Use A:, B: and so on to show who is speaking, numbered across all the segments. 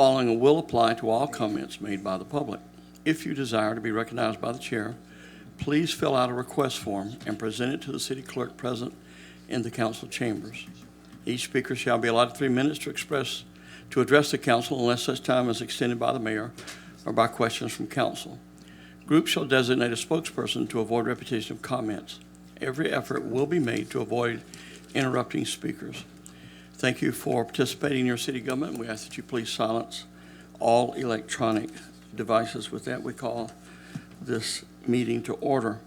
A: Following will apply to all comments made by the public. If you desire to be recognized by the chair, please fill out a request form and present it to the city clerk present in the council chambers. Each speaker shall be allotted 3 minutes to address the council unless such time is extended by the mayor or by questions from council. Groups shall designate a spokesperson to avoid repetition of comments. Every effort will be made to avoid interrupting speakers. Thank you for participating in your city government. We ask that you please silence all electronic devices. With that, we call this meeting to order.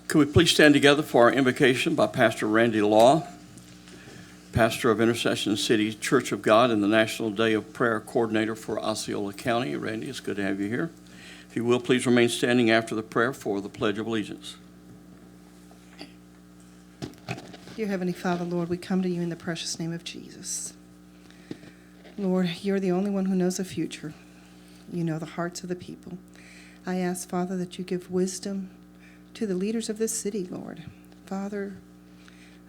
A: Could we please stand together for our invocation by Pastor Randy Law, pastor of Intercession City Church of God and the National Day of Prayer coordinator for Osceola County. Randy, it's good to have you here. If you will, please remain standing after the prayer for the Pledge of Allegiance.
B: Dear Heavenly Father, Lord, we come to you in the precious name of Jesus. Lord, you're the only one who knows the future. You know the hearts of the people. I ask, Father, that you give wisdom to the leaders of this city, Lord. Father,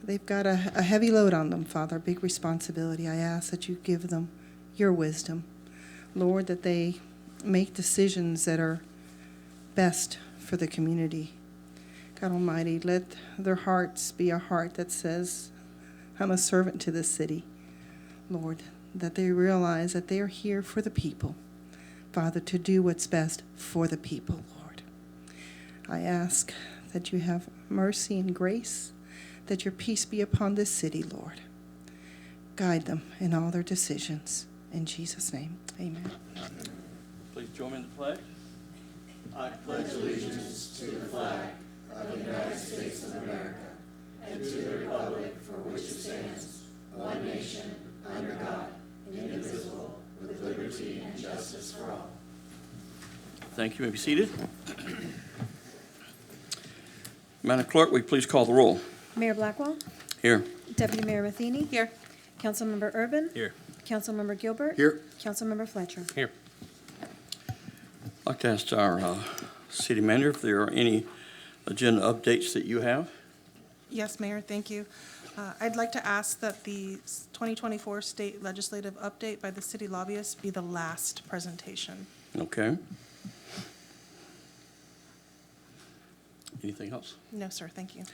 B: they've got a heavy load on them, Father, a big responsibility. I ask that you give them your wisdom, Lord, that they make decisions that are best for the community. God Almighty, let their hearts be a heart that says, I'm a servant to this city. Lord, that they realize that they are here for the people. Father, to do what's best for the people, Lord. I ask that you have mercy and grace, that your peace be upon this city, Lord. Guide them in all their decisions. In Jesus' name, amen.
A: Please join me in the pledge. I
C: pledge allegiance to the flag of the United States of America and to the republic for which it stands, one nation, under God, indivisible, with liberty and justice for all.
A: Thank you. You may be seated. Madam Clerk, will you please call the roll?
D: Mayor Blackwell?
A: Here.
D: Deputy Mayor Matheny?
B: Here.
D: Councilmember Urban?
E: Here.
D: Councilmember Gilbert?
E: Here.
D: Councilmember Fletcher?
E: Here.
A: I'd like to ask our city manager if there are any agenda updates that you have.
F: Yes, Mayor, thank you. I'd like to ask that the 2024 state legislative update by the city lobbyists be the last presentation.
A: Okay. Anything else?
F: No, sir, thank you.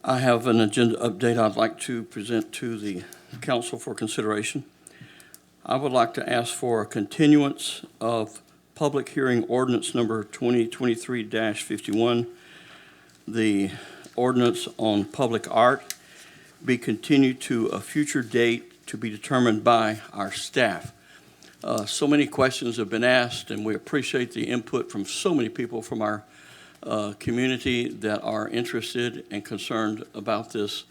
A: I have an agenda update I'd like to present to the council for consideration. I would like to ask for a continuance of public hearing ordinance number 2023-51, the ordinance on public art, be continued to a future date to be determined by our staff. So many questions have been asked, and we appreciate the input from so many people from our community that are interested and concerned about this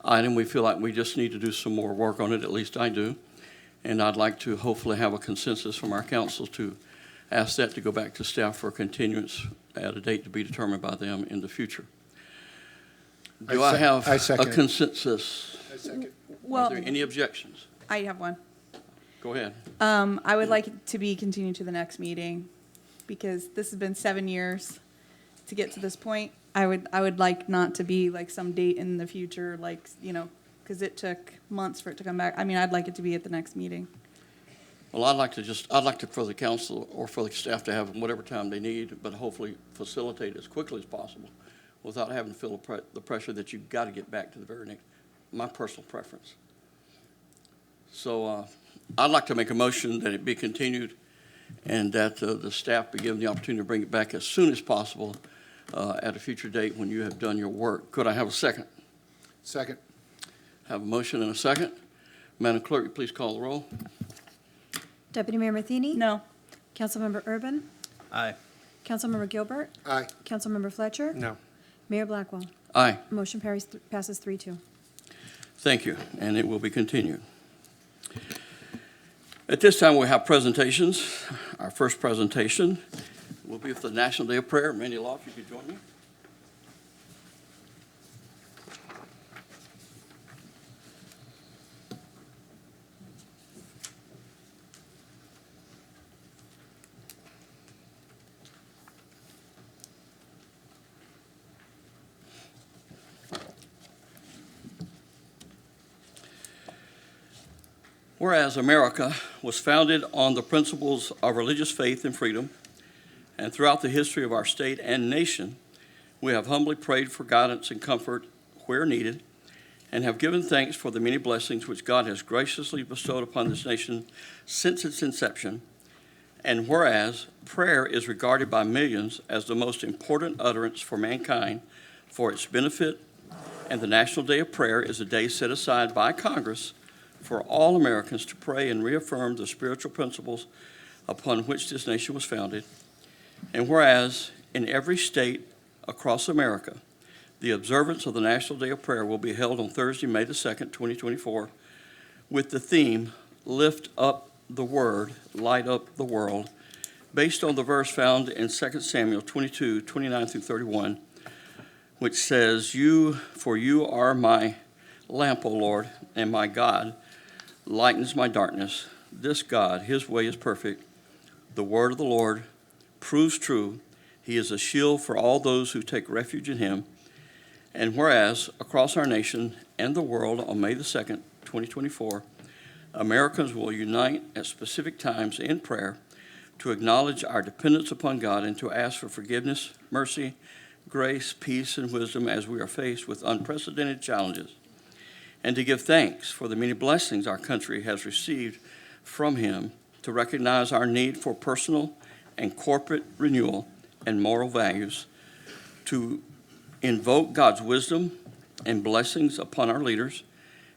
A: item. We feel like we just need to do some more work on it, at least I do. And I'd like to hopefully have a consensus from our council to ask that to go back to staff for continuance at a date to be determined by them in the future. Do I have a consensus?
E: I second.
A: Are there any objections?
G: I have one.
A: Go ahead.
G: I would like it to be continued to the next meeting because this has been 7 years to get to this point. I would like not to be like some date in the future, like, you know, because it took months for it to come back. I mean, I'd like it to be at the next meeting.
A: Well, I'd like to for the council or for the staff to have whatever time they need, but hopefully facilitate as quickly as possible without having to feel the pressure that you've got to get back to the very next, my personal preference. So I'd like to make a motion that it be continued and that the staff be given the opportunity to bring it back as soon as possible at a future date when you have done your work. Could I have a second?
E: Second.
A: Have a motion and a second. Madam Clerk, you please call the roll.
D: Deputy Mayor Matheny?
G: No.
D: Councilmember Urban?
E: Aye.
D: Councilmember Gilbert?
E: Aye.
D: Councilmember Fletcher?
E: No.
D: Mayor Blackwell?
A: Aye.
D: Motion passes 3-2.
A: Thank you, and it will be continued. At this time, we have presentations. Our first presentation will be for the National Day of Prayer. Randy Law, if you could join me. Whereas America was founded on the principles of religious faith and freedom, and throughout the history of our state and nation, we have humbly prayed for guidance and comfort where needed, and have given thanks for the many blessings which God has graciously bestowed upon this nation since its inception. And whereas prayer is regarded by millions as the most important utterance for mankind for its benefit, and the National Day of Prayer is a day set aside by Congress for all Americans to pray and reaffirm the spiritual principles upon which this nation was founded. And whereas in every state across America, the observance of the National Day of Prayer will be held on Thursday, May the 2nd, 2024, with the theme, Lift Up the Word, Light Up the World, based on the verse found in 2 Samuel 22, 29 through 31, which says, For you are my lamp, O Lord, and my God lightens my darkness. This God, his way is perfect. The word of the Lord proves true. He is a shield for all those who take refuge in him. And whereas across our nation and the world on May the 2nd, 2024, Americans will unite at specific times in prayer to acknowledge our dependence upon God and to ask for forgiveness, mercy, grace, peace, and wisdom as we are faced with unprecedented challenges, and to give thanks for the many blessings our country has received from him, to recognize our need for personal and corporate renewal and moral values, to invoke God's wisdom and blessings upon our leaders,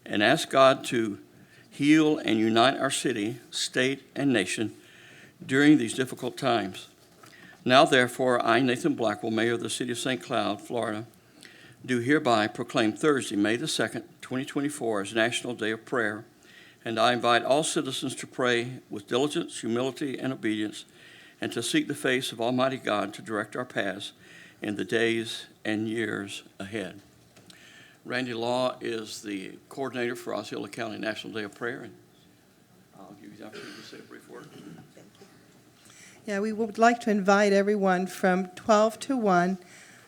A: and ask God to heal and unite our city, state, and nation during these difficult times. Now, therefore, I, Nathan Blackwell, Mayor of the City of St. Cloud, Florida, do hereby proclaim Thursday, May the 2nd, 2024, as National Day of Prayer, and I invite all citizens to pray with diligence, humility, and obedience, and to seek the face of Almighty God to direct our paths in the days and years ahead. Randy Law is the coordinator for Osceola County National Day of Prayer, and I'll give you the opportunity to say a brief word.
B: Yeah, we would like to invite everyone from 12 to 1.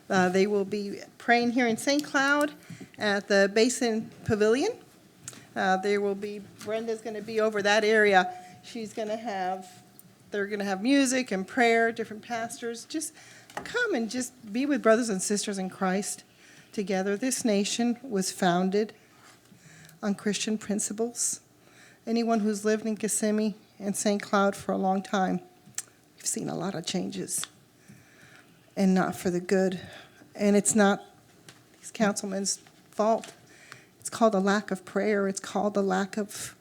B: They will be praying here in St. Cloud at the Basin Pavilion. There will be, Brenda's going to be over that area. They're going to have music and prayer, different pastors. Just come and just be with brothers and sisters in Christ together. This nation was founded on Christian principles. Anyone who's lived in Kissimmee and St. Cloud for a long time, we've seen a lot of changes, and not for the good. And it's not these councilmen's fault. It's called a lack of prayer. It's called a lack of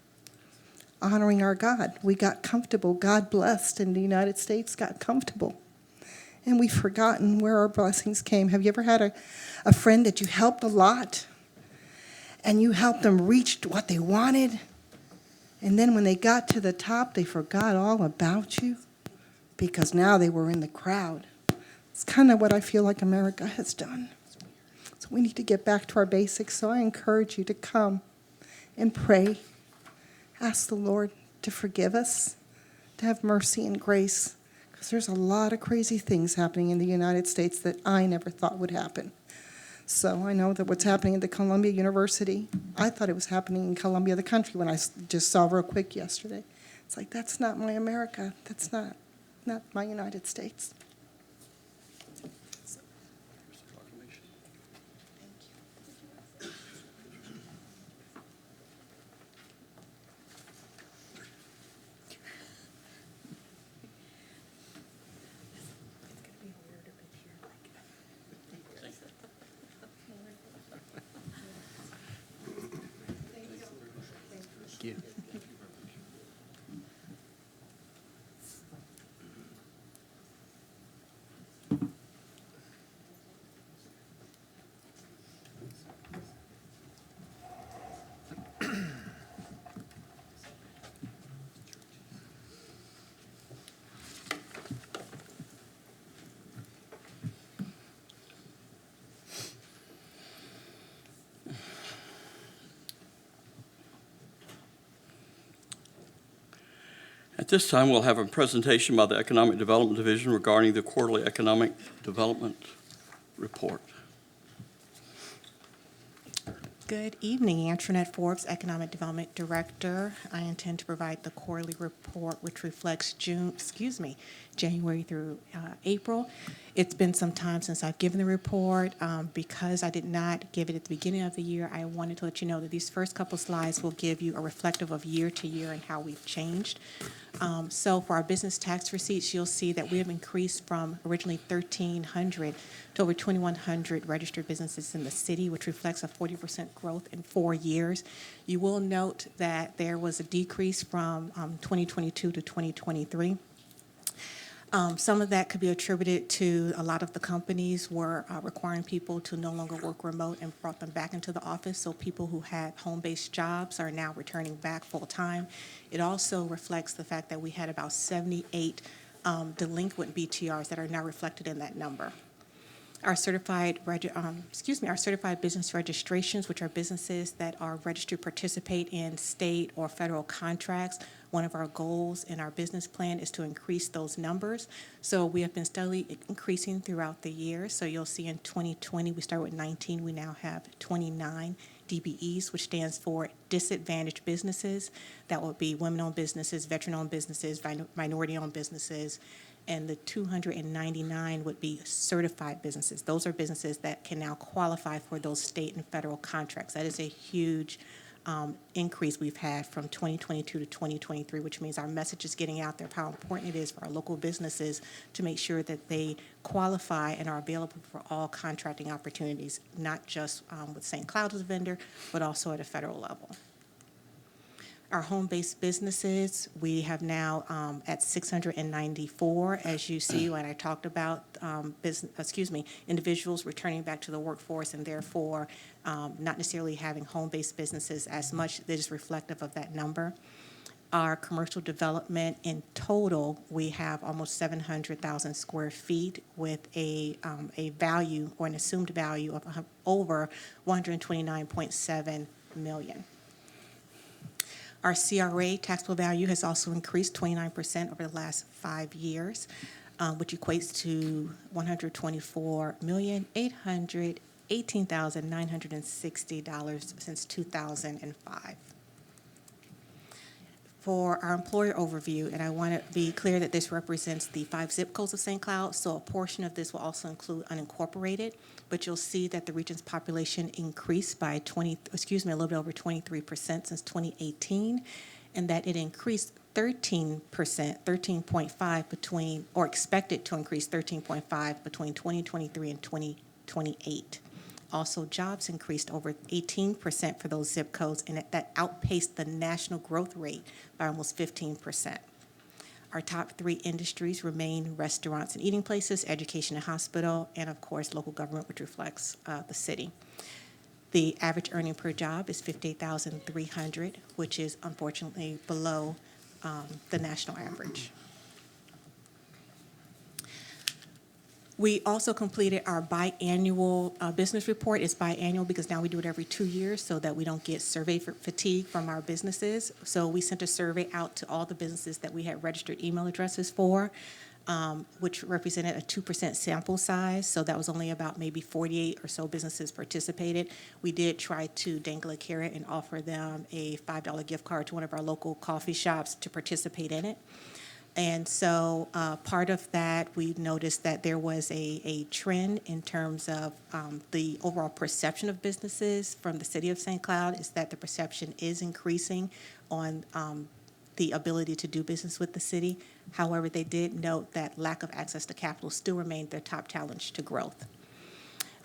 B: honoring our God. We got comfortable. God blessed, and the United States got comfortable. And we've forgotten where our blessings came. Have you ever had a friend that you helped a lot, and you helped them reach what they wanted, and then when they got to the top, they forgot all about you because now they were in the crowd? It's kind of what I feel like America has done. So we need to get back to our basics. So I encourage you to come and pray. Ask the Lord to forgive us, to have mercy and grace, because there's a lot of crazy things happening in the United States that I never thought would happen. So I know that what's happening at the Columbia University, I thought it was happening in Columbia, the country, when I just saw real quick yesterday. It's like, that's not my America. That's not my United States.
A: At this time, we'll have a presentation by the Economic Development Division regarding the quarterly economic development report.
E: Good evening, Antoinette Forbes, Economic Development Director. I intend to provide the quarterly report, which reflects January through April. It's been some time since I've given the report. Because I did not give it at the beginning of the year, I wanted to let you know that these first couple slides will give you a reflective of year to year and how we've changed. So for our business tax receipts, you'll see that we have increased from originally 1,300 to over 2,100 registered businesses in the city, which reflects a 40% growth in 4 years. You will note that there was a decrease from 2022 to 2023. Some of that could be attributed to a lot of the companies were requiring people to no longer work remote and brought them back into the office. So people who had home-based jobs are now returning back full-time. It also reflects the fact that we had about 78 delinquent BTRs that are now reflected in that number. Our certified business registrations, which are businesses that are registered to participate in state or federal contracts. One of our goals in our business plan is to increase those numbers. So we have been steadily increasing throughout the year. So you'll see in 2020, we started with 19. We now have 29 DBEs, which stands for disadvantaged businesses. That would be women-owned businesses, veteran-owned businesses, minority-owned businesses. And the 299 would be certified businesses. Those are businesses that can now qualify for those state and federal contracts. That is a huge increase we've had from 2022 to 2023, which means our message is getting out there of how important it is for our local businesses to make sure that they qualify and are available for all contracting opportunities, not just with St. Cloud as a vendor, but also at a federal level. Our home-based businesses, we have now at 694, as you see when I talked about individuals returning back to the workforce and therefore not necessarily having home-based businesses as much. That is reflective of that number. Our commercial development in total, we have almost 700,000 square feet with a value or an assumed value of over $129.7 million. Our CRA taxable value has also increased 29% over the last 5 years, which equates to $124,818,960 since 2005. For our employer overview, and I want to be clear that this represents the 5 zip codes of St. Cloud, so a portion of this will also include unincorporated, but you'll see that the region's population increased by a little bit over 23% since 2018, and that it increased 13.5 between, or expected to increase 13.5 between 2023 and 2028. Also, jobs increased over 18% for those zip codes, and that outpaced the national growth rate by almost 15%. Our top 3 industries remain restaurants and eating places, education and hospital, and of course, local government, which reflects the city. The average earning per job is $58,300, which is unfortunately below the national average. We also completed our biannual business report. It's biannual because now we do it every 2 years so that we don't get survey fatigue from our businesses. So we sent a survey out to all the businesses that we had registered email addresses for, which represented a 2% sample size. So that was only about maybe 48 or so businesses participated. We did try to dangle a carrot and offer them a $5 gift card to one of our local coffee shops to participate in it. And so part of that, we noticed that there was a trend in terms of the overall perception of businesses from the city of St. Cloud is that the perception is increasing on the ability to do business with the city. However, they did note that lack of access to capital still remained their top challenge to growth.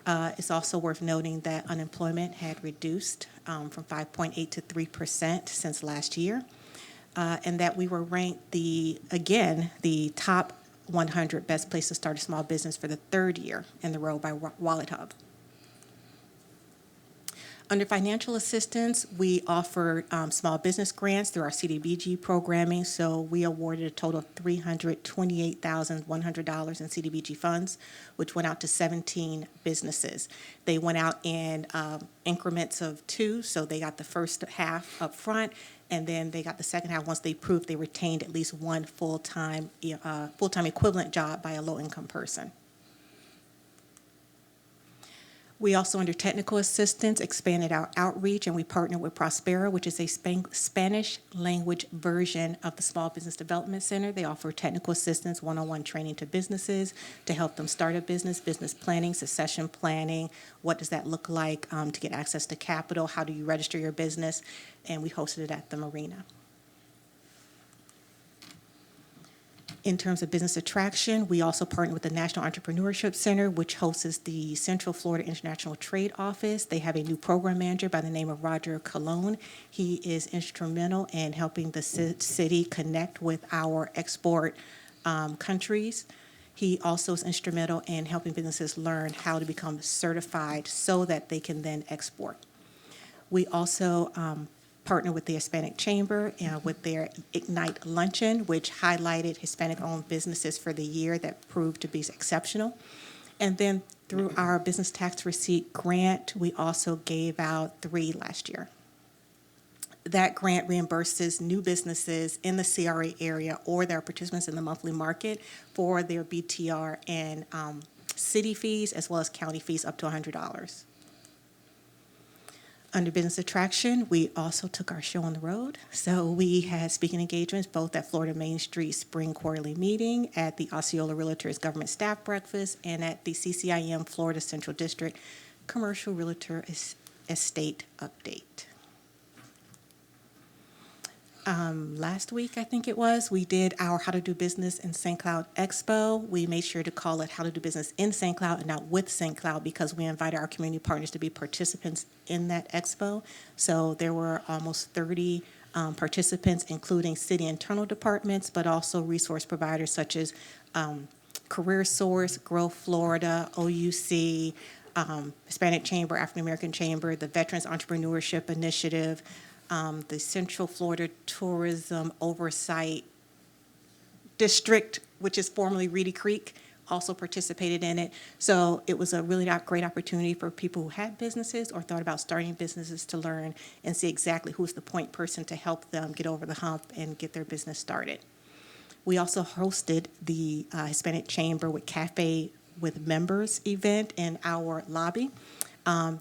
E: It's also worth noting that unemployment had reduced from 5.8 to 3% since last year. And that we were ranked the top 100 best place to start a small business for the 3rd year in a row by Wallet Hub. Under financial assistance, we offered small business grants through our CDBG programming. So we awarded a total of $328,100 in CDBG funds, which went out to 17 businesses. They went out in increments of 2, so they got the first half up front, and then they got the second half once they proved they retained at least one full-time equivalent job by a low-income person. We also, under technical assistance, expanded our outreach, and we partnered with Prospera, which is a Spanish language version of the Small Business Development Center. They offer technical assistance, one-on-one training to businesses to help them start a business, business planning, succession planning. What does that look like to get access to capital? How do you register your business? And we hosted it at the marina. In terms of business attraction, we also partnered with the National Entrepreneurship Center, which hosts the Central Florida International Trade Office. They have a new program manager by the name of Roger Colon. He is instrumental in helping the city connect with our export countries. He also is instrumental in helping businesses learn how to become certified so that they can then export. We also partner with the Hispanic Chamber with their Ignite Luncheon, which highlighted Hispanic-owned businesses for the year that proved to be exceptional. And then through our business tax receipt grant, we also gave out 3 last year. That grant reimburses new businesses in the CRA area or their participants in the monthly market for their BTR and city fees as well as county fees up to $100. Under business attraction, we also took our show on the road. So we had speaking engagements both at Florida Main Street Spring Quarterly Meeting, at the Osceola Realtors Government Staff Breakfast, and at the CCIM Florida Central District Commercial Realtor Estate Update. Last week, I think it was, we did our How to Do Business in St. Cloud Expo. We made sure to call it How to Do Business in St. Cloud and not with St. Cloud because we invited our community partners to be participants in that expo. So there were almost 30 participants, including city internal departments, but also resource providers such as Career Source, Grow Florida, OUC, Hispanic Chamber, African American Chamber, the Veterans Entrepreneurship Initiative, the Central Florida Tourism Oversight District, which is formerly Reedy Creek, also participated in it. So it was a really great opportunity for people who had businesses or thought about starting businesses to learn and see exactly who's the point person to help them get over the hump and get their business started. We also hosted the Hispanic Chamber with Cafe with Members event in our lobby.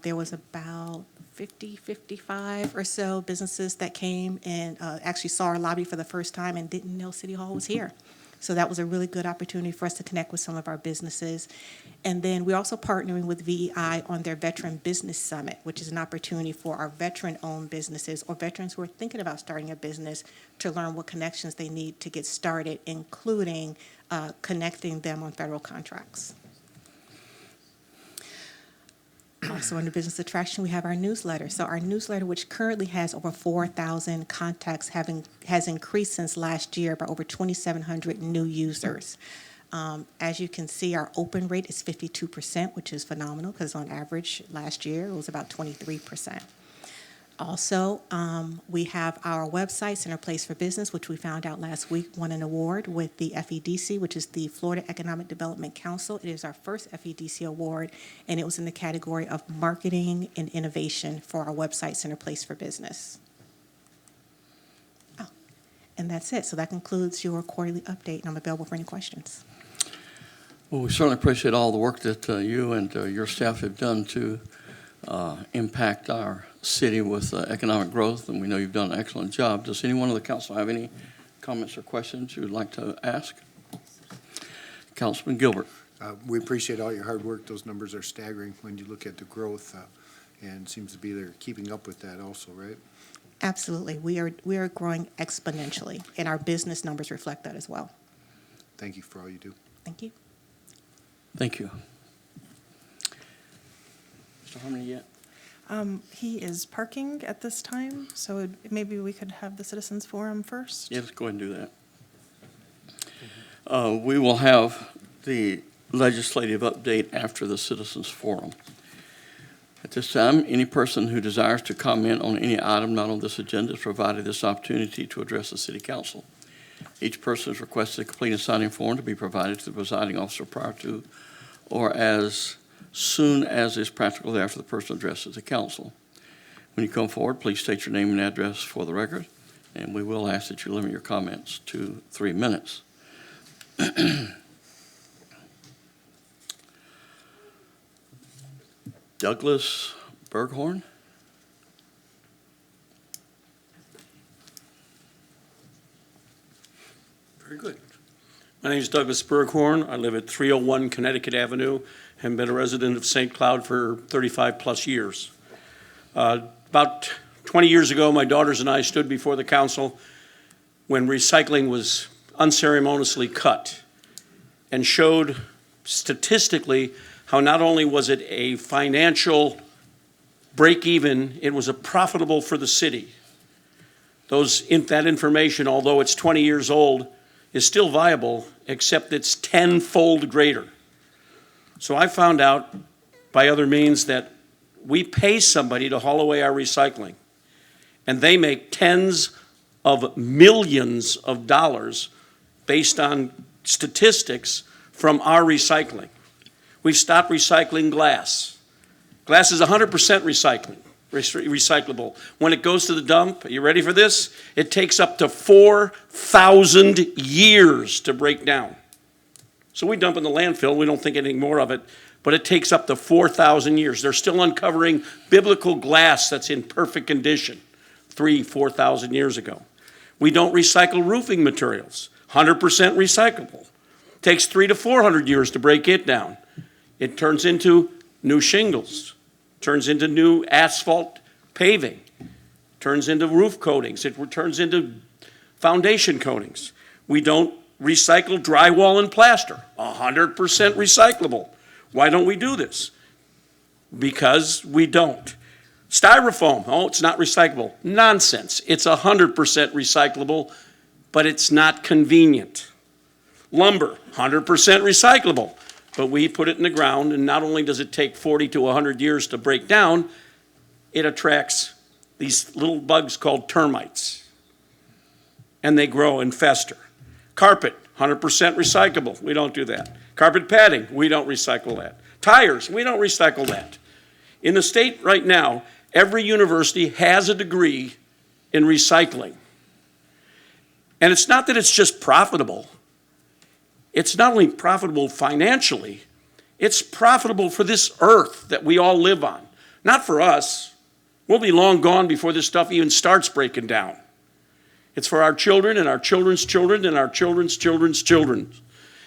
E: There was about 55 or so businesses that came and actually saw our lobby for the first time and didn't know City Hall was here. So that was a really good opportunity for us to connect with some of our businesses. And then we're also partnering with VEI on their Veteran Business Summit, which is an opportunity for our veteran-owned businesses or veterans who are thinking about starting a business to learn what connections they need to get started, including connecting them on federal contracts. Also under business attraction, we have our newsletter. So our newsletter, which currently has over 4,000 contacts, has increased since last year by over 2,700 new users. As you can see, our open rate is 52%, which is phenomenal because on average last year it was about 23%. Also, we have our website, Center Place for Business, which we found out last week won an award with the FEDC, which is the Florida Economic Development Council. It is our first FEDC award, and it was in the category of marketing and innovation for our website, Center Place for Business. Oh, and that's it. So that concludes your quarterly update, and I'm available for any questions.
A: Well, we certainly appreciate all the work that you and your staff have done to impact our city with economic growth, and we know you've done an excellent job. Does anyone on the council have any comments or questions you would like to ask? Councilman Gilbert.
H: We appreciate all your hard work. Those numbers are staggering when you look at the growth, and seems to be they're keeping up with that also, right?
E: Absolutely. We are growing exponentially, and our business numbers reflect that as well.
H: Thank you for all you do.
E: Thank you.
A: Thank you. Mr. Harmony yet?
F: He is parking at this time, so maybe we could have the citizens forum first.
A: Yeah, let's go ahead and do that. We will have the legislative update after the citizens forum. At this time, any person who desires to comment on any item not on this agenda is provided this opportunity to address the city council. Each person is requested to complete a signing form to be provided to the presiding officer prior to or as soon as is practical thereafter the person addresses the council. When you come forward, please state your name and address for the record, and we will ask that you limit your comments to 3 minutes. Douglas Berghorn.
I: Very good. My name is Douglas Berghorn. I live at 301 Connecticut Avenue and been a resident of St. Cloud for 35-plus years. About 20 years ago, my daughters and I stood before the council when recycling was unceremoniously cut and showed statistically how not only was it a financial break-even, it was a profitable for the city. That information, although it's 20 years old, is still viable, except it's tenfold greater. So I found out by other means that we pay somebody to haul away our recycling, and they make tens of millions of dollars based on statistics from our recycling. We've stopped recycling glass. Glass is 100% recyclable. When it goes to the dump, are you ready for this? It takes up to 4,000 years to break down. So we dump in the landfill, we don't think anything more of it, but it takes up to 4,000 years. They're still uncovering biblical glass that's in perfect condition 4,000 years ago. We don't recycle roofing materials, 100% recyclable. Takes 300 to 400 years to break it down. It turns into new shingles, turns into new asphalt paving, turns into roof coatings, it turns into foundation coatings. We don't recycle drywall and plaster, 100% recyclable. Why don't we do this? Because we don't. Styrofoam, oh, it's not recyclable. Nonsense. It's 100% recyclable, but it's not convenient. Lumber, 100% recyclable, but we put it in the ground, and not only does it take 40 to 100 years to break down, it attracts these little bugs called termites, and they grow and fester. Carpet, 100% recyclable. We don't do that. Carpet padding, we don't recycle that. Tires, we don't recycle that. In the state right now, every university has a degree in recycling. And it's not that it's just profitable. It's not only profitable financially, it's profitable for this earth that we all live on. Not for us. We'll be long gone before this stuff even starts breaking down. It's for our children and our children's children and our children's children's children.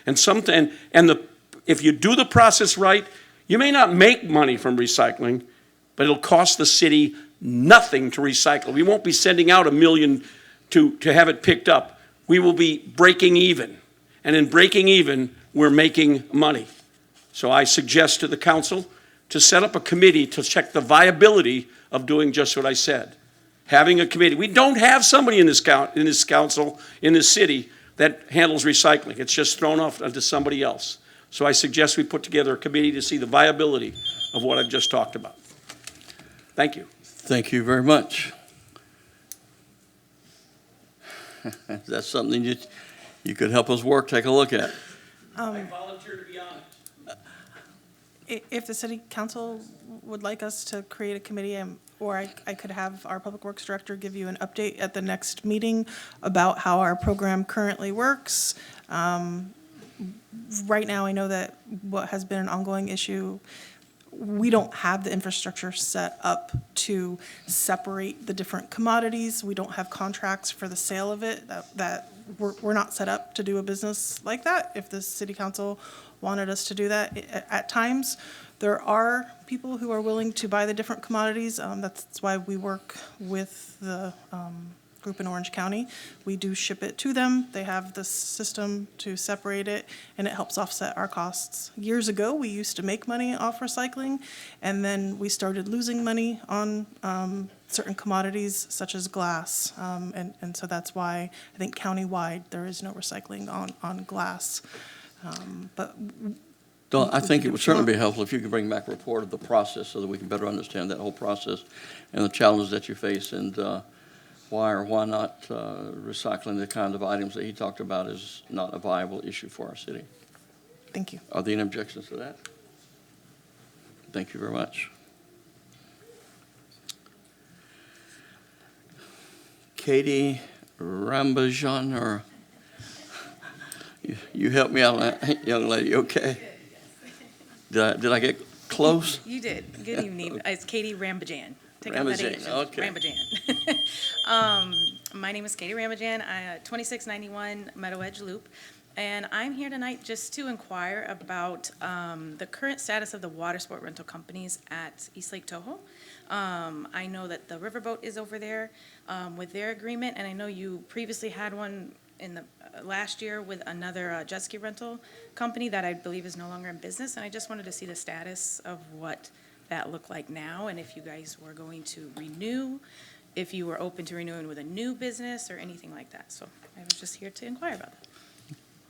I: If you do the process right, you may not make money from recycling, but it'll cost the city nothing to recycle. We won't be sending out $1 million to have it picked up. We will be breaking even. And in breaking even, we're making money. So I suggest to the council to set up a committee to check the viability of doing just what I said. Having a committee. We don't have somebody in this council, in this city, that handles recycling. It's just thrown off onto somebody else. So I suggest we put together a committee to see the viability of what I've just talked about. Thank you.
A: Thank you very much. That's something you could help us work, take a look at.
I: I volunteer to be on it.
F: If the city council would like us to create a committee, or I could have our public works director give you an update at the next meeting about how our program currently works. Right now, I know that what has been an ongoing issue, we don't have the infrastructure set up to separate the different commodities. We don't have contracts for the sale of it. That we're not set up to do a business like that. If the city council wanted us to do that at times, there are people who are willing to buy the different commodities. That's why we work with the group in Orange County. We do ship it to them. They have the system to separate it, and it helps offset our costs. Years ago, we used to make money off recycling, and then we started losing money on certain commodities such as glass. And so that's why I think countywide there is no recycling on glass.
A: Well, I think it would certainly be helpful if you could bring back a report of the process so that we can better understand that whole process and the challenges that you face, and why or why not recycling the kind of items that he talked about is not a viable issue for our city.
F: Thank you.
A: Are there any objections to that? Thank you very much. Katie Rambajan, or you help me out, young lady, okay? Did I get close? close.
J: You did. Good evening. It's Katie Rambajan. Take out that H.
A: Rambajan, okay.
J: Rambajan. My name is Katie Rambajan. I 2691 Meadow Edge Loop. And I'm here tonight just to inquire about the current status of the water sport rental companies at East Lake Toho. I know that the Riverboat is over there with their agreement, and I know you previously had one in the last year with another jet ski rental company that I believe is no longer in business, and I just wanted to see the status of what that looked like now, and if you guys were going to renew, if you were open to renewing with a new business or anything like that. So I was just here to inquire about that.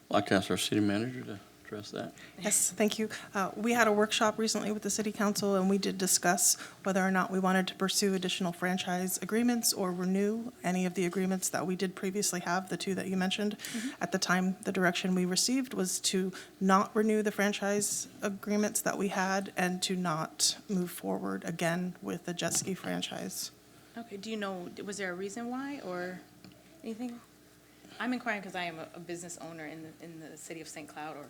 A: I'd like to ask our city manager to address that.
F: Yes, thank you. We had a workshop recently with the city council, and we did discuss whether or not we wanted to pursue additional franchise agreements or renew any of the agreements that we did previously have, the two that you mentioned. At the time, the direction we received was to not renew the franchise agreements that we had and to not move forward again with the jet ski franchise.
J: Okay, do you know, was there a reason why or anything? I'm inquiring because I am a business owner in the city of St. Cloud or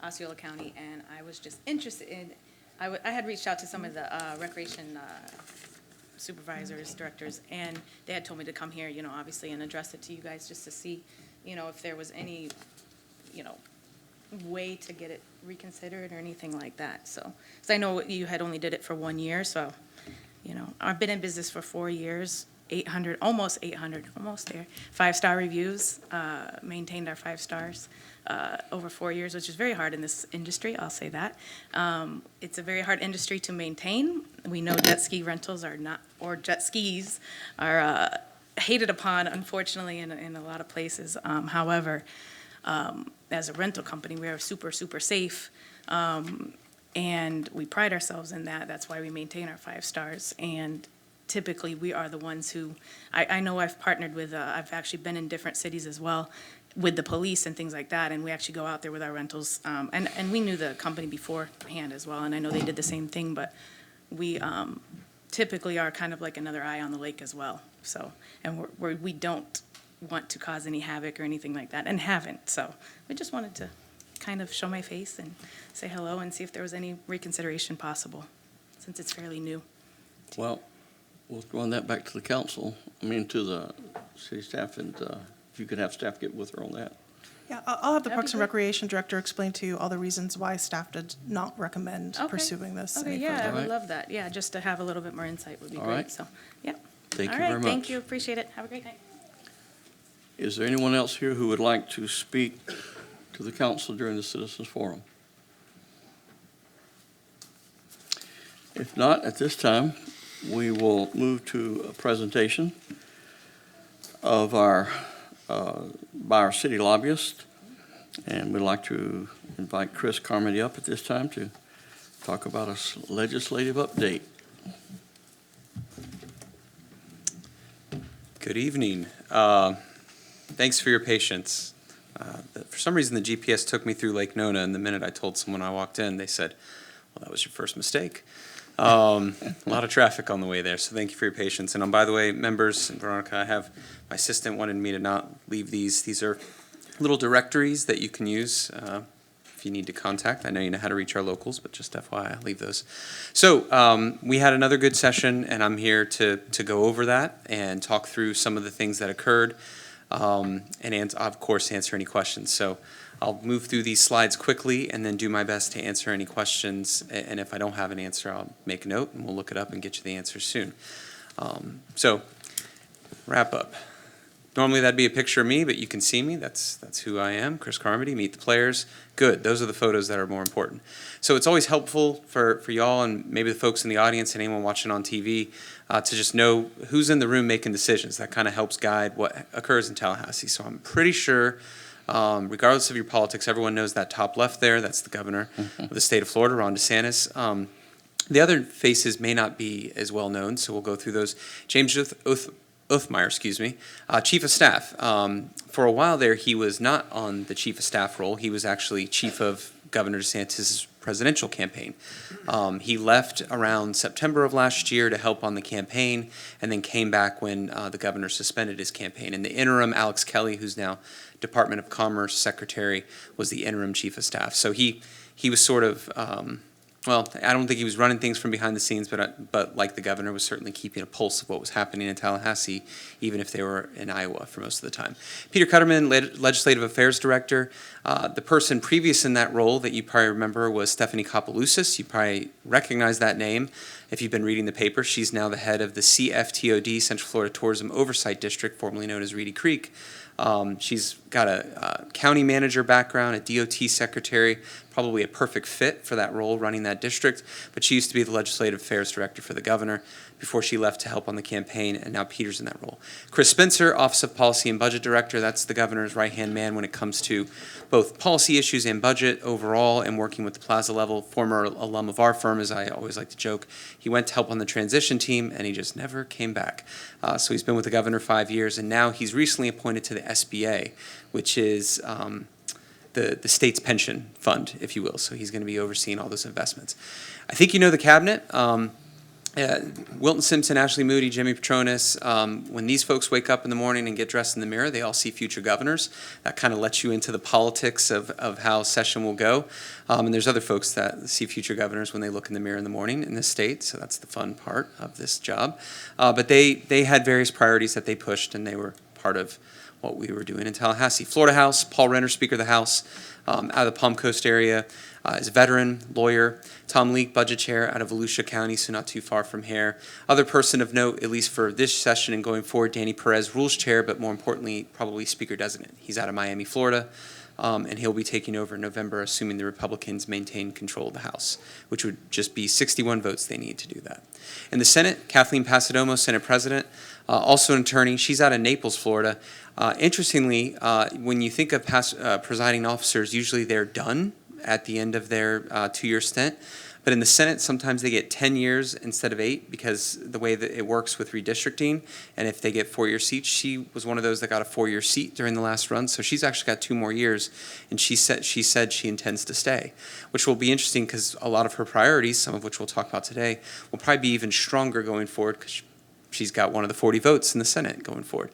J: Osceola County, and I was just interested in, I had reached out to some of the recreation supervisors, directors, and they had told me to come here, you know, obviously, and address it to you guys just to see, you know, if there was any, you know, way to get it reconsidered or anything like that. So, because I know you had only did it for 1 year, so, you know, I've been in business for 4 years. 800, almost there, 5-star reviews, maintained our 5 stars over 4 years, which is very hard in this industry, I'll say that. It's a very hard industry to maintain. We know jet ski rentals are not, or jet skis are hated upon, unfortunately, in a lot of places. However, as a rental company, we are super, super safe, and we pride ourselves in that. That's why we maintain our 5 stars, and typically, we are the ones who, I know I've partnered with, I've actually been in different cities as well, with the police and things like that, and we actually go out there with our rentals, and we knew the company beforehand as well, and I know they did the same thing, but we typically are kind of like another eye on the lake as well, so, and we don't want to cause any havoc or anything like that, and haven't, so we just wanted to kind of show my face and say hello and see if there was any reconsideration possible, since it's fairly new.
A: Well, we'll run that back to the council, to the city staff, and if you could have staff get with her on that.
F: Yeah, I'll have the
J: That'd
F: Parks
J: be
F: and
J: great.
F: Recreation Director explain to you all the reasons why staff did not recommend
J: Okay.
F: pursuing this
J: Okay,
F: any
J: yeah,
F: further.
J: I
A: All right.
J: would love that. Yeah, just to have a little bit more insight would be
A: All
J: great,
A: right.
J: so, yeah.
A: Thank you
J: All
A: very
J: right,
A: much.
J: thank you, appreciate it. Have a great night.
A: Is there anyone else here who would like to speak to the council during the citizens forum? If not, at this time, we will move to a presentation of by our city lobbyist. And we'd like to invite Chris Carmody up at this time to talk about a legislative update.
K: Good evening. Thanks for your patience. For some reason, the GPS took me through Lake Nona, and the minute I told someone I walked in, they said, well, that was your first mistake. A lot of traffic on the way there, so thank you for your patience. And by the way, members, and Veronica, I have my assistant wanted me to not leave these. These are little directories that you can use if you need to contact. I know you know how to reach our locals, but just FYI, I'll leave those. So we had another good session, and I'm here to go over that and talk through some of the things that occurred, and of course, answer any questions. So I'll move through these slides quickly and then do my best to answer any questions. And if I don't have an answer, I'll make a note, and we'll look it up and get you the answer soon. So wrap up. Normally that'd be a picture of me, but you can see me. That's who I am, Chris Carmody. Meet the players. Good. Those are the photos that are more important. So it's always helpful for y'all and maybe the folks in the audience and anyone watching on TV to just know who's in the room making decisions. That kind of helps guide what occurs in Tallahassee. So I'm pretty sure, regardless of your politics, everyone knows that top left there. That's the governor of the state of Florida, Ron DeSantis. The other faces may not be as well known, so we'll go through those. James Othmeyer, Chief of Staff. For a while there, he was not on the Chief of Staff role. He was actually Chief of Governor DeSantis' presidential campaign. He left around September of last year to help on the campaign, and then came back when the governor suspended his campaign. In the interim, Alex Kelly, who's now Department of Commerce Secretary, was the interim Chief of Staff. So he was sort of well, I don't think he was running things from behind the scenes, but like the governor, was certainly keeping a pulse of what was happening in Tallahassee, even if they were in Iowa for most of the time. Peter Cutterman, Legislative Affairs Director. The person previous in that role that you probably remember was Stephanie Kopelousis. You probably recognize that name if you've been reading the paper. She's now the head of the CFTOD, Central Florida Tourism Oversight District, formerly known as Reedy Creek. She's got a county manager background, a DOT secretary, probably a perfect fit for that role running that district, but she used to be the legislative affairs director for the governor before she left to help on the campaign, and now Peter's in that role. Chris Spencer, Office of Policy and Budget Director, that's the governor's right-hand man when it comes to both policy issues and budget overall and working with the plaza level. Former alum of our firm, as I always like to joke. He went to help on the transition team, and he just never came back. So he's been with the governor 5 years, and now he's recently appointed to the SBA, which is the state's pension fund, if you will. So he's going to be overseeing all those investments. I think you know the cabinet. Wilton Simpson, Ashley Moody, Jimmy Petronas, when these folks wake up in the morning and get dressed in the mirror, they all see future governors. That kind of lets you into the politics of how session will go. And there's other folks that see future governors when they look in the mirror in the morning in this state, so that's the fun part of this job. But they had various priorities that they pushed, and they were part of what we were doing in Tallahassee. Florida House, Paul Renner, Speaker of the House, out of the Palm Coast area, is a veteran, lawyer. Tom Leake, Budget Chair out of Volusia County, so not too far from here. Other person of note, at least for this session and going forward, Danny Perez, Rules Chair, but more importantly, probably Speaker Designate. He's out of Miami, Florida, and he'll be taking over in November, assuming the Republicans maintain control of the House, which would just be 61 votes they need to do that. In the Senate, Kathleen Pasadomo, Senate President, also an attorney. She's out of Naples, Florida. Interestingly, when you think of presiding officers, usually they're done at the end of their 2-year stint. But in the Senate, sometimes they get 10 years instead of 8 because the way that it works with redistricting. And if they get 4-year seats, she was one of those that got a 4-year seat during the last run. So she's actually got 2 more years. And she said she intends to stay, which will be interesting because a lot of her priorities, some of which we'll talk about today, will probably be even stronger going forward because she's got one of the 40 votes in the Senate going forward.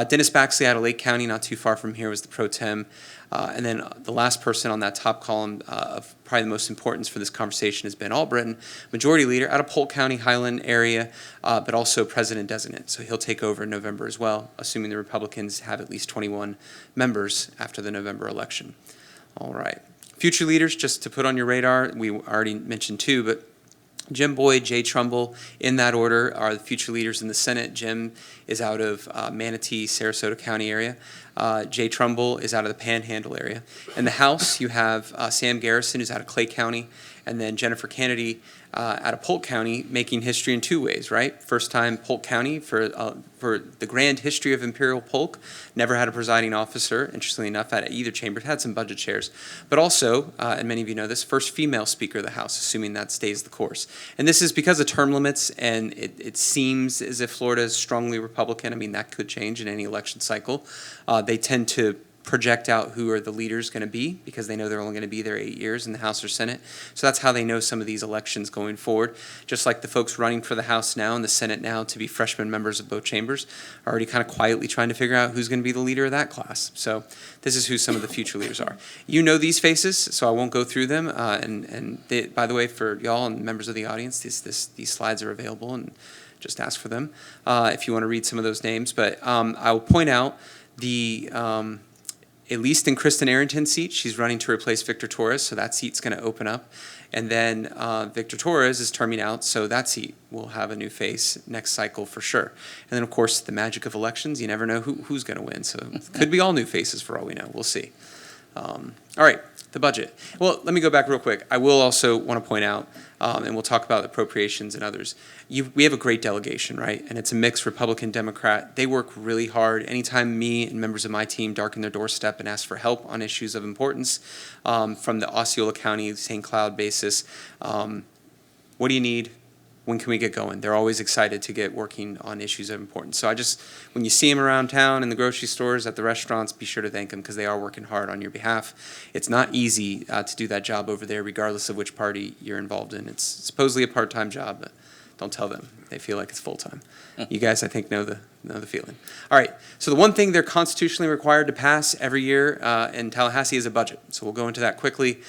K: Dennis Baxley out of Lake County, not too far from here, was the pro tem. And then the last person on that top column of probably the most importance for this conversation is Ben Albritton, Majority Leader out of Polk County, Highland area, but also President Designate. So he'll take over in November as well, assuming the Republicans have at least 21 members after the November election. All right. Future leaders, just to put on your radar, we already mentioned 2, but Jim Boyd, Jay Trumbull, in that order, are the future leaders in the Senate. Jim is out of Manatee, Sarasota County area. Jay Trumbull is out of the Panhandle area. In the House, you have Sam Garrison, who's out of Clay County, and then Jennifer Kennedy out of Polk County, making history in 2 ways, right? First time Polk County for the grand history of Imperial Polk. Never had a presiding officer, interestingly enough, at either chamber. Had some budget chairs. But also, and many of you know this, first female Speaker of the House, assuming that stays the course. And this is because of term limits, and it seems as if Florida is strongly Republican. I mean, that could change in any election cycle. They tend to project out who are the leaders going to be because they know they're only going to be there 8 years in the House or Senate. So that's how they know some of these elections going forward. Just like the folks running for the House now and the Senate now to be freshman members of both chambers are already kind of quietly trying to figure out who's going to be the leader of that class. So this is who some of the future leaders are. You know these faces, so I won't go through them. And they, by the way, for y'all and members of the audience, these slides are available, and just ask for them if you want to read some of those names. But I will point out at least in Kristen Arrington's seat, she's running to replace Victor Torres, so that seat's going to open up. And then Victor Torres is terming out, so that seat will have a new face next cycle for sure. And then, of course, the magic of elections, you never know who's going to win. So it could be all new faces for all we know. We'll see. All right, the budget. Well, let me go back real quick. I will also want to point out, and we'll talk about appropriations and others. We have a great delegation, right? And it's a mix Republican, Democrat. They work really hard. Anytime me and members of my team darken their doorstep and ask for help on issues of importance from the Osceola County, St. Cloud basis, what do you need? When can we get going? They're always excited to get working on issues of importance. So when you see them around town in the grocery stores, at the restaurants, be sure to thank them because they are working hard on your behalf. It's not easy to do that job over there, regardless of which party you're involved in. It's supposedly a part-time job, but don't tell them. They feel like it's full-time. You guys, I think, know know the feeling. All right, so the one thing they're constitutionally required to pass every year in Tallahassee is a budget. So we'll go into that quickly.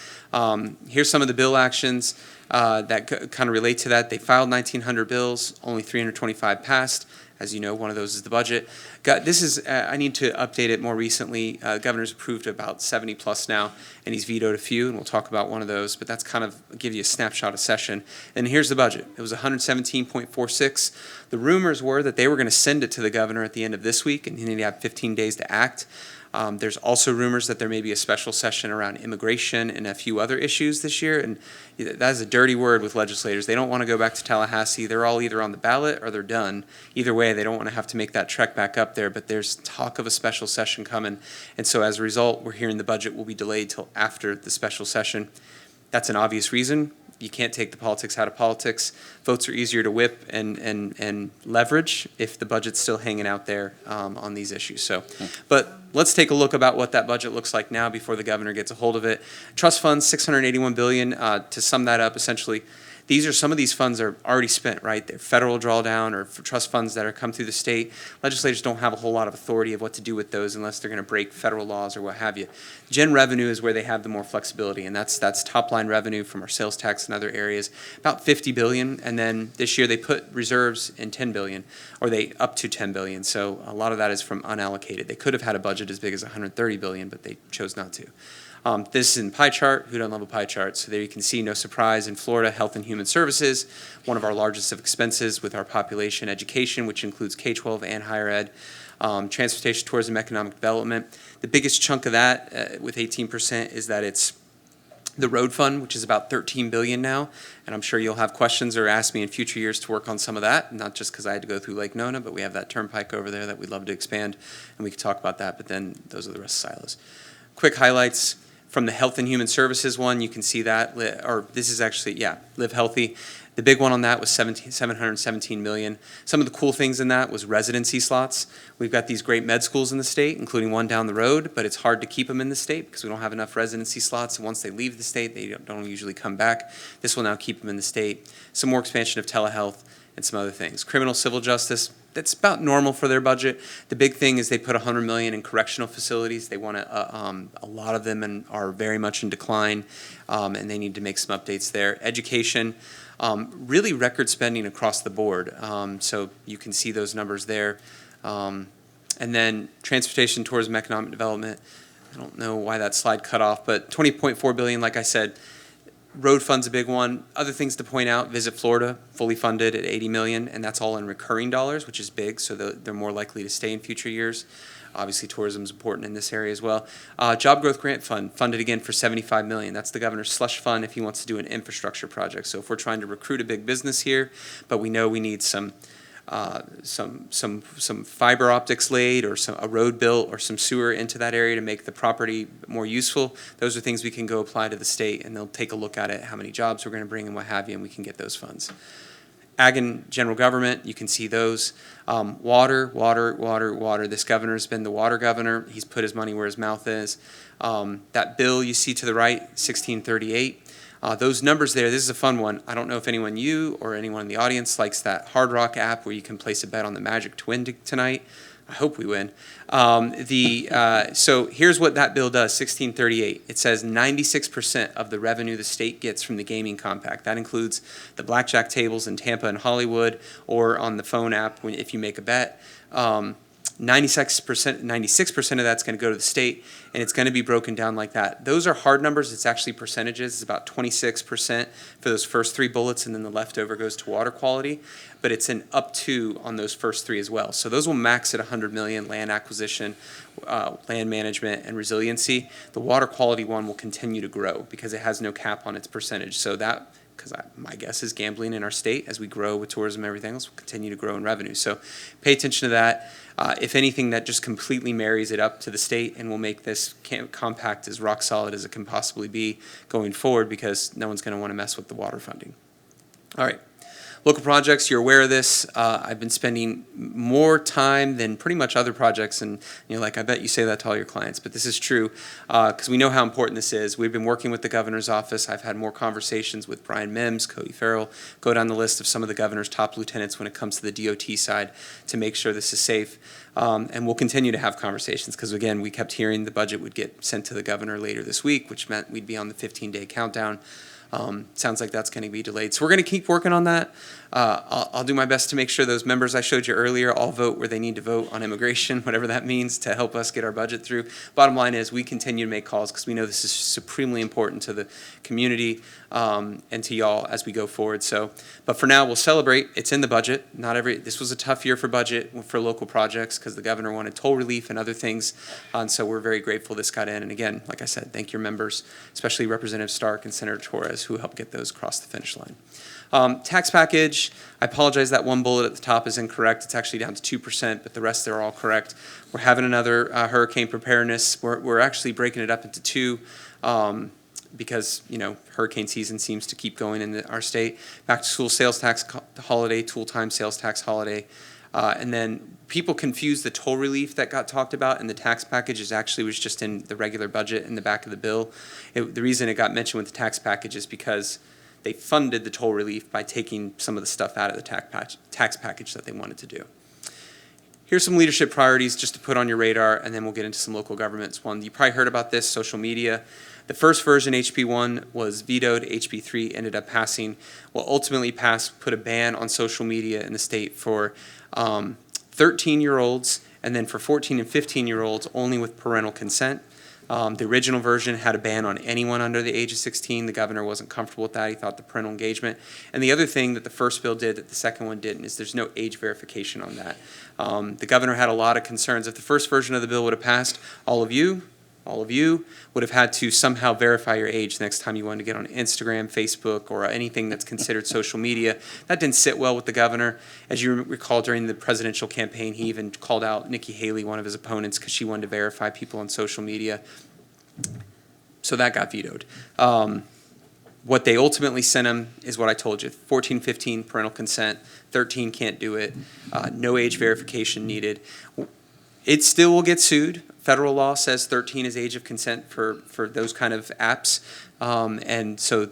K: Here's some of the bill actions that kind of relate to that. They filed 1,900 bills, only 325 passed. As you know, one of those is the budget. This is, I need to update it more recently. Governor's approved about 70 plus now, and he's vetoed a few, and we'll talk about one of those, but that's kind of give you a snapshot of session. And here's the budget. It was 117.46. The rumors were that they were going to send it to the governor at the end of this week, and he'd have 15 days to act. There's also rumors that there may be a special session around immigration and a few other issues this year, and that is a dirty word with legislators. They don't want to go back to Tallahassee. They're all either on the ballot or they're done. Either way, they don't want to have to make that trek back up there, but there's talk of a special session coming, and so as a result, we're hearing the budget will be delayed till after the special session. That's an obvious reason. You can't take the politics out of politics. Votes are easier to whip and leverage if the budget's still hanging out there on these issues. So, but let's take a look about what that budget looks like now before the governor gets a hold of it. Trust funds, $681 billion. To sum that up, essentially, some of these funds are already spent, right? They're federal drawdown or for trust funds that are come through the state. Legislators don't have a whole lot of authority of what to do with those unless they're going to break federal laws or what have you. Gen revenue is where they have the more flexibility, and that's top line revenue from our sales tax and other areas, about $50 billion. And then this year they put reserves in $10 billion, or they up to $10 billion. So a lot of that is from unallocated. They could have had a budget as big as $130 billion, but they chose not to. This is in pie chart. Who doesn't love a pie chart? So there you can see, no surprise, in Florida, Health and Human Services, one of our largest of expenses with our population, education, which includes K-12 and higher ed, transportation, tourism, economic development. The biggest chunk of that, with 18%, is that it's the road fund, which is about $13 billion now, and I'm sure you'll have questions or ask me in future years to work on some of that, not just because I had to go through Lake Nona, but we have that turnpike over there that we'd love to expand, and we could talk about that, but then those are the rest of silos. Quick highlights. From the Health and Human Services one, you can see that, or this is actually, Live Healthy. The big one on that was $717 million. Some of the cool things in that was residency slots. We've got these great med schools in the state, including one down the road, but it's hard to keep them in the state because we don't have enough residency slots. And once they leave the state, they don't usually come back. This will now keep them in the state. Some more expansion of telehealth and some other things. Criminal civil justice, that's about normal for their budget. The big thing is they put $100 million in correctional facilities. They want to, a lot of them are very much in decline, and they need to make some updates there. Education, really record spending across the board. So you can see those numbers there. And then transportation, tourism, economic development. I don't know why that slide cut off, but $20.4 billion, like I said. Road fund's a big one. Other things to point out, Visit Florida, fully funded at $80 million, and that's all in recurring dollars, which is big, so they're more likely to stay in future years. Obviously, tourism is important in this area as well. Job Growth Grant Fund, funded again for $75 million. That's the governor's slush fund if he wants to do an infrastructure project. So if we're trying to recruit a big business here, but we know we need some fiber optics laid or a road built or some sewer into that area to make the property more useful, those are things we can go apply to the state, and they'll take a look at it, how many jobs we're going to bring and what have you, and we can get those funds. Ag and general government, you can see those. Water. This governor's been the water governor. He's put his money where his mouth is. That bill you see to the right, 1638. Those numbers there, this is a fun one. I don't know if anyone, you or anyone in the audience, likes that Hard Rock app where you can place a bet on the Magic Twin tonight. I hope we win. So here's what that bill does, 1638. It says 96% of the revenue the state gets from the gaming compact. That includes the blackjack tables in Tampa and Hollywood, or on the phone app if you make a bet. 96% of that's going to go to the state, and it's going to be broken down like that. Those are hard numbers. It's actually percentages. It's about 26% for those first three bullets, and then the leftover goes to water quality. But it's an up to on those first three as well. So those will max at $100 million, land acquisition, land management, and resiliency. The water quality one will continue to grow because it has no cap on its percentage. So that, because my guess is gambling in our state, as we grow with tourism and everything else, will continue to grow in revenue. So pay attention to that. If anything, that just completely marries it up to the state and will make this compact as rock solid as it can possibly be going forward, because no one's going to want to mess with the water funding. All right. Local projects, you're aware of this. I've been spending more time than pretty much other projects, and like, I bet you say that to all your clients, but this is true because we know how important this is. We've been working with the governor's office. I've had more conversations with Brian Mims, Cody Farrell, go down the list of some of the governor's top lieutenants when it comes to the DOT side to make sure this is safe. And we'll continue to have conversations because, again, we kept hearing the budget would get sent to the governor later this week, which meant we'd be on the 15-day countdown. Sounds like that's going to be delayed. So we're going to keep working on that. I'll do my best to make sure those members I showed you earlier all vote where they need to vote on immigration, whatever that means, to help us get our budget through. Bottom line is we continue to make calls because we know this is supremely important to the community and to y'all as we go forward. So, but for now, we'll celebrate. It's in the budget. This was a tough year for budget for local projects because the governor wanted toll relief and other things. And so we're very grateful this got in. And again, like I said, thank your members, especially Representative Stark and Senator Torres, who helped get those across the finish line. Tax package, I apologize, that one bullet at the top is incorrect. It's actually down to 2%, but the rest are all correct. We're having another hurricane preparedness. We're actually breaking it up into two because, hurricane season seems to keep going in our state. Back to school sales tax holiday, tool time sales tax holiday. And then people confuse the toll relief that got talked about in the tax package was just in the regular budget in the back of the bill. The reason it got mentioned with the tax package is because they funded the toll relief by taking some of the stuff out of the tax package that they wanted to do. Here's some leadership priorities just to put on your radar, and then we'll get into some local governments. One, you probably heard about this, social media. The first version, HB1, was vetoed. HB3 ended up passing. Well, ultimately passed, put a ban on social media in the state for 13-year-olds, and then for 14 and 15-year-olds only with parental consent. The original version had a ban on anyone under the age of 16. The governor wasn't comfortable with that. He thought the parental engagement. And the other thing that the first bill did that the second one didn't is there's no age verification on that. The governor had a lot of concerns. If the first version of the bill would have passed, all of you would have had to somehow verify your age the next time you wanted to get on Instagram, Facebook, or anything that's considered social media. That didn't sit well with the governor. As you recall, during the presidential campaign, he even called out Nikki Haley, one of his opponents, because she wanted to verify people on social media. So that got vetoed. What they ultimately sent him is what I told you. 14, 15, parental consent. 13, can't do it. No age verification needed. It still will get sued. Federal law says 13 is age of consent for those kind of apps. And so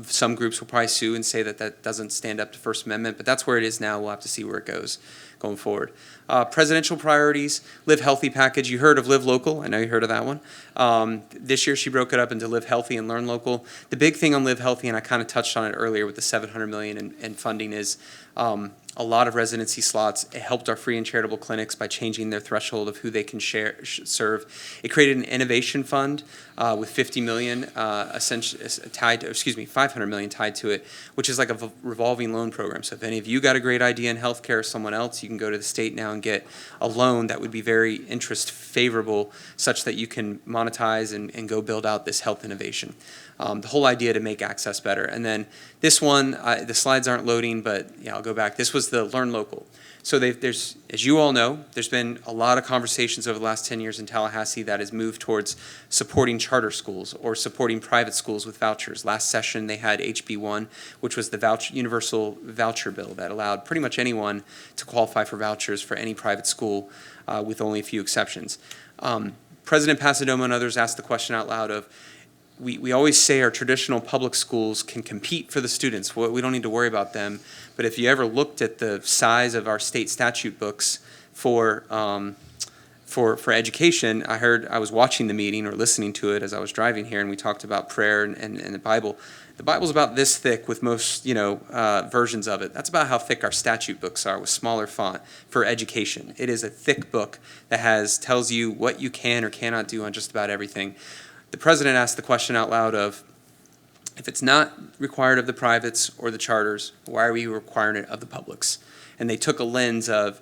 K: some groups will probably sue and say that that doesn't stand up to First Amendment, but that's where it is now. We'll have to see where it goes going forward. Presidential priorities, Live Healthy package. You heard of Live Local. I know you heard of that one. This year she broke it up into Live Healthy and Learn Local. The big thing on Live Healthy, and I kind of touched on it earlier with the $700 million in funding, is a lot of residency slots. It helped our free and charitable clinics by changing their threshold of who they can serve. It created an innovation fund with $50 million $500 million tied to it, which is like a revolving loan program. So if any of you got a great idea in healthcare or someone else, you can go to the state now and get a loan that would be very interest favorable, such that you can monetize and go build out this health innovation. The whole idea to make access better. And then this one, the slides aren't loading, but yeah, I'll go back. This was the Learn Local. So there's, as you all know, there's been a lot of conversations over the last 10 years in Tallahassee that has moved towards supporting charter schools or supporting private schools with vouchers. Last session they had HB1, which was the universal voucher bill that allowed pretty much anyone to qualify for vouchers for any private school with only a few exceptions. President Pasadoma and others asked the question out loud of, we always say our traditional public schools can compete for the students. We don't need to worry about them. But if you ever looked at the size of our state statute books for education, I was watching the meeting or listening to it as I was driving here, and we talked about prayer and the Bible. The Bible's about this thick with most versions of it. That's about how thick our statute books are with smaller font for education. It is a thick book that tells you what you can or cannot do on just about everything. The president asked the question out loud of, if it's not required of the privates or the charters, why are we requiring it of the publics? And they took a lens of,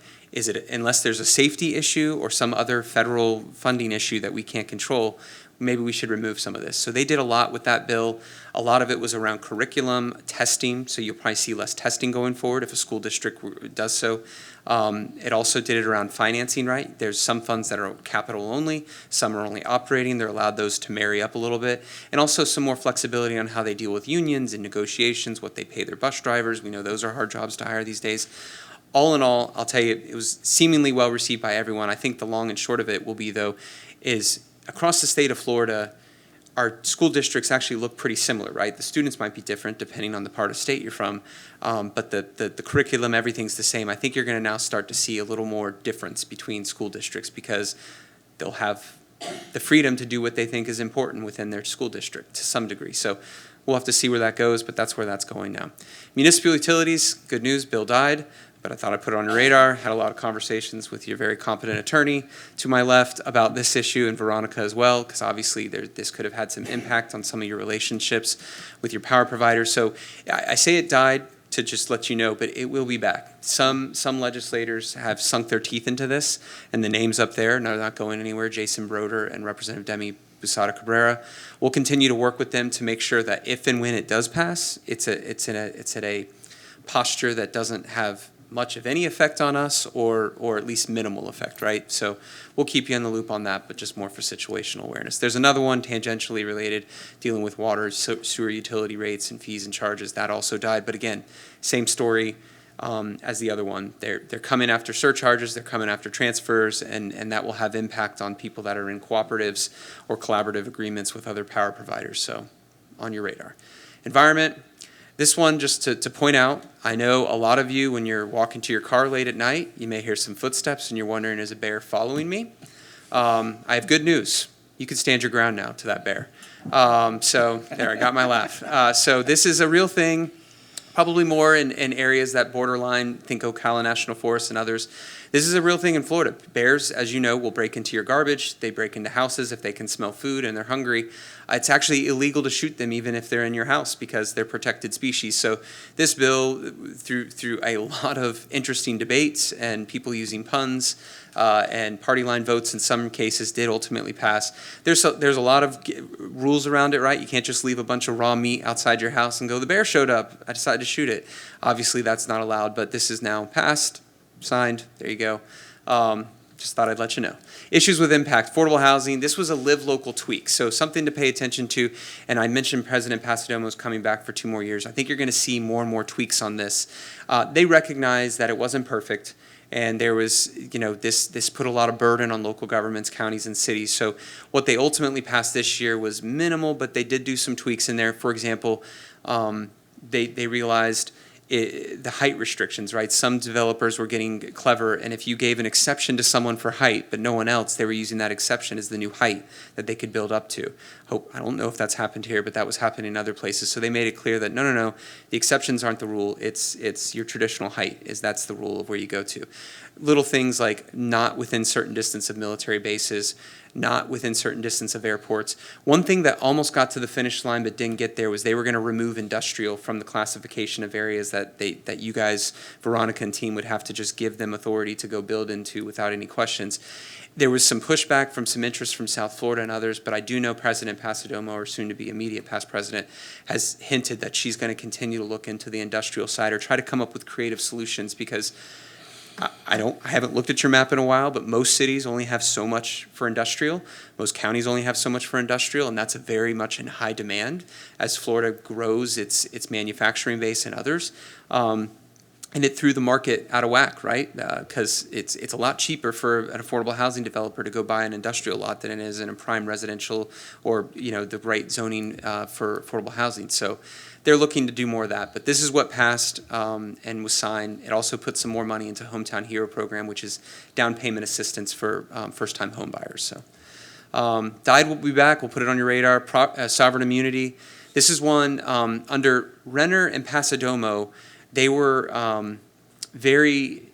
K: unless there's a safety issue or some other federal funding issue that we can't control, maybe we should remove some of this. So they did a lot with that bill. A lot of it was around curriculum, testing, so you'll probably see less testing going forward if a school district does so. It also did it around financing, right? There's some funds that are capital only, some are only operating. They're allowed those to marry up a little bit. And also some more flexibility on how they deal with unions and negotiations, what they pay their bus drivers. We know those are hard jobs to hire these days. All in all, I'll tell you, it was seemingly well received by everyone. I think the long and short of it will be, though, is across the state of Florida, our school districts actually look pretty similar, right? The students might be different depending on the part of state you're from, but the curriculum, everything's the same. I think you're going to now start to see a little more difference between school districts because they'll have the freedom to do what they think is important within their school district to some degree. So we'll have to see where that goes, but that's where that's going now. Municipal utilities, good news, bill died. But I thought I'd put it on your radar. Had a lot of conversations with your very competent attorney to my left about this issue, and Veronica as well, because obviously this could have had some impact on some of your relationships with your power providers. So I say it died to just let you know, but it will be back. Some legislators have sunk their teeth into this, and the names up there, no, they're not going anywhere. Jason Broder and Representative Demi Busada Cabrera. We'll continue to work with them to make sure that if and when it does pass, it's at a posture that doesn't have much of any effect on us or at least minimal effect, right? So we'll keep you in the loop on that, but just more for situational awareness. There's another one tangentially related, dealing with water, sewer utility rates and fees and charges. That also died, but again, same story as the other one. They're coming after surcharges, they're coming after transfers, and that will have impact on people that are in cooperatives or collaborative agreements with other power providers, so on your radar. Environment. This one, just to point out, I know a lot of you, when you're walking to your car late at night, you may hear some footsteps and you're wondering, is a bear following me? I have good news. You can stand your ground now to that bear. So there, I got my laugh. So this is a real thing, probably more in areas that borderline, think Ocala National Forest and others. This is a real thing in Florida. Bears, as you know, will break into your garbage. They break into houses if they can smell food and they're hungry. It's actually illegal to shoot them even if they're in your house because they're protected species. So this bill, through a lot of interesting debates and people using puns and party line votes in some cases, did ultimately pass. There's a lot of rules around it, right? You can't just leave a bunch of raw meat outside your house and go, the bear showed up, I decided to shoot it. Obviously, that's not allowed, but this is now passed. Signed, there you go. Just thought I'd let you know. Issues with impact, affordable housing. This was a live local tweak, so something to pay attention to. And I mentioned President Passidomo is coming back for 2 more years. I think you're going to see more and more tweaks on this. They recognize that it wasn't perfect, and there was, this put a lot of burden on local governments, counties, and cities. So what they ultimately passed this year was minimal, but they did do some tweaks in there. For example, they realized the height restrictions, right? Some developers were getting clever, and if you gave an exception to someone for height, but no one else, they were using that exception as the new height that they could build up to. I don't know if that's happened here, but that was happening in other places. So they made it clear that no, the exceptions aren't the rule. It's your traditional height, that's the rule of where you go to. Little things like not within certain distance of military bases, not within certain distance of airports. One thing that almost got to the finish line but didn't get there was they were going to remove industrial from the classification of areas that you guys, Veronica and team, would have to just give them authority to go build into without any questions. There was some pushback from some interest from South Florida and others, but I do know President Passidomo, or soon to be immediate past president, has hinted that she's going to continue to look into the industrial side or try to come up with creative solutions, because I haven't looked at your map in a while, but most cities only have so much for industrial. Most counties only have so much for industrial, and that's very much in high demand as Florida grows its manufacturing base and others. And it threw the market out of whack, right? Because it's a lot cheaper for an affordable housing developer to go buy an industrial lot than it is in a prime residential or the right zoning for affordable housing. So they're looking to do more of that. But this is what passed and was signed. It also put some more money into Hometown Hero program, which is down payment assistance for first-time home buyers. So DIDE will be back. We'll put it on your radar. Sovereign immunity. This is one under Renner and Passidomo. They were very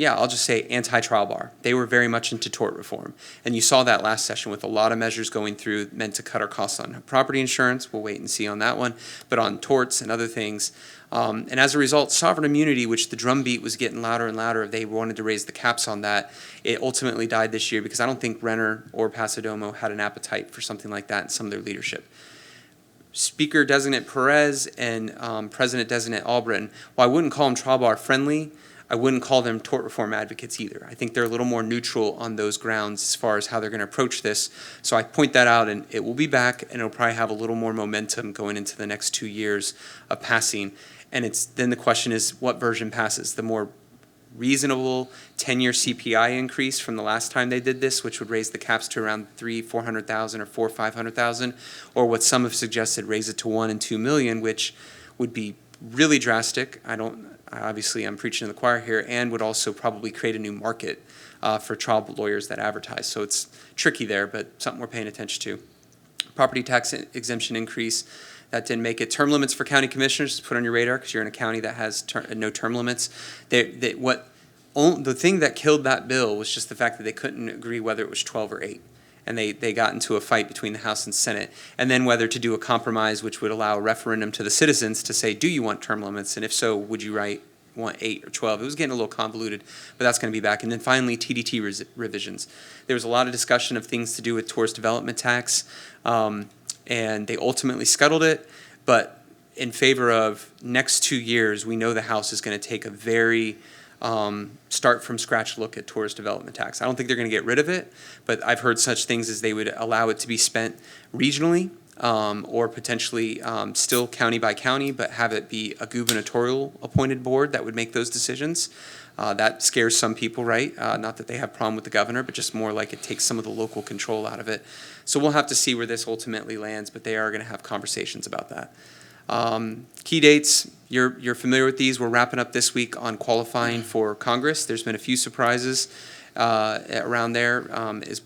K: I'll just say anti-trial bar. They were very much into tort reform. And you saw that last session with a lot of measures going through meant to cut our costs on property insurance. We'll wait and see on that one. But on torts and other things. And as a result, sovereign immunity, which the drumbeat was getting louder and louder, they wanted to raise the caps on that. It ultimately died this year because I don't think Renner or Pasadomo had an appetite for something like that in some of their leadership. Speaker-designate Perez and President-designate Albritton, while I wouldn't call them trial bar friendly, I wouldn't call them tort reform advocates either. I think they're a little more neutral on those grounds as far as how they're going to approach this. So I point that out, and it will be back, and it'll probably have a little more momentum going into the next 2 years of passing. And then the question is, what version passes? The more reasonable 10-year CPI increase from the last time they did this, which would raise the caps to around 300,000, 400,000 or 500,000, or what some have suggested, raise it to 1 and 2 million, which would be really drastic. Obviously, I'm preaching to the choir here, and would also probably create a new market for trial lawyers that advertise. So it's tricky there, but something we're paying attention to. Property tax exemption increase, that didn't make it. Term limits for county commissioners, put on your radar because you're in a county that has no term limits. The thing that killed that bill was just the fact that they couldn't agree whether it was 12 or 8. And they got into a fight between the House and Senate, and then whether to do a compromise which would allow a referendum to the citizens to say, do you want term limits? And if so, would you want 8 or 12? It was getting a little convoluted, but that's going to be back. And then finally, TDT revisions. There was a lot of discussion of things to do with tourist development tax, and they ultimately scuttled it, but in favor of next 2 years, we know the House is going to take a very start from scratch look at tourist development tax. I don't think they're going to get rid of it, but I've heard such things as they would allow it to be spent regionally, or potentially still county by county, but have it be a gubernatorial appointed board that would make those decisions. That scares some people, right? Not that they have a problem with the governor, but just more like it takes some of the local control out of it. So we'll have to see where this ultimately lands, but they are going to have conversations about that. Key dates, you're familiar with these. We're wrapping up this week on qualifying for Congress. There's been a few surprises around there,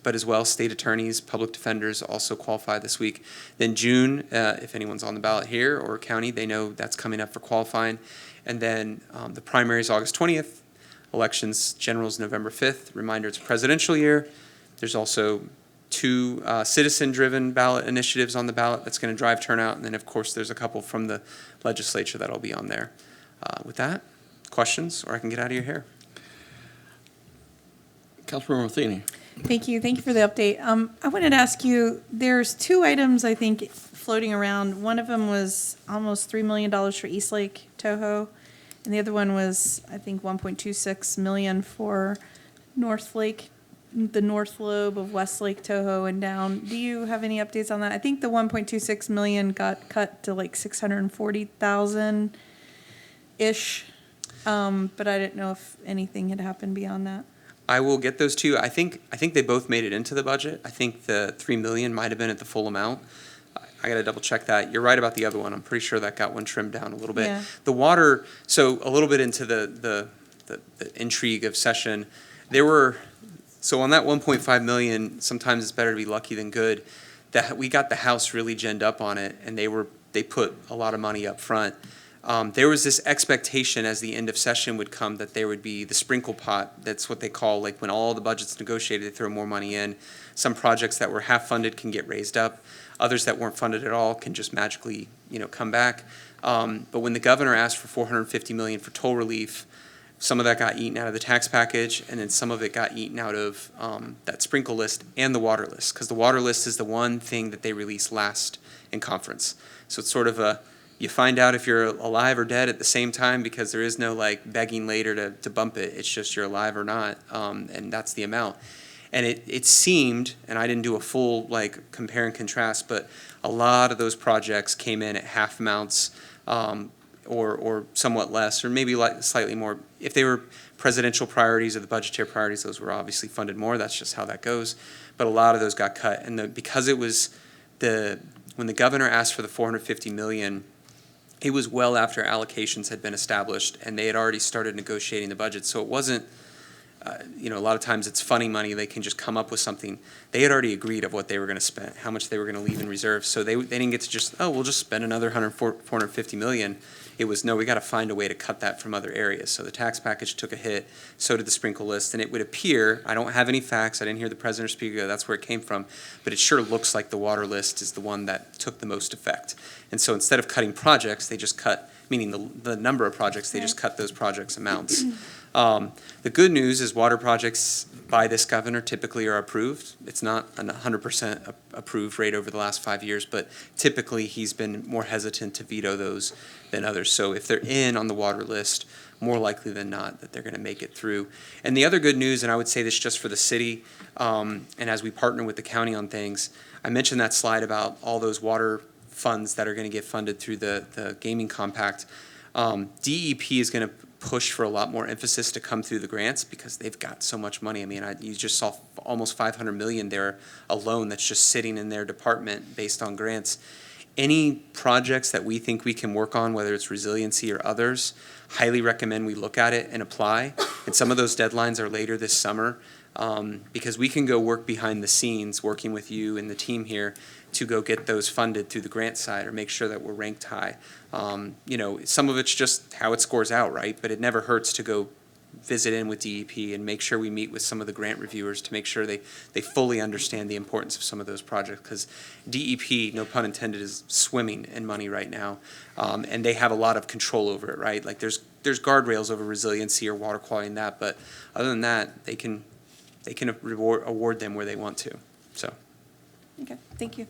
K: but as well, state attorneys, public defenders also qualify this week. Then June, if anyone's on the ballot here or county, they know that's coming up for qualifying. And then the primary is August 20th, elections, generals November 5th. Reminder, it's a presidential year. There's also 2 citizen-driven ballot initiatives on the ballot that's going to drive turnout. And then, of course, there's a couple from the legislature that'll be on there. With that, questions, or I can get out of your hair.
A: Councilmember Matheny.
G: Thank you. Thank you for the update. I wanted to ask you, there's 2 items, I think, floating around. One of them was almost $3 million for Eastlake Toho, and the other one was, I think, $1.26 million for Northlake, the north lobe of Westlake Toho and down. Do you have any updates on that? I think the 1.26 million got cut to like 640,000 ish, but I didn't know if anything had happened beyond that.
K: I will get those to you. I think they both made it into the budget. I think the $3 million might have been at the full amount. I got to double check that. You're right about the other one. I'm pretty sure that got one trimmed down a little bit.
G: Yeah.
K: The water. So a little bit into the intrigue of session, there were. So on that 1.5 million, sometimes it's better to be lucky than good. That we got the House really ginned up on it, and they put a lot of money up front. There was this expectation as the end of session would come that there would be the sprinkle pot. That's what they call, like when all the budget's negotiated, they throw more money in. Some projects that were half funded can get raised up. Others that weren't funded at all can just magically, come back. But when the governor asked for $450 million for toll relief, some of that got eaten out of the tax package, and then some of it got eaten out of that sprinkle list and the water list, because the water list is the one thing that they release last in conference. So it's sort of you find out if you're alive or dead at the same time, because there is no begging later to bump it. It's just you're alive or not, and that's the amount. And it seemed, and I didn't do a full compare and contrast, but a lot of those projects came in at half amounts, or somewhat less, or maybe slightly more. If they were presidential priorities or the budgetary priorities, those were obviously funded more. That's just how that goes. But a lot of those got cut, and because it was when the governor asked for the $450 million, it was well after allocations had been established, and they had already started negotiating the budget. So it wasn't you know, a lot of times it's funny money. They can just come up with something. They had already agreed of what they were going to spend, how much they were going to leave in reserve. So they didn't get to just, oh, we'll just spend another 450 million. It was, no, we got to find a way to cut that from other areas. So the tax package took a hit, so did the sprinkle list, and it would appear, I don't have any facts, I didn't hear the president or speaker go, that's where it came from, but it sure looks like the water list is the one that took the most effect. And so instead of cutting projects, they just cut, meaning the number of projects, they just cut those projects' amounts. The good news is water projects by this governor typically are approved. It's not a 100% approved rate over the last 5 years, but typically he's been more hesitant to veto those than others. So if they're in on the water list, more likely than not that they're going to make it through. And the other good news, and I would say this just for the city, and as we partner with the county on things, I mentioned that slide about all those water funds that are going to get funded through the gaming compact. DEP is going to push for a lot more emphasis to come through the grants because they've got so much money. I mean, you just saw almost 500 million there alone that's just sitting in their department based on grants. Any projects that we think we can work on, whether it's resiliency or others, highly recommend we look at it and apply. And some of those deadlines are later this summer because we can go work behind the scenes, working with you and the team here to go get those funded through the grant side or make sure that we're ranked high. You know, some of it's just how it scores out, right? But it never hurts to go visit in with DEP and make sure we meet with some of the grant reviewers to make sure they fully understand the importance of some of those projects. Because DEP, no pun intended, is swimming in money right now. And they have a lot of control over it, right? Like there's guardrails over resiliency or water quality and that, but other than that, they can award them where they want to, so.
G: Okay, thank you.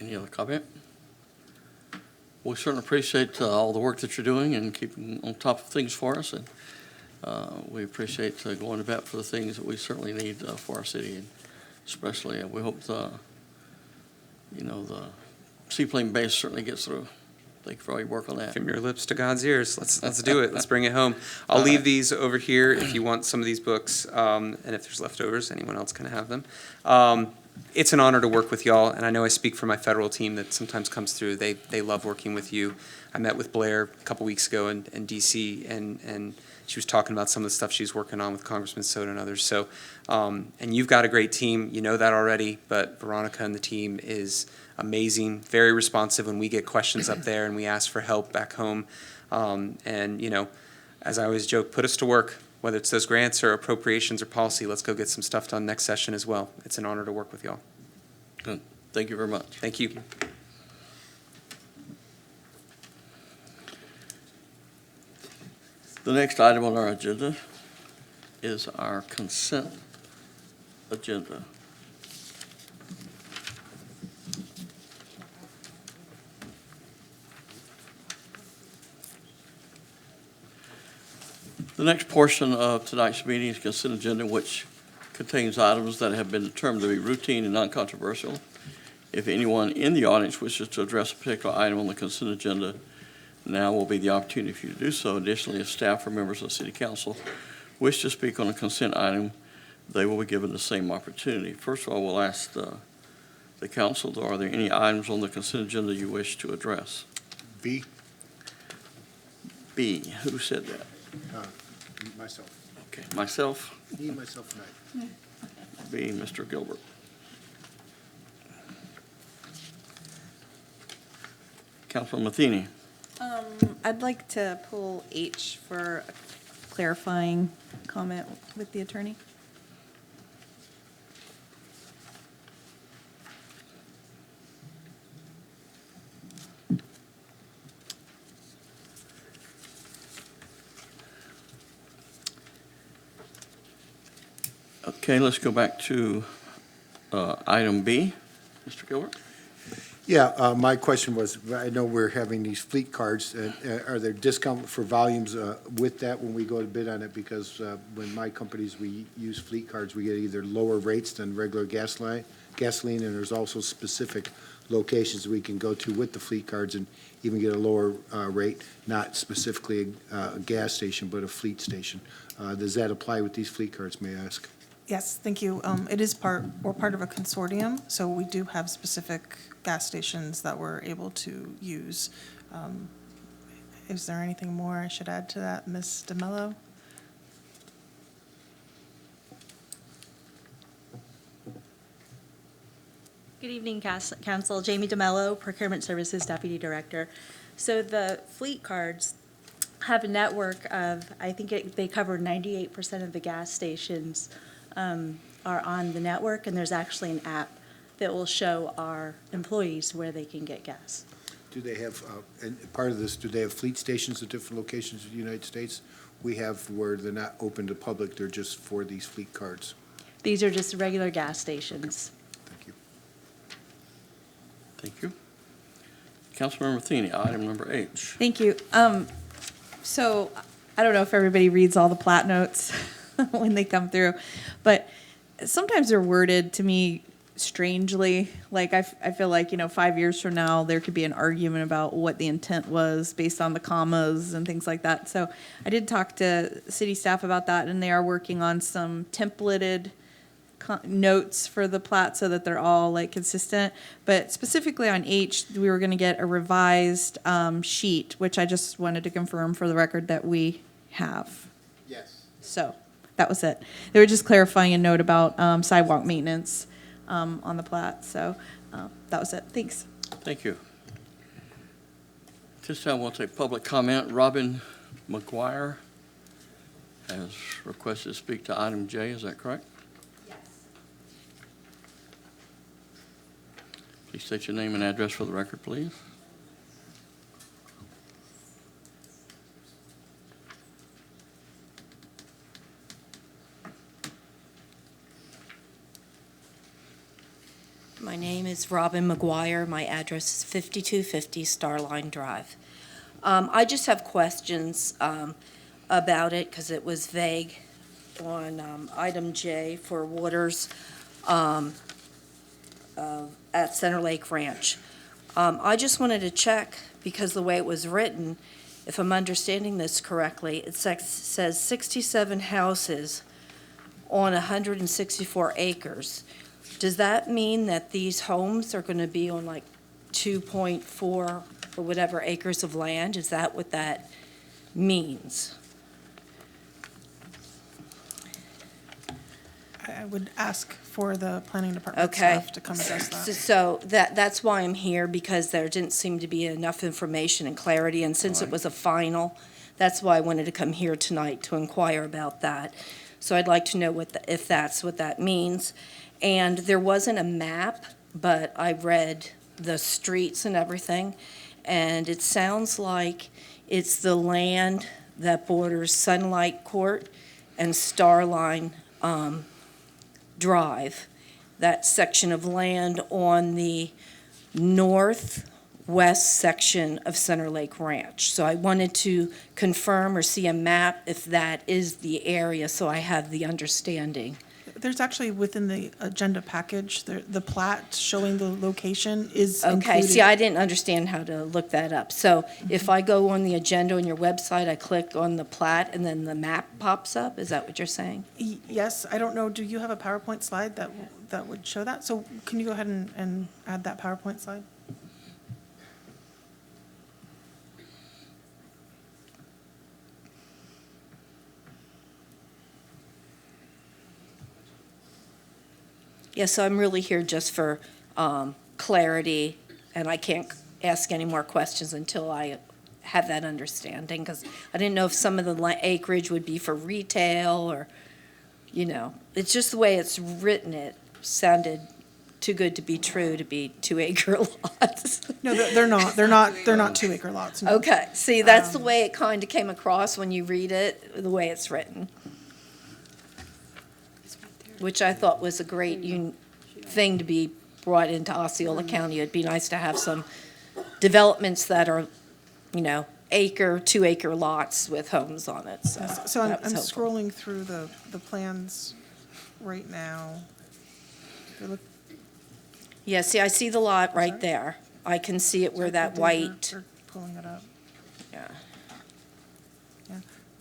A: Any other comment? We certainly appreciate all the work that you're doing and keeping on top of things for us. And we appreciate going to bat for the things that we certainly need for our city. And especially, we hope the seaplane base certainly gets through. Thank you for all your work on that.
K: From your lips to God's ears. Let's do it. Let's bring it home. I'll leave these over here if you want some of these books, and if there's leftovers, anyone else can have them. It's an honor to work with y'all, and I know I speak for my federal team that sometimes comes through. They love working with you. I met with Blair a couple weeks ago in D.C., and she was talking about some of the stuff she's working on with Congressman Soto and others. So, and you've got a great team. You know that already, but Veronica and the team is amazing, very responsive when we get questions up there and we ask for help back home. And, you know, as I always joke, put us to work. Whether it's those grants or appropriations or policy, let's go get some stuff done next session as well. It's an honor to work with y'all.
A: Good. Thank you very much.
K: Thank you.
A: The next item on our agenda is our consent agenda. The next portion of tonight's meeting is consent agenda, which contains items that have been determined to be routine and non-controversial. If anyone in the audience wishes to address a particular item on the consent agenda, now will be the opportunity for you to do so. Additionally, if staff or members of the City Council wish to speak on a consent item, they will be given the same opportunity. First of all, we'll ask the council, are there any items on the consent agenda you wish to address?
H: B,
A: B, who said that?
H: myself.
A: Okay, myself,
H: Me, myself, and I.
A: B, Mr. Gilbert. Councilman Matheny.
G: I'd like to pull H for a clarifying comment with the attorney.
A: Okay, let's go back to item B. Mr. Gilbert?
H: Yeah, my question was, I know we're having these fleet cards. Are there discount for volumes with that when we go to bid on it? Because when my companies, we use fleet cards, we get either lower rates than regular gasoline, and there's also specific locations we can go to with the fleet cards and even get a lower rate, not specifically a gas station, but a fleet station. Does that apply with these fleet cards, may I ask?
F: Yes, thank you. It is we're part of a consortium, so we do have specific gas stations that we're able to use. Is there anything more I should add to that, Ms. DeMello?
L: Good evening, Council. Jamie DeMello, Procurement Services Deputy Director. So the fleet cards have a network of, I think they cover 98% of the gas stations are on the network, and there's actually an app that will show our employees where they can get gas.
H: Do they have, and part of this, do they have fleet stations at different locations in the United States? We have where they're not open to public, they're just for these fleet cards.
L: These are just regular gas stations.
H: Thank you.
A: Thank you. Councilmember Thiene, item number H.
G: Thank you. So I don't know if everybody reads all the plat notes when they come through, but sometimes they're worded to me strangely. Like I feel like, 5 years from now, there could be an argument about what the intent was based on the commas and things like that. So I did talk to city staff about that, and they are working on some templated notes for the plat so that they're all like consistent. But specifically on H, we were going to get a revised sheet, which I just wanted to confirm for the record that we have.
H: Yes.
G: So that was it. They were just clarifying a note about sidewalk maintenance on the plat. So that was it. Thanks.
A: Thank you. This time we'll take public comment. Robin McGuire has requested to speak to item J. Is that correct?
L: Yes.
A: Please state your name and address for the record, please.
M: My name is Robin McGuire. My address is 5250 Starline Drive. I just have questions about it because it was vague on item J for waters at Center Lake Ranch. I just wanted to check because the way it was written, if I'm understanding this correctly, it says 67 houses on 164 acres. Does that mean that these homes are going to be on like 2.4 or whatever acres of land? Is that what that means?
F: I would ask for the planning department
M: Okay.
F: staff to come address that.
M: So that's why I'm here, because there didn't seem to be enough information and clarity, and since it was a final, that's why I wanted to come here tonight to inquire about that. So I'd like to know if that's what that means. And there wasn't a map, but I read the streets and everything, and it sounds like it's the land that borders Sunlight Court and Starline Drive, that section of land on the northwest section of Center Lake Ranch. So I wanted to confirm or see a map if that is the area, so I have the understanding.
F: There's actually within the agenda package, the plat showing the location is
M: Okay,
F: included.
M: see, I didn't understand how to look that up. So if I go on the agenda on your website, I click on the plat and then the map pops up? Is that what you're saying?
F: Yes, I don't know, do you have a PowerPoint slide that would show that? So can you go ahead and add that PowerPoint slide?
M: Yeah, so I'm really here just for clarity, and I can't ask any more questions until I have that understanding, because I didn't know if some of the acreage would be for retail or, it's just the way it's written. It sounded too good to be true to be 2-acre lots.
F: No, they're not 2-acre lots. No.
M: Okay, see, that's the way it kind of came across when you read it, the way it's written, which I thought was a great thing to be brought into Osceola County. It'd be nice to have some developments that are, 2-acre lots with homes on it, so
F: So I'm
M: that was helpful.
F: scrolling through the plans right now. They look-
M: Yeah, see, I see the lot right there. I can see it where that
F: They're-
M: white,
F: They're pulling it up.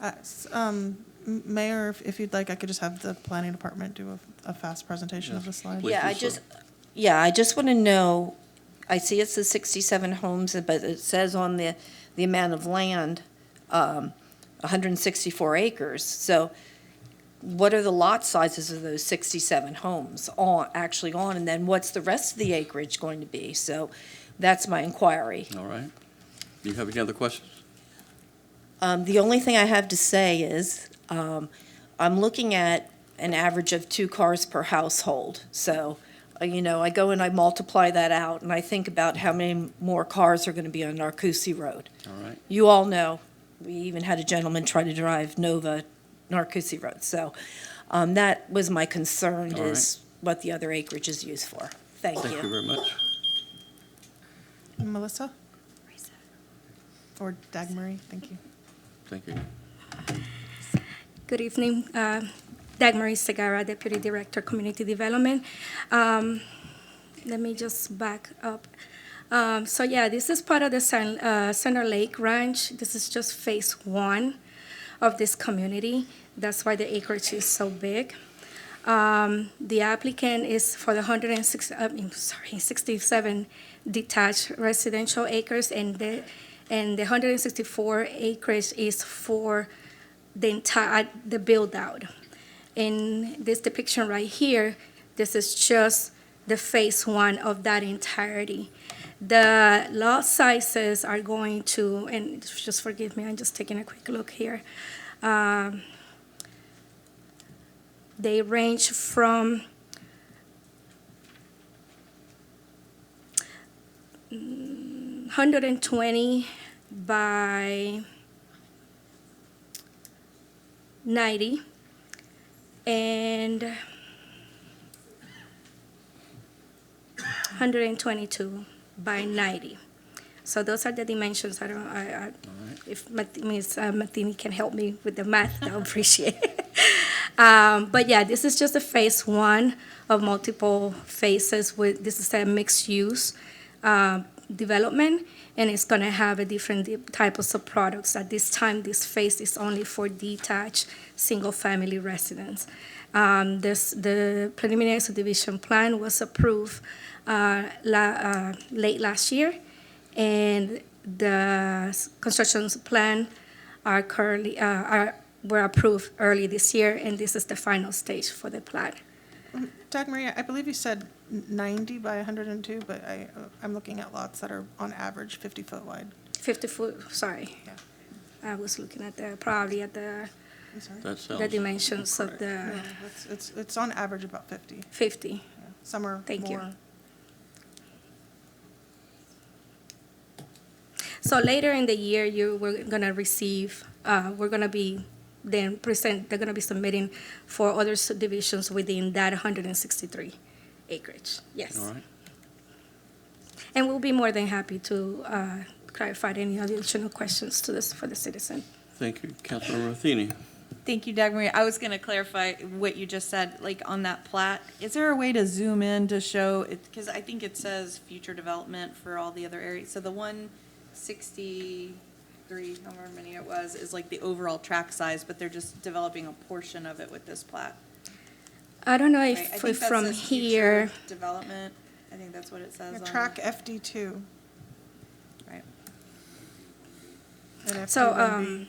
M: yeah.
F: Mayor, if you'd like, I could just have the planning department do a fast presentation of the slide.
A: Please
M: Yeah,
A: do so.
M: I just want to know, I see it's the 67 homes, but it says on the amount of land, 164 acres. So what are the lot sizes of those 67 homes actually on, and then what's the rest of the acreage going to be? So that's my inquiry.
A: All right. Do you have any other questions?
M: The only thing I have to say is, I'm looking at an average of 2 cars per household. So, I go and I multiply that out, and I think about how many more cars are going to be on Narcousie Road.
A: All right.
M: You all know, we even had a gentleman try to drive Nova Narcousie Road. So that was my concern,
A: All right.
M: is what the other acreage is used for. Thank
A: Thank you very much.
F: Melissa? Or Dagmary, thank you.
A: Thank you.
C: Good evening. Dagmary Segarra, Deputy Director, Community Development. Let me just back up. This is part of the Center Lake Ranch. This is just phase 1 of this community. That's why the acreage is so big. The applicant is for the 67 detached residential acres, and the 164 acres is for the entire build out. In this depiction right here, this is just the phase 1 of that entirety. The lot sizes are going to, and just forgive me, I'm just taking a quick look here. They range from 120 by 90 and 122 by 90. So those are the dimensions. If Ms. Martini can help me with the math, I would appreciate it. But yeah, this is just a phase 1 of multiple phases. This is a mixed use development, and it's going to have a different type of subproducts. At this time, this phase is only for detached single-family residents. The preliminary subdivision plan was approved late last year, and the construction plan were approved early this year, and this is the final stage for the plan.
F: Dagmary, I believe you said 90 by 102, but I'm looking at lots that are on average 50 foot wide.
C: 50 foot, sorry.
F: Yeah.
C: I was looking at probably at the
F: I'm sorry?
A: That sounds.
C: the dimensions of
A: correct.
C: the
F: No, it's on average about 50.
C: 50.
F: Yeah. Some are
C: Thank you.
F: more.
C: So later in the year, we're gonna receive, we're gonna be they're gonna be submitting for other subdivisions within that 163 acreage, yes.
A: All right.
C: And we'll be more than happy to clarify any additional questions to this for the citizen.
A: Thank you. Councilmember Matheny.
G: Thank you, Dagmary. I was going to clarify what you just said, like on that plat. Is there a way to zoom in to show it? Because I think it says future development for all the other areas. So the 163, however many it was, is like the overall tract size, but they're just developing a portion of it with this plat.
C: I don't know
G: Right? I
C: if
G: think that
C: from
G: says
C: here,
G: future development. I think that's what it says. on
F: Track
G: it.
F: FD2
G: Right.
F: and
C: so
F: FD1B.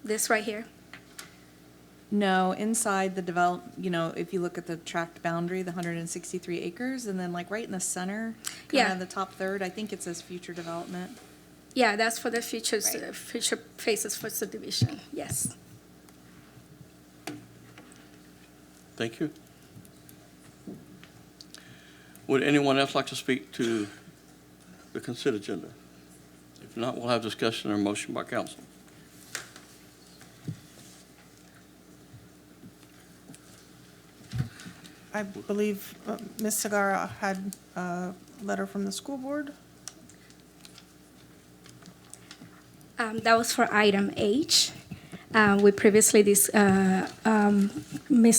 C: this right here.
G: No, inside the if you look at the tract boundary, the 163 acres, and then like right in the center, kind
C: Yeah.
G: of the top third, I think it says future development.
C: Yeah, that's for the future
G: Right.
C: future phases for subdivision, yes.
A: Thank you. Would anyone else like to speak to the consent agenda? If not, we'll have discussion or motion by council.
F: I believe Ms. Segarra had a letter from the school board.
C: That was for item H. We previously, Ms.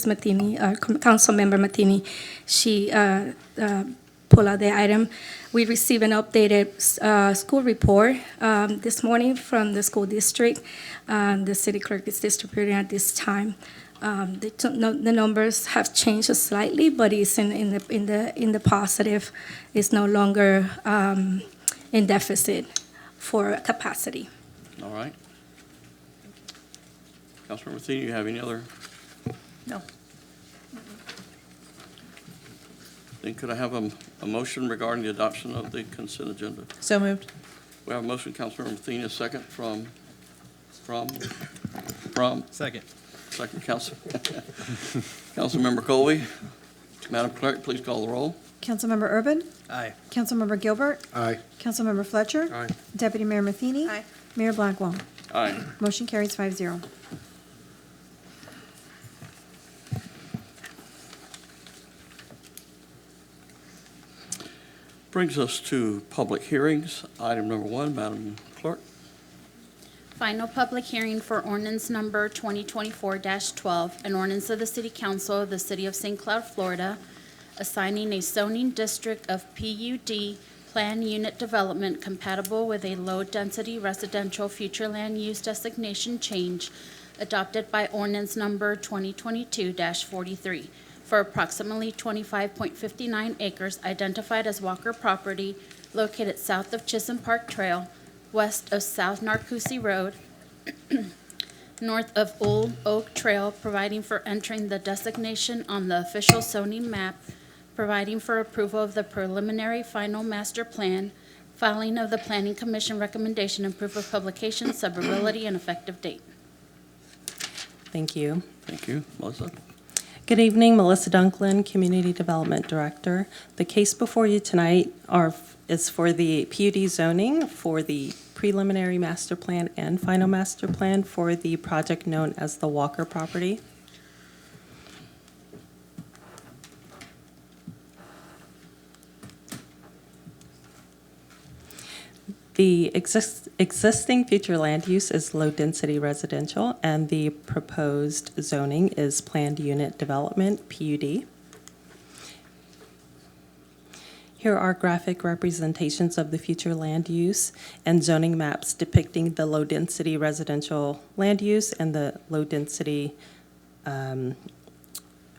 C: Matheny, Councilmember Matheny, she pulled out the item. We received an updated school report this morning from the school district. The city clerk is distributing at this time. The numbers have changed slightly, but it's in the positive. It's no longer in deficit for capacity.
A: All right. Councilmember Matheny, you have any other
F: No.
A: Then could I have a motion regarding the adoption of the consent agenda?
G: So moved.
A: We have a motion, Councilmember Matheny, a second from?
N: Second.
A: Second, Councilmember Colby. Madam Clerk, please call the roll.
D: Councilmember Urban?
N: Aye.
D: Councilmember Gilbert?
H: Aye.
D: Councilmember Fletcher?
N: Aye.
D: Deputy Mayor Matheny?
F: Aye.
D: Mayor Blackwell?
A: Aye.
D: Motion carries 5-0.
A: Brings us to public hearings. Item number 1, Madam Clerk.
C: Final public hearing for ordinance number 2024-12, an ordinance of the City Council of the City of St. Cloud, Florida, assigning a zoning district of PUD plan unit development compatible with a low-density residential future land use designation change adopted by ordinance number 2022-43 for approximately 25.59 acres identified as Walker property located south of Chisholm Park Trail, west of South Narcousie Road, north of Old Oak Trail, providing for entering the designation on the official zoning map, providing for approval of the preliminary final master plan, filing of the Planning Commission recommendation and proof of publication, suburbility, and effective date.
O: Thank you.
A: Thank you. Melissa?
O: Good evening, Melissa Dunklin, Community Development Director. The case before you tonight is for the PUD zoning for the preliminary master plan and final master plan for the project known as the Walker property. The existing future land use is low-density residential, and the proposed zoning is planned unit development, PUD. Here are graphic representations of the future land use and zoning maps depicting the low-density residential land use and the low-density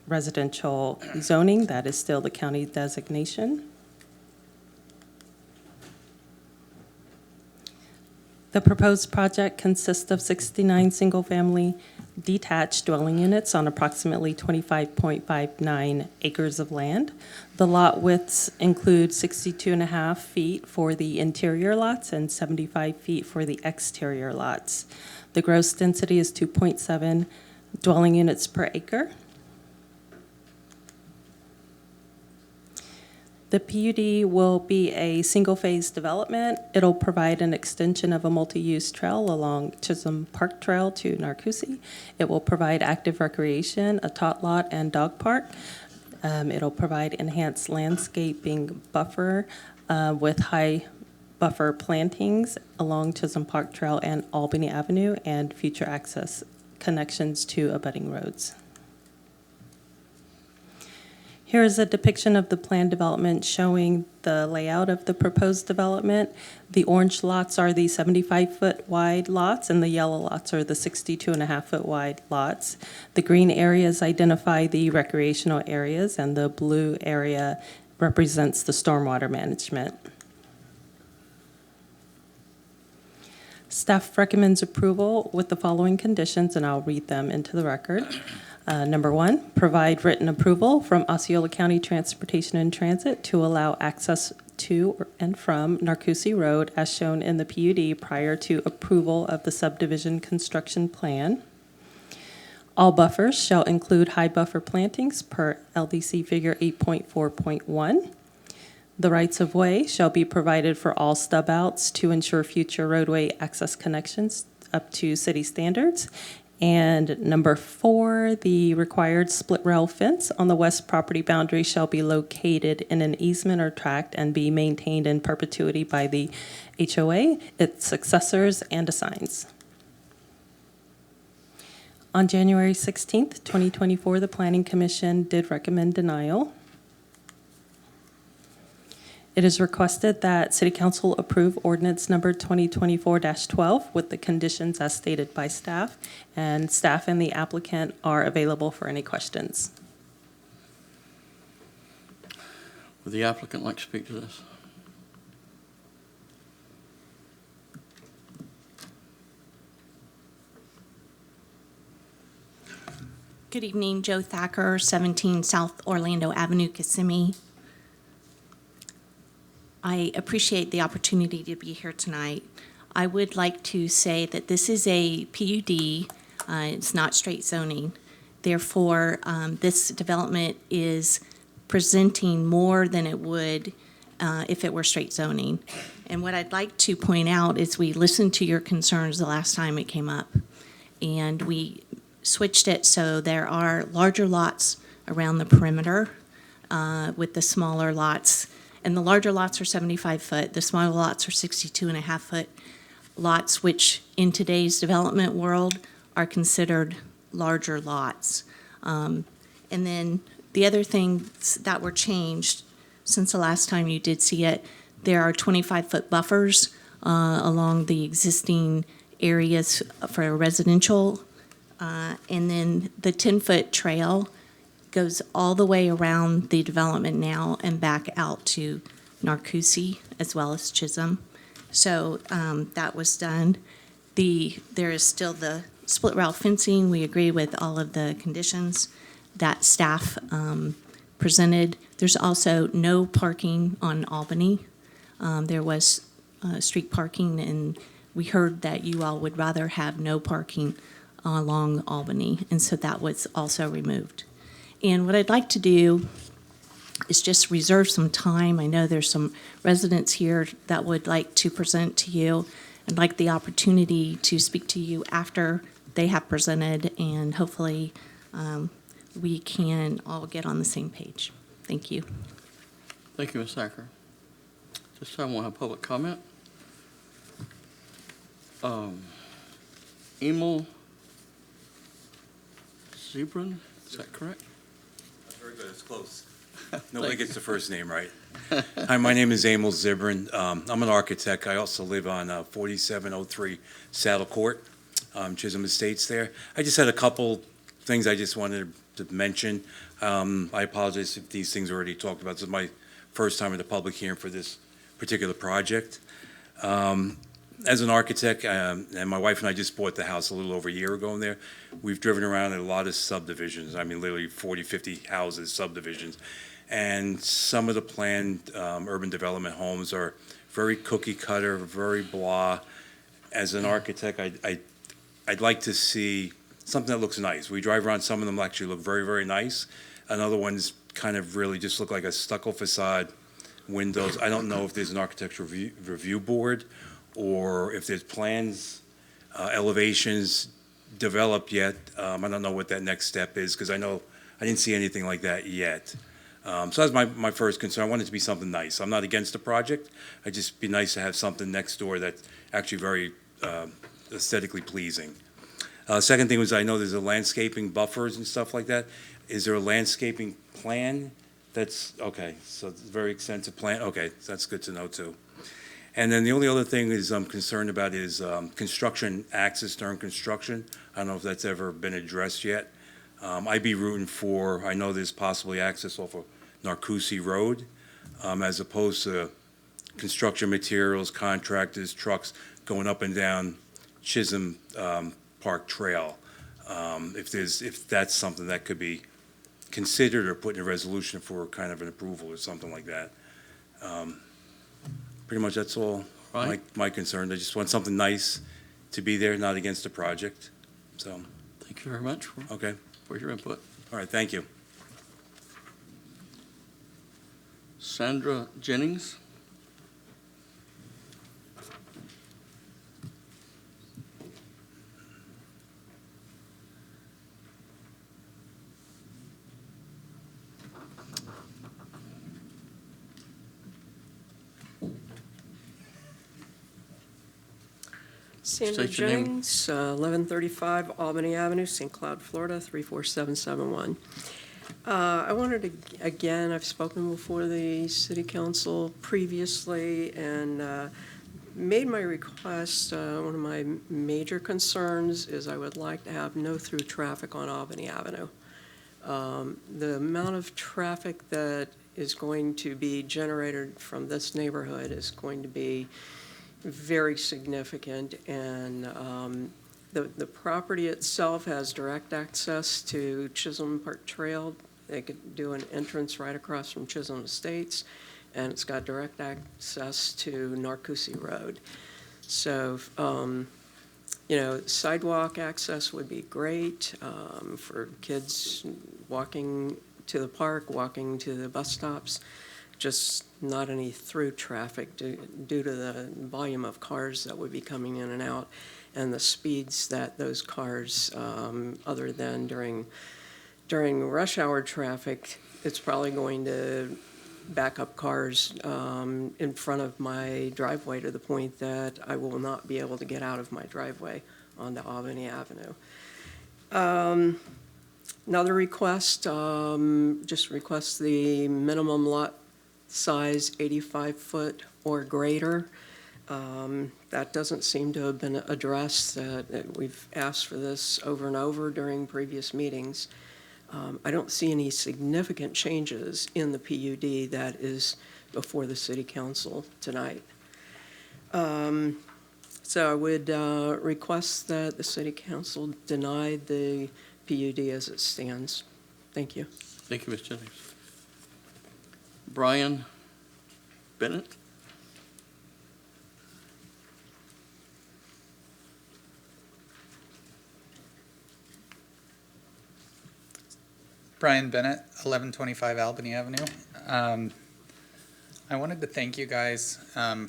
O: residential zoning. That is still the county designation. The proposed project consists of 69 single-family detached dwelling units on approximately 25.59 acres of land. The lot widths include 62.5 feet for the interior lots and 75 feet for the exterior lots. The gross density is 2.7 dwelling units per acre. The PUD will be a single-phase development. It'll provide an extension of a multi-use trail along Chisholm Park Trail to Narcousie. It will provide active recreation, a tot lot, and dog park. It'll provide enhanced landscaping buffer with high buffer plantings along Chisholm Park Trail and Albany Avenue, and future access connections to abutting roads. Here is a depiction of the planned development showing the layout of the proposed development. The orange lots are the 75-foot wide lots, and the yellow lots are the 62.5-foot wide lots. The green areas identify the recreational areas, and the blue area represents the stormwater management. Staff recommends approval with the following conditions, and I'll read them into the record. Number 1, provide written approval from Osceola County Transportation and Transit to allow access to and from Narcousie Road as shown in the PUD prior to approval of the subdivision construction plan. All buffers shall include high buffer plantings per LDC figure 8.4.1. The rights of way shall be provided for all stub outs to ensure future roadway access connections up to city standards. And number 4, the required split rail fence on the west property boundary shall be located in an easement or tract and be maintained in perpetuity by the HOA, its successors, and assigns. On January 16th, 2024, the Planning Commission did recommend denial. It is requested that City Council approve ordinance number 2024-12 with the conditions as stated by staff, and staff and the applicant are available for any questions.
A: Would the applicant like to speak to this?
N: Good evening, Joe Thacker, 17 South Orlando Avenue, Kissimmee. I appreciate the opportunity to be here tonight. I would like to say that this is a PUD, it's not straight zoning. Therefore, this development is presenting more than it would if it were straight zoning. And what I'd like to point out is we listened to your concerns the last time it came up, and we switched it so there are larger lots around the perimeter with the smaller lots. And the larger lots are 75 foot, the smaller lots are 62.5 foot lots, which in today's development world are considered larger lots. And then the other things that were changed since the last time you did see it, there are 25-foot buffers along the existing areas for residential. And then the 10-foot trail goes all the way around the development now and back out to Narcoossee as well as Chisholm. So that was done. There is still the split rail fencing. We agree with all of the conditions that staff presented. There's also no parking on Albany. There was street parking, and we heard that you all would rather have no parking along Albany, and so that was also removed. And what I'd like to do is just reserve some time. I know there's some residents here that would like to present to you. I'd like the opportunity to speak to you after they have presented, and hopefully we can all get on the same page. Thank you.
A: Thank you, Ms. Thacker. This time we'll have public comment. Emil Zebrin, is that correct?
P: That's very good, it's close. Nobody gets the first name right. Hi, my name is Emil Zibrin. I'm an architect. I also live on 4703 Saddle Court, Chisholm Estates there. I just had a couple things I just wanted to mention. I apologize if these things are already talked about. This is my first time at the public hearing for this particular project. As an architect, and my wife and I just bought the house a little over a year ago in there, we've driven around in a lot of subdivisions. I mean, literally 40, 50 houses, subdivisions. And some of the planned urban development homes are very cookie cutter, very blah. As an architect, I'd like to see something that looks nice. We drive around, some of them actually look very, very nice. And other ones kind of really just look like a stucco facade, windows. I don't know if there's an architectural review board or if there's plans, elevations developed yet. I don't know what that next step is, because I know I didn't see anything like that yet. So that's my first concern. I want it to be something nice. I'm not against the project. It'd just be nice to have something next door that's actually very aesthetically pleasing. Second thing was, I know there's a landscaping buffers and stuff like that. Is there a landscaping plan? That's, okay, so it's a very extensive plan. Okay, so that's good to know too. And then the only other thing is I'm concerned about is construction access during construction. I don't know if that's ever been addressed yet. I'd be rooting for, I know there's possibly access off of Narcoossee Road, as opposed to construction materials, contractors, trucks going up and down Chisholm Park Trail. If that's something that could be considered or put in a resolution for kind of an approval or something like that. Pretty much that's all my concern. I just want something nice to be there, not against the project. So.
A: Thank you very much for your input.
P: All right, thank you.
A: Sandra Jennings.
Q: Sandra
A: State your name.
Q: Jennings, 1135 Albany Avenue, St. Cloud, Florida, 34771. I wanted to, again, I've spoken before the city council previously and made my request. One of my major concerns is I would like to have no-through traffic on Albany Avenue. The amount of traffic that is going to be generated from this neighborhood is going to be very significant, and The property itself has direct access to Chisholm Park Trail. They could do an entrance right across from Chisholm Estates, and it's got direct access to Narcousie Road. So, sidewalk access would be great for kids walking to the park, walking to the bus stops, just not any through traffic due to the volume of cars that would be coming in and out and the speeds that those cars, other than during rush hour traffic, it's probably going to back up cars in front of my driveway to the point that I will not be able to get out of my driveway onto Albany Avenue. Another request, just request the minimum lot size 85 foot or greater. That doesn't seem to have been addressed. We've asked for this over and over during previous meetings. I don't see any significant changes in the PUD that is before the City Council tonight. So I would request that the City Council deny the PUD as it stands. Thank you.
A: Thank you, Ms. Jennings. Brian Bennett?
R: Brian Bennett, 1125 Albany Avenue. I wanted to thank you guys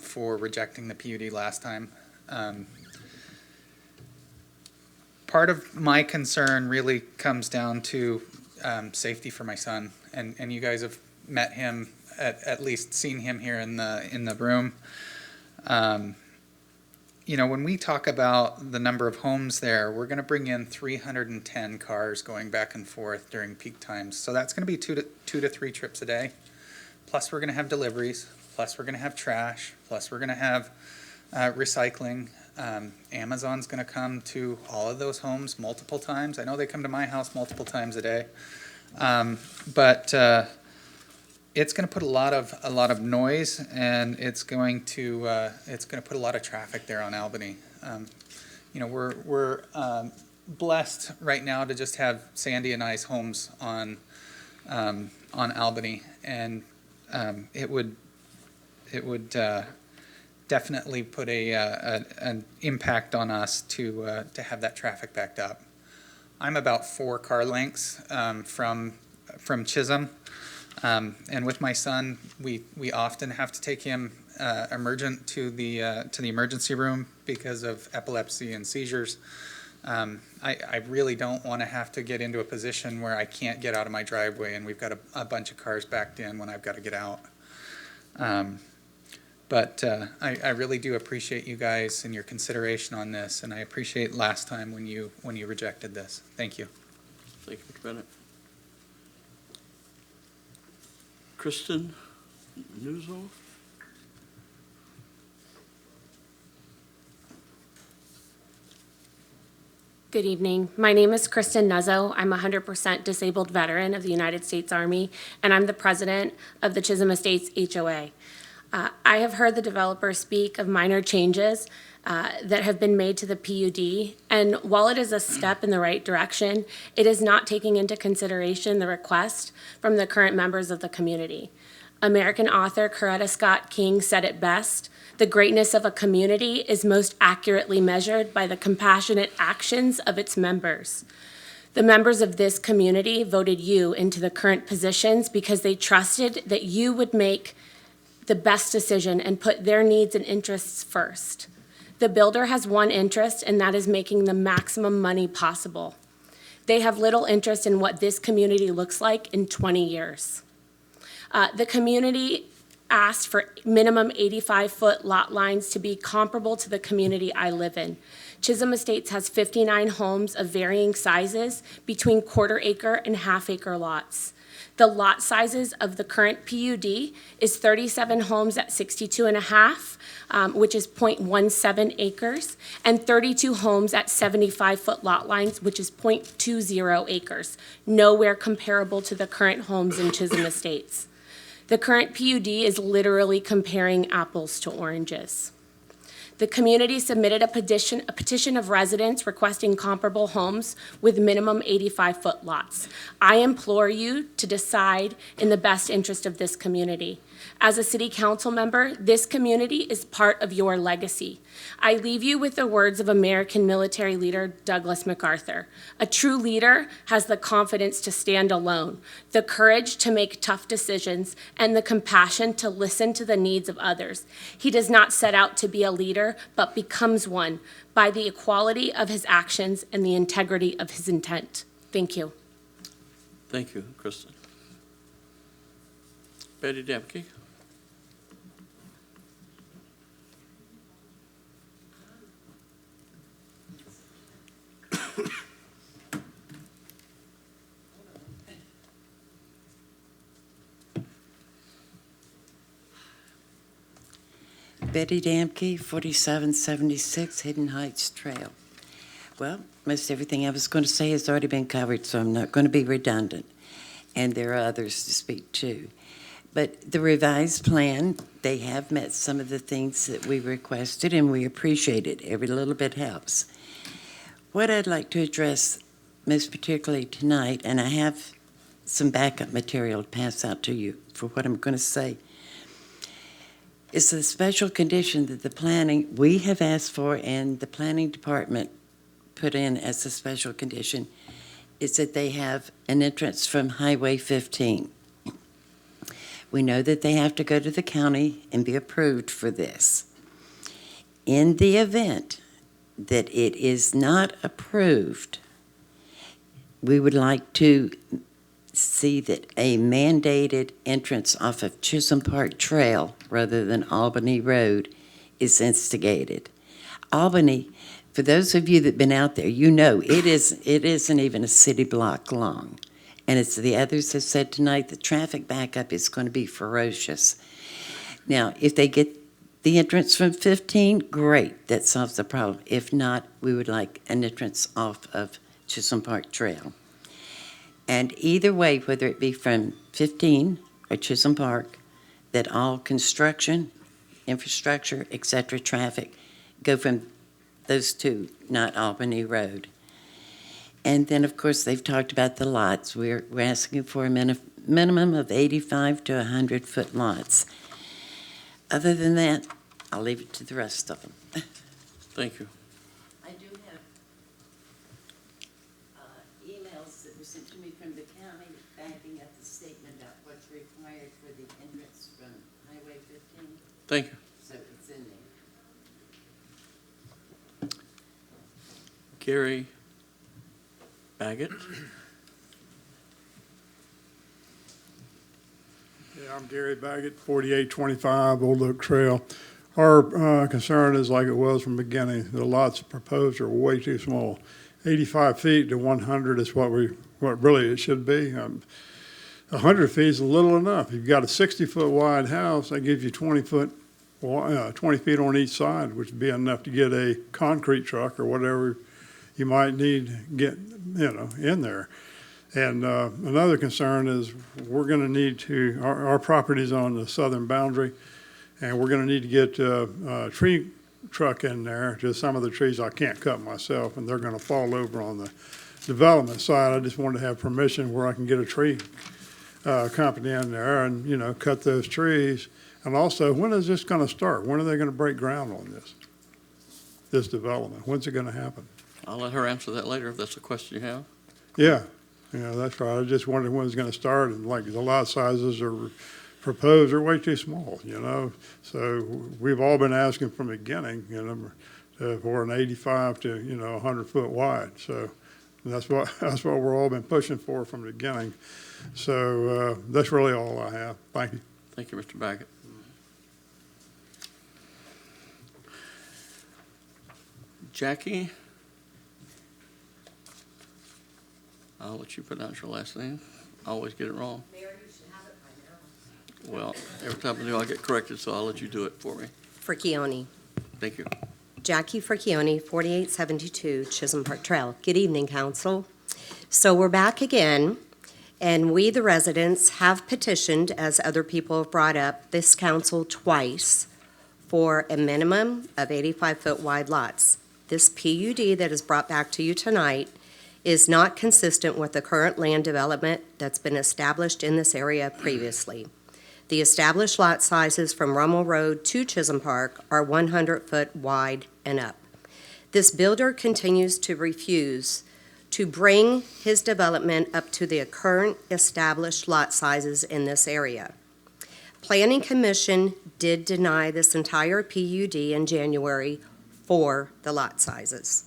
R: for rejecting the PUD last time. Part of my concern really comes down to safety for my son, and you guys have met him, at least seen him here in the room. When we talk about the number of homes there, we're going to bring in 310 cars going back and forth during peak times. So that's going to be two to three trips a day. Plus we're going to have deliveries. Plus we're going to have trash. Plus we're going to have recycling. Amazon's going to come to all of those homes multiple times. I know they come to my house multiple times a day. But it's going to put a lot of noise, and it's going to put a lot of traffic there on Albany. We're blessed right now to just have Sandy and I's homes on Albany, and it would definitely put an impact on us to have that traffic backed up. I'm about 4 car lengths from Chisholm. And with my son, we often have to take him emergent to the emergency room because of epilepsy and seizures. I really don't want to have to get into a position where I can't get out of my driveway and we've got a bunch of cars backed in when I've got to get out. But I really do appreciate you guys and your consideration on this, and I appreciate last time when you rejected this. Thank you.
A: Thank you, Mr. Bennett. Kristen Newsel?
S: Good evening. My name is Kristen Nuzzo. I'm a 100% disabled veteran of the United States Army, and I'm the president of the Chisholm Estates HOA. I have heard the developer speak of minor changes that have been made to the PUD, and while it is a step in the right direction, it is not taking into consideration the request from the current members of the community. American author Coretta Scott King said it best: the greatness of a community is most accurately measured by the compassionate actions of its members. The members of this community voted you into the current positions because they trusted that you would make the best decision and put their needs and interests first. The builder has one interest, and that is making the maximum money possible. They have little interest in what this community looks like in 20 years. The community asked for minimum 85-foot lot lines to be comparable to the community I live in. Chisholm Estates has 59 homes of varying sizes between quarter-acre and half-acre lots. The lot sizes of the current PUD is 37 homes at 62.5, which is 0.17 acres, and 32 homes at 75-foot lot lines, which is 0.20 acres, nowhere comparable to the current homes in Chisholm Estates. The current PUD is literally comparing apples to oranges. The community submitted a petition of residents requesting comparable homes with minimum 85-foot lots. I implore you to decide in the best interest of this community. As a city council member, this community is part of your legacy. I leave you with the words of American military leader Douglas MacArthur. A true leader has the confidence to stand alone, the courage to make tough decisions, and the compassion to listen to the needs of others. He does not set out to be a leader, but becomes one by the equality of his actions and the integrity of his intent. Thank you.
A: Thank you, Kristen. Betty Dempke.
T: Betty Damke, 4776 Hidden Heights Trail. Well, most everything I was going to say has already been covered, so I'm not going to be redundant. And there are others to speak to. But the revised plan, they have met some of the things that we requested, and we appreciate it. Every little bit helps. What I'd like to address most particularly tonight, and I have some backup material to pass out to you for what I'm going to say, is the special condition that the planning, we have asked for and the planning department put in as a special condition, is that they have an entrance from Highway 15. We know that they have to go to the county and be approved for this. In the event that it is not approved, we would like to see that a mandated entrance off of Chisholm Park Trail rather than Albany Road is instigated. Albany, for those of you that have been out there, you know it isn't even a city block long. And as the others have said tonight, the traffic backup is going to be ferocious. Now, if they get the entrance from 15, great, that solves the problem. If not, we would like an entrance off of Chisholm Park Trail. And either way, whether it be from 15 or Chisholm Park, that all construction, infrastructure, etc., traffic go from those two, not Albany Road. And then, of course, they've talked about the lots. We're asking for a minimum of 85 to 100-foot lots. Other than that, I'll leave it to the rest of them.
A: Thank you.
T: I do have emails that were sent to me from the county backing up the statement about what's required for the entrance from Highway 15.
A: Thank you.
T: So it's in there.
A: Gary Baggett.
U: Yeah, I'm Gary Baggett, 4825 Old Oak Trail. Our concern is like it was from the beginning. The lots proposed are way too small. 85 feet to 100 is what really it should be. 100 feet is a little enough. You've got a 60-foot wide house, that gives you 20 feet on each side, which would be enough to get a concrete truck or whatever you might need to get, in there. And another concern is we're going to need to, our property's on the southern boundary, and we're going to need to get a tree truck in there. Just some of the trees I can't cut myself, and they're going to fall over on the development side. I just wanted to have permission where I can get a tree company in there and, cut those trees. And also, when is this going to start? When are they going to break ground on this development? When's it going to happen?
A: I'll let her answer that later if that's a question you have.
U: Yeah, that's right. I just wondered when it's going to start, and like the lot sizes are proposed are way too small, So we've all been asking from the beginning, for an 85 to 100-foot wide. So that's what we're all been pushing for from the beginning. So that's really all I have. Thank you.
A: Thank you, Mr. Baggett. Jackie, I'll let you pronounce your last name. I always get it wrong. Well, every time I do, I get corrected, so I'll let you do it for me.
V: Fricchione.
A: Thank you.
V: Jackie Fricchione, 4872 Chisholm Park Trail. Good evening, Council. So we're back again, and we, the residents, have petitioned, as other people have brought up, this council twice for a minimum of 85-foot wide lots. This PUD that is brought back to you tonight is not consistent with the current land development that's been established in this area previously. The established lot sizes from Rummel Road to Chisholm Park are 100-foot wide and up. This builder continues to refuse to bring his development up to the current established lot sizes in this area. Planning Commission did deny this entire PUD in January for the lot sizes.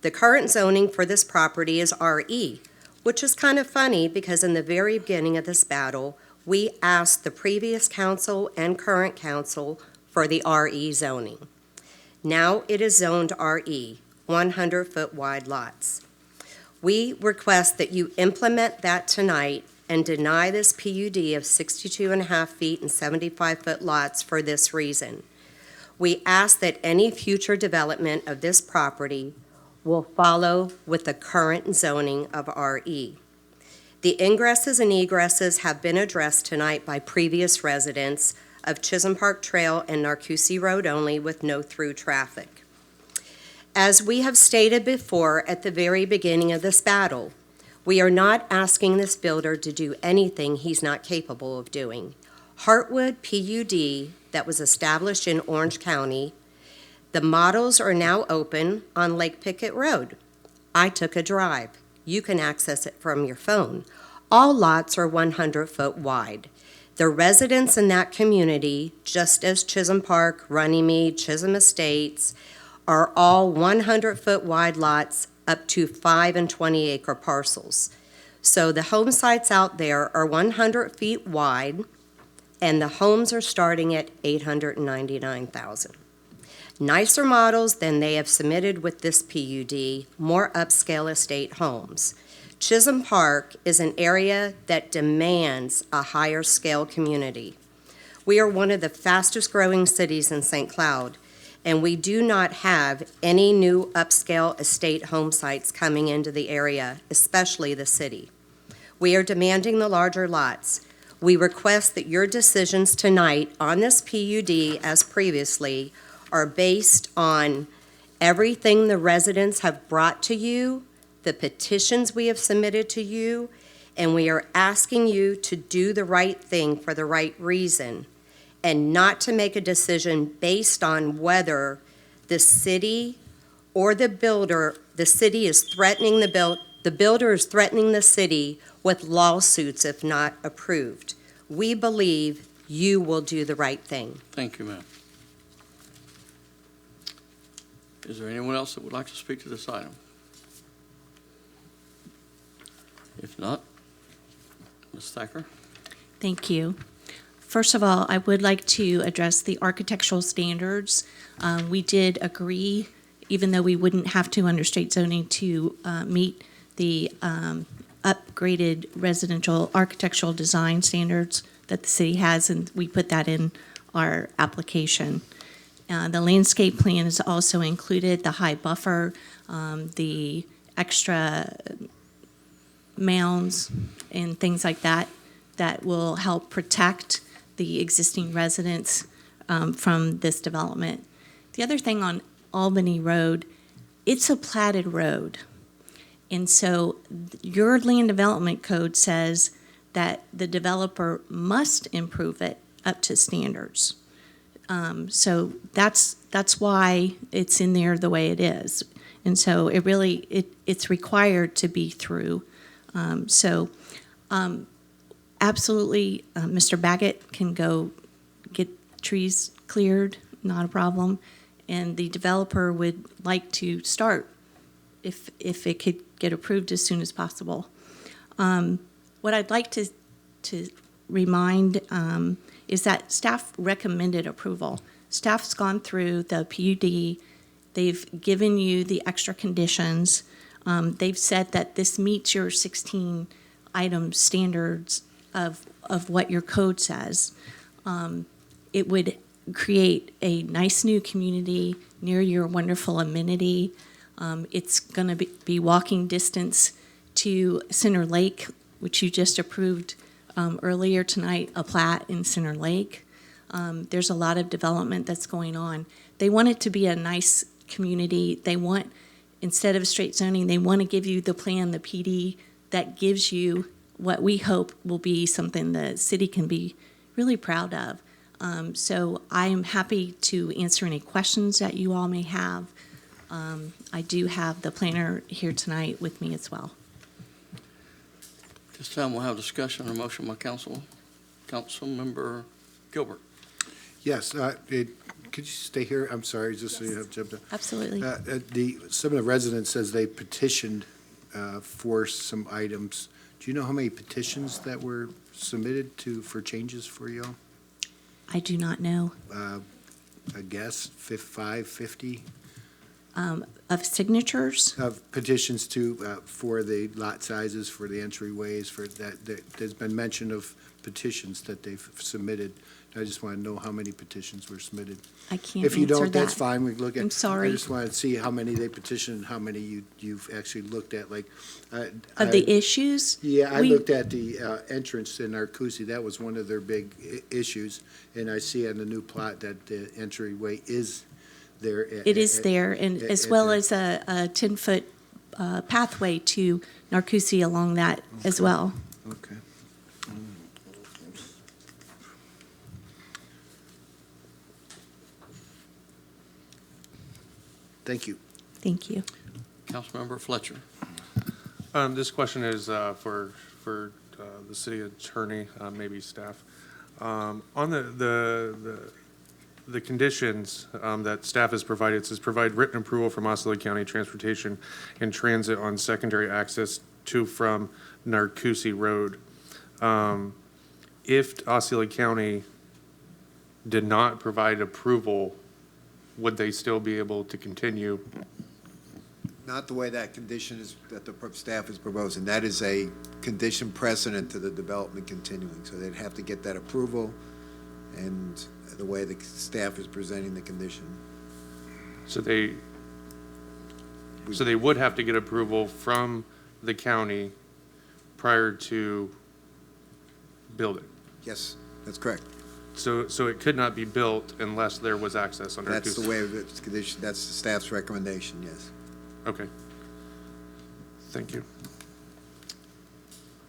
V: The current zoning for this property is RE, which is kind of funny because in the very beginning of this battle, we asked the previous council and current council for the RE zoning. Now it is zoned RE, 100-foot wide lots. We request that you implement that tonight and deny this PUD of 62.5 feet and 75-foot lots for this reason. We ask that any future development of this property will follow with the current zoning of RE. The ingresses and egresses have been addressed tonight by previous residents of Chisholm Park Trail and Narcousie Road only with no through traffic. As we have stated before at the very beginning of this battle, we are not asking this builder to do anything he's not capable of doing. Heartwood PUD that was established in Orange County, the models are now open on Lake Pickett Road. I took a drive. You can access it from your phone. All lots are 100-foot wide. The residents in that community, just as Chisholm Park, Runnymede, Chisholm Estates, are all 100-foot wide lots up to 5 and 20-acre parcels. So the home sites out there are 100 feet wide, and the homes are starting at $899,000. Nicer models than they have submitted with this PUD, more upscale estate homes. Chisholm Park is an area that demands a higher scale community. We are one of the fastest growing cities in St. Cloud, and we do not have any new upscale estate home sites coming into the area, especially the city. We are demanding the larger lots. We request that your decisions tonight on this PUD, as previously, are based on everything the residents have brought to you, the petitions we have submitted to you, and we are asking you to do the right thing for the right reason and not to make a decision based on whether the city or the builder, the city is threatening the builder is threatening the city with lawsuits if not approved. We believe you will do the right thing.
A: Thank you, ma'am. Is there anyone else that would like to speak to this item? If not, Ms. Thacker?
N: Thank you. First of all, I would like to address the architectural standards. We did agree, even though we wouldn't have to under state zoning, to meet the upgraded residential architectural design standards that the city has, and we put that in our application. The landscape plan is also included, the high buffer, the extra mounds and things like that, that will help protect the existing residents from this development. The other thing on Albany Road, it's a platted road. And so your land development code says that the developer must improve it up to standards. So that's why it's in there the way it is. And so it's required to be through. Absolutely, Mr. Baggett can go get trees cleared, not a problem. And the developer would like to start if it could get approved as soon as possible. What I'd like to remind is that staff recommended approval. Staff's gone through the PUD. They've given you the extra conditions. They've said that this meets your 16-item standards of what your code says. It would create a nice new community near your wonderful amenity. It's going to be walking distance to Center Lake, which you just approved earlier tonight, a plat in Center Lake. There's a lot of development that's going on. They want it to be a nice community. They want, instead of straight zoning, they want to give you the plan, the PD, that gives you what we hope will be something the city can be really proud of. So I am happy to answer any questions that you all may have. I do have the planner here tonight with me as well.
A: This time we'll have discussion or motion by Councilmember Gilbert.
H: Yes, could you stay here? I'm sorry, just so you have jumped in.
N: Absolutely.
H: Some of the residents says they petitioned for some items. Do you know how many petitions that were submitted for changes for y'all?
N: I do not know.
H: I guess 50?
N: Of signatures?
H: Of petitions for the lot sizes, for the entryways, for that, there's been mention of petitions that they've submitted. I just want to know how many petitions were submitted.
N: I can't
H: If you
N: answer
H: don't, that's
N: that.
H: fine, we can look at.
N: I'm sorry.
H: I just want to see how many they petitioned, and how many you've actually looked at, like.
N: Of the issues?
H: Yeah, I
N: We-
H: looked at the entrance in Narcousie, that was one of their big issues, and I see on the new plot that the entryway is there.
N: It is there, and as well as a 10-foot pathway to Narcousie along that as well.
H: Okay. Thank you.
N: Thank you.
A: Councilmember Fletcher.
B: This question is for the city attorney, maybe staff. On the conditions that staff has provided, it says provide written approval from Osceola County Transportation and Transit on secondary access to from Narcousie Road. If Osceola County did not provide approval, would they still be able to continue?
E: Not the way that condition is, that the staff is proposing. That is a condition precedent to the development continuing. So they'd have to get that approval and the way the staff is presenting the condition.
B: So they would have to get approval from the county prior to building?
E: Yes, that's correct.
B: So it could not be built unless there was access under.
E: That's the way it's conditioned. That's the staff's recommendation, yes.
B: Okay. Thank you.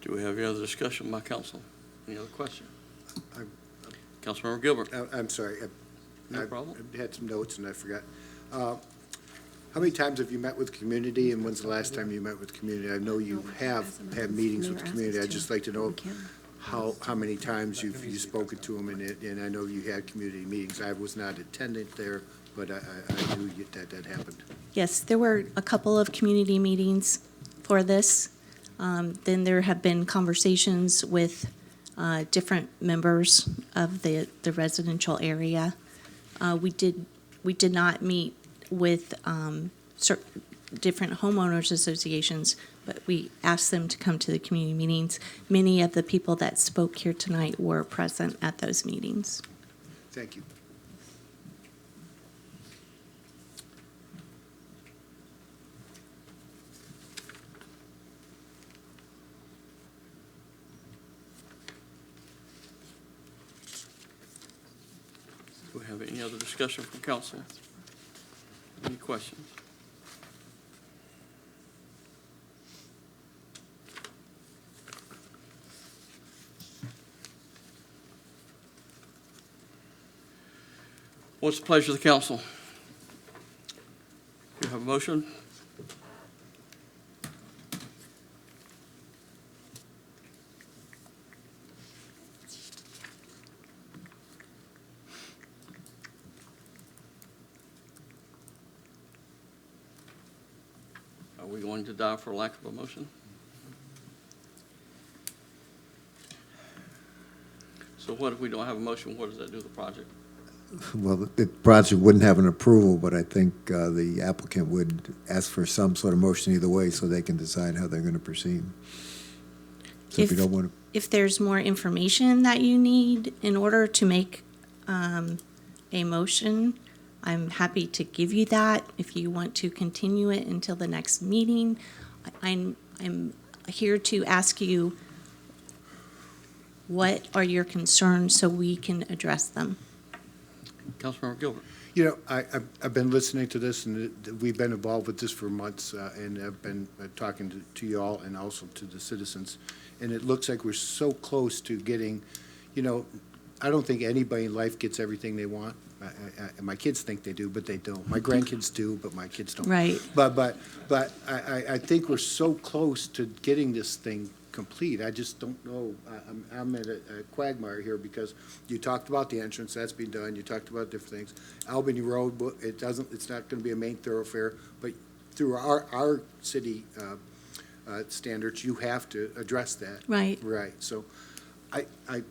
A: Do we have any other discussion by council? Any other questions? Councilmember Gilbert.
H: I'm sorry.
A: No problem.
H: I had some notes and I forgot. How many times have you met with community, and when's the last time you met with community? I know you have had meetings with community. I'd just like to know how many times you've spoken to them, and I know you had community meetings. I was not attendant there, but I knew that happened.
N: Yes, there were a couple of community meetings for this. Then there have been conversations with different members of the residential area. We did not meet with different homeowners associations, but we asked them to come to the community meetings. Many of the people that spoke here tonight were present at those meetings.
H: Thank you.
A: Do we have any other discussion from council? Any questions? What's the pleasure of the council? Do you have a motion? Are we going to die for lack of a motion? So what if we don't have a motion? What does that do to the project?
E: Well, the project wouldn't have an approval, but I think the applicant would ask for some sort of motion either way so they can decide how they're going to proceed. So if you don't want to.
N: If there's more information that you need in order to make a motion, I'm happy to give you that. If you want to continue it until the next meeting, I'm here to ask you, what are your concerns so we can address them?
A: Councilmember Gilbert.
H: You know, I've been listening to this, and we've been involved with this for months, and I've been talking to you all and also to the citizens. And it looks like we're so close to getting, you know, I don't think anybody in life gets everything they want. My kids think they do, but they don't. My grandkids do, but my kids don't.
N: Right.
H: But I think we're so close to getting this thing complete. I just don't know. I'm at a quagmire here because you talked about the entrance, that's been done. You talked about different things. Albany Road, it's not going to be a main thoroughfare, but through our city standards, you have to address that.
N: Right.
H: Right. So I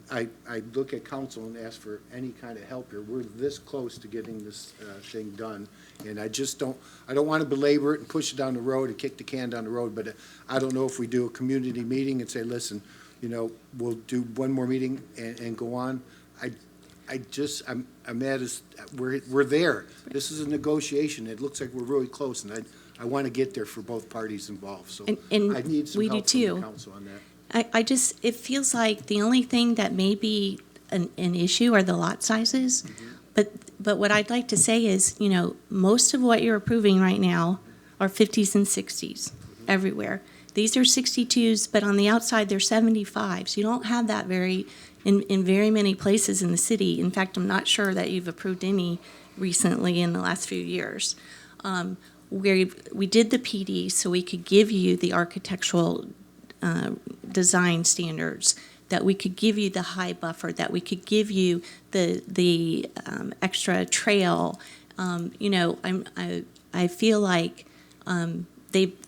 H: look at council and ask for any kind of help here. We're this close to getting this thing done, and I don't want to belabor it and push it down the road and kick the can down the road, but I don't know if we do a community meeting and say, listen, you know, we'll do one more meeting and go on. I'm mad as, we're there. This is a negotiation. It looks like we're really close, and I want to get there for both parties involved, so
N: And
H: I need some
N: we do
H: help from
N: too.
H: the council on that.
N: It feels like the only thing that may be an issue are the lot sizes. But what I'd like to say is, you know, most of what you're approving right now are 50s and 60s everywhere. These are 62s, but on the outside, they're 75s. You don't have that in very many places in the city. In fact, I'm not sure that you've approved any recently in the last few years. We did the PD so we could give you the architectural design standards, that we could give you the high buffer, that we could give you the extra trail. You know, I feel like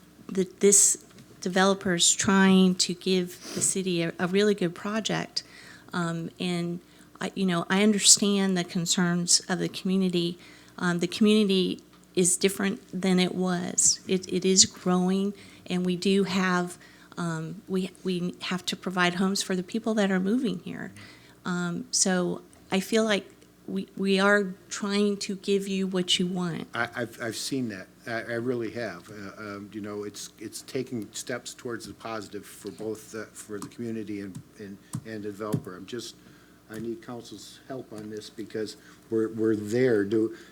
N: this developer's trying to give the city a really good project, and I understand the concerns of the community. The community is different than it was. It is growing, and we do have. We have to provide homes for the people that are moving here. So I feel like we are trying to give you what you want.
H: I've seen that. I really have. You know, it's taking steps towards the positive for both for the community and the developer. I need council's help on this because we're there.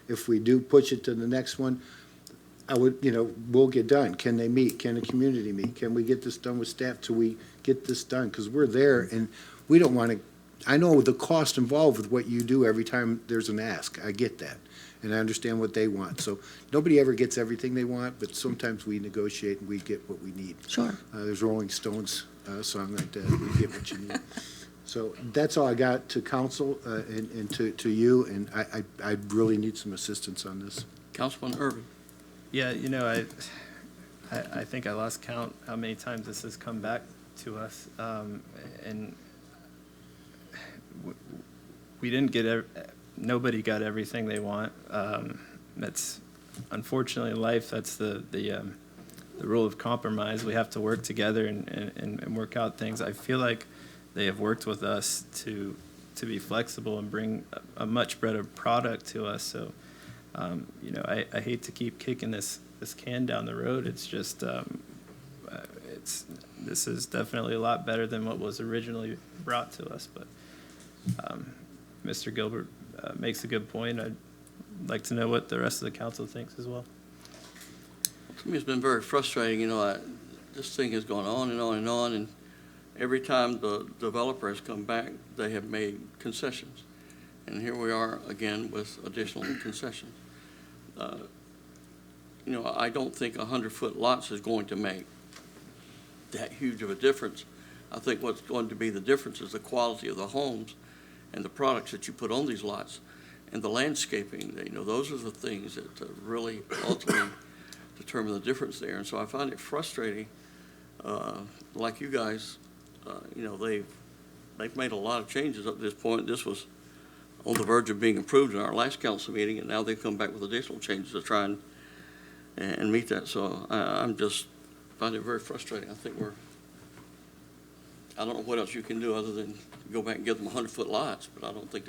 H: If we do push it to the next one, we'll get done. Can they meet? Can the community meet? Can we get this done with staff till we get this done? Because we're there and we don't want to, I know the cost involved with what you do every time there's an ask. I get that. And I understand what they want. So nobody ever gets everything they want, but sometimes we negotiate and we get what we need.
N: Sure.
H: There's Rolling Stones song like that, we get what you need. So that's all I got to council and to you, and I really need some assistance on this.
A: Councilman Irvin.
I: Yeah, you know, I think I lost count how many times this has come back to us, and we didn't get nobody got everything they want. That's unfortunately life. That's the rule of compromise. We have to work together and work out things. I feel like they have worked with us to be flexible and bring a much better product to us. So. You know, I hate to keep kicking this can down the road. It's just, this is definitely a lot better than what was originally brought to us. But Mr. Gilbert makes a good point. I'd like to know what the rest of the council thinks as well.
A: To me, it's been very frustrating. You know, this thing has gone on and on and on, and every time the developer has come back, they have made concessions. And here we are again with additional concessions. You know, I don't think 100-foot lots is going to make that huge of a difference. I think what's going to be the difference is the quality of the homes and the products that you put on these lots and the landscaping. You know, those are the things that really ultimately determine the difference there. And so I find it frustrating, like you guys, you know, they've made a lot of changes up to this point. This was on the verge of being approved in our last council meeting, and now they've come back with additional changes to try and meet that. So I'm just find it very frustrating. I think I don't know what else you can do other than go back and give them 100-foot lots, but I don't think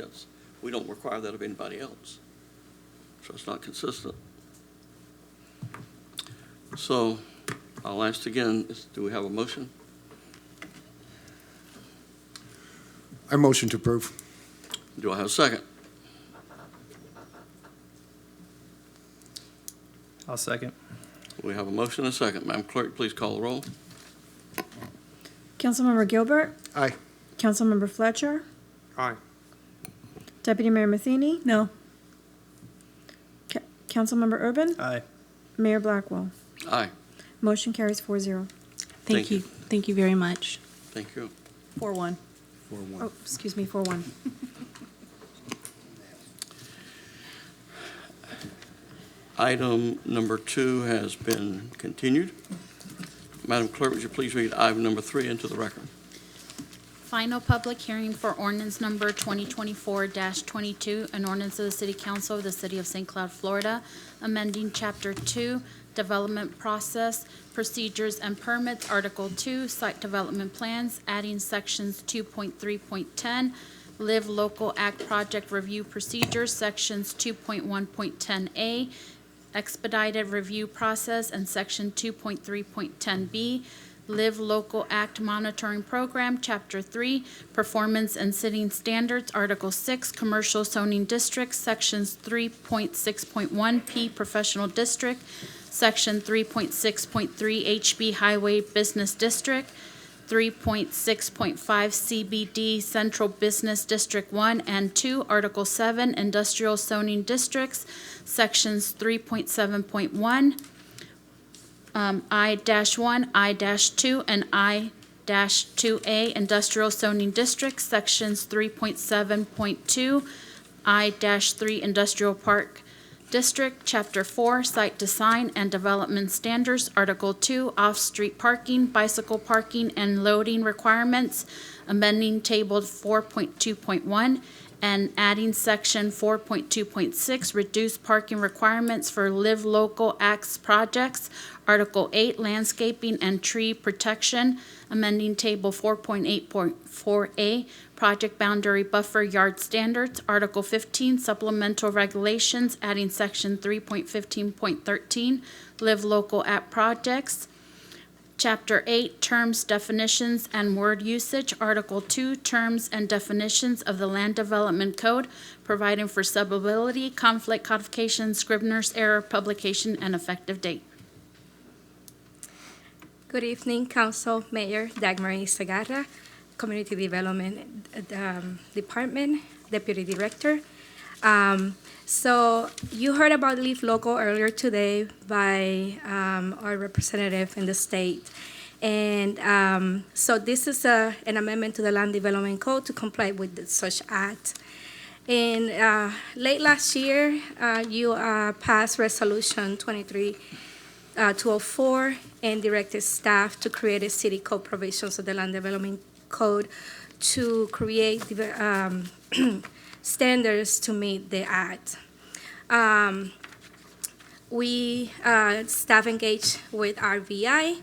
A: we don't require that of anybody else. So it's not consistent. So I'll ask again, do we have a motion?
H: I motion to approve.
A: Do I have a second?
I: I'll second.
A: We have a motion and a second. Madam Clerk, please call the roll.
D: Councilmember Gilbert?
H: Aye.
D: Councilmember Fletcher?
B: Aye.
D: Deputy Mayor Matheny?
F: No.
D: Councilmember Urban?
I: Aye.
D: Mayor Blackwell?
A: Aye.
D: Motion carries 4-0.
A: Thank you.
N: Thank you very much.
A: Thank you.
F: 4-1.
D: Oh, excuse me, 4-1.
A: Item number 2 has been continued. Madam Clerk, would you please read item number 3 into the record?
C: Final public hearing for ordinance number 2024-22, an ordinance of the City Council of the City of St. Cloud, Florida, amending Chapter 2, Development Process, Procedures and Permits, Article 2, Site Development Plans, adding Sections 2.3.10, Live Local Act Project Review Procedures, Sections 2.1.10A, Expedited Review Process, and Section 2.3.10B, Live Local Act Monitoring Program, Chapter 3, Performance and Sitting Standards, Article 6, Commercial Zoning Districts, Sections 3.6.1P, Professional District, Section 3.6.3 HB Highway Business District, 3.6.5 CBD Central Business District 1 and 2, Article 7, Industrial Zoning Districts, Sections 3.7.1, I-1, I-2, and I-2A Industrial Zoning Districts, Sections 3.7.2, I-3 Industrial Park District, Chapter 4, Site Design and Development Standards, Article 2, Off-Street Parking, Bicycle Parking, and Loading Requirements, amending Table 4.2.1, and adding Section 4.2.6, Reduced Parking Requirements for Live Local Acts Projects, Article 8, Landscaping and Tree Protection, amending Table 4.8.4A, Project Boundary Buffer Yard Standards, Article 15, Supplemental Regulations, adding Section 3.15.13, Live Local Act Projects, Chapter 8, Terms, Definitions, and Word Usage, Article 2, Terms and Definitions of the Land Development Code, providing for subbability, conflict codification, Scrivener's error, publication, and effective date.
J: Good evening, Council, Mayor Dagmar Segarra, Community Development Department, Deputy Director. So you heard about Live Local earlier today by our representative in the state. And so this is an amendment to the Land Development Code to comply with such act. In late last year, you passed Resolution 204 and directed staff to create a city code provisions of the Land Development Code to create standards to meet the act. Staff engaged with RVI,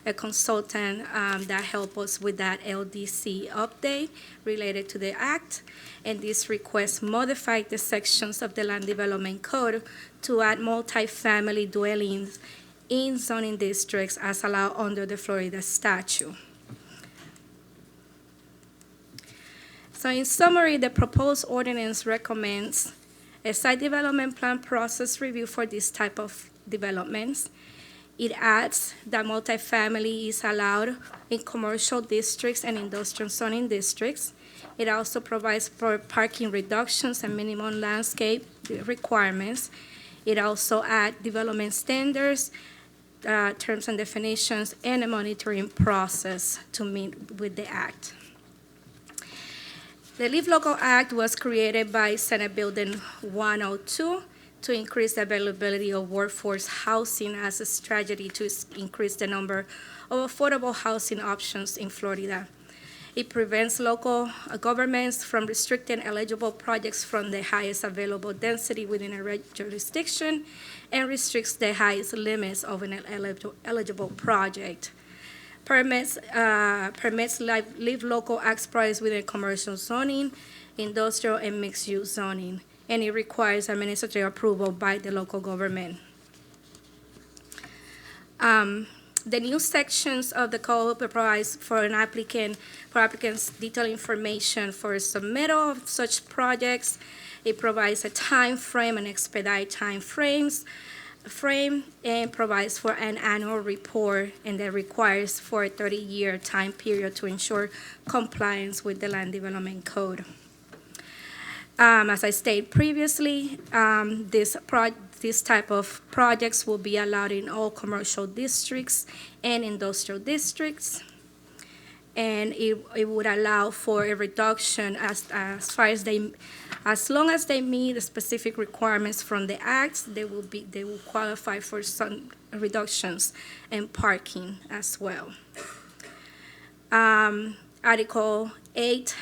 J: a consultant that helped us with that LDC update related to the act, and this request modified the sections of the Land Development Code to add multifamily dwellings in zoning districts as allowed under the Florida statute. So in summary, the proposed ordinance recommends a site development plan process review for this type of developments. It adds that multifamily is allowed in commercial districts and industrial zoning districts. It also provides for parking reductions and minimum landscape requirements. It also adds development standards, terms and definitions, and a monitoring process to meet with the act. The Live Local Act was created by Senate Building 102 to increase the availability of workforce housing as a strategy to increase the number of affordable housing options in Florida. It prevents local governments from restricting eligible projects from the highest available density within a jurisdiction and restricts the highest limits of an eligible project. Permits Live Local Acts projects within commercial zoning, industrial, and mixed-use zoning, and it requires administrative approval by the local government. The new sections of the code provides for applicants detailed information for submittal of such projects. It provides a time frame and expedite time frames. frame and provides for an annual report, and that requires for a 30-year time period to ensure compliance with the Land Development Code. As I stated previously, this type of projects will be allowed in all commercial districts and industrial districts. And it would allow for a reduction as long as they meet the specific requirements from the acts, they will qualify for some reductions in parking as well. Article 8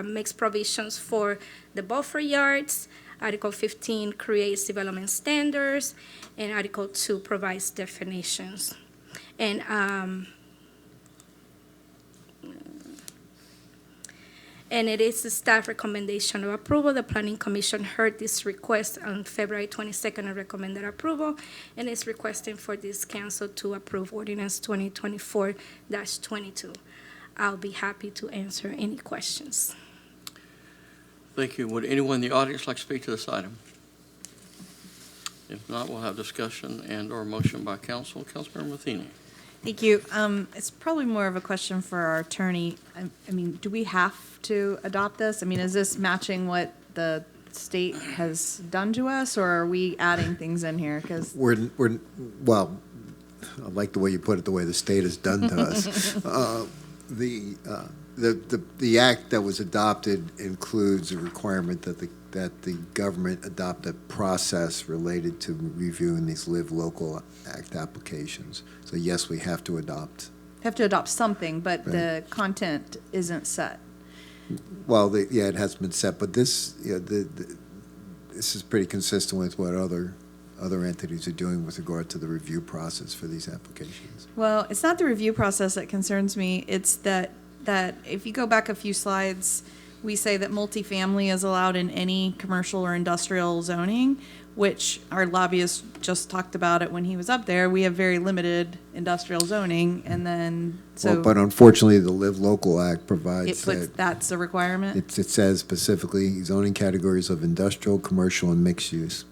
J: makes provisions for the buffer yards. Article 15 creates development standards, and Article 2 provides definitions. And it is the staff recommendation of approval. The Planning Commission heard this request on February 22nd and recommended approval, and is requesting for this council to approve ordinance 2024-22. I'll be happy to answer any questions.
A: Thank you. Would anyone in the audience like to speak to this item? If not, we'll have discussion and/or motion by council. Councilmember Matheny.
G: Thank you. It's probably more of a question for our attorney. I mean, do we have to adopt this? I mean, is this matching what the state has done to us, or are we adding things in here? Because
E: Well, I like the way you put it, the way the state has done to us. The act that was adopted includes a requirement that the government adopt a process related to reviewing these Live Local Act applications. So yes, we have to adopt.
G: have to adopt something, but the content isn't set.
E: Well, it hasn't been set, but this, this is pretty consistent with what other entities are doing with regard to the review process for these applications.
G: Well, it's not the review process that concerns me. It's that if you go back a few slides, we say that multifamily is allowed in any commercial or industrial zoning, which our lobbyist just talked about it when he was up there. We have very limited industrial zoning, and then so.
E: Well, but unfortunately, the Live Local Act provides
G: that's a requirement.
E: It says specifically zoning categories of industrial, commercial, and mixed use.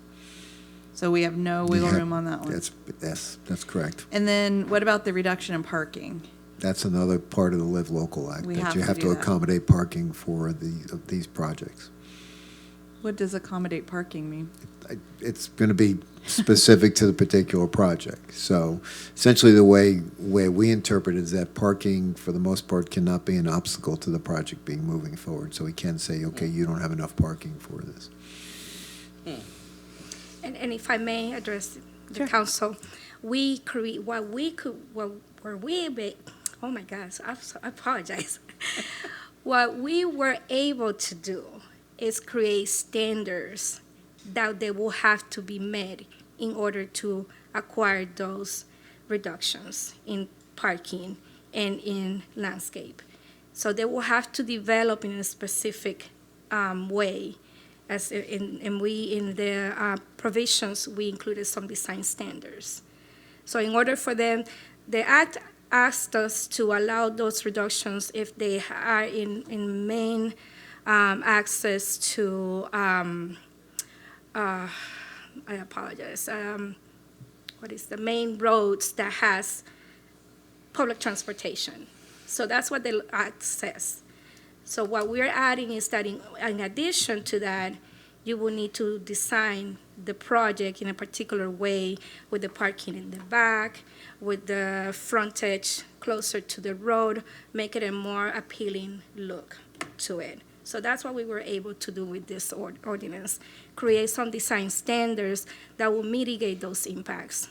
G: So we have no wiggle room on that one.
E: That's correct.
G: And then what about the reduction in parking?
E: That's another part of the Live Local Act,
G: We
E: that
G: have
E: you
G: to
E: have
G: do
E: to
G: that.
E: accommodate parking for these projects.
G: What does accommodate parking mean?
E: It's going to be specific to the particular project. So essentially, the way we interpret it is that parking, for the most part, cannot be an obstacle to the project being moving forward. So we can say, okay, you don't have enough parking for this.
J: And if I may address the council, we create what we could, oh my gosh, I apologize. What we were able to do is create standards that they will have to be met in order to acquire those reductions in parking and in landscape. So they will have to develop in a specific way. In the provisions, we included some design standards. So in order for them, the Act asked us to allow those reductions if they are in main access to, I apologize, what is the main roads that has public transportation. So that's what the Act says. So what we're adding is that in addition to that, you will need to design the project in a particular way with the parking in the back, with the frontage closer to the road, make it a more appealing look to it. So that's what we were able to do with this ordinance, create some design standards that will mitigate those impacts.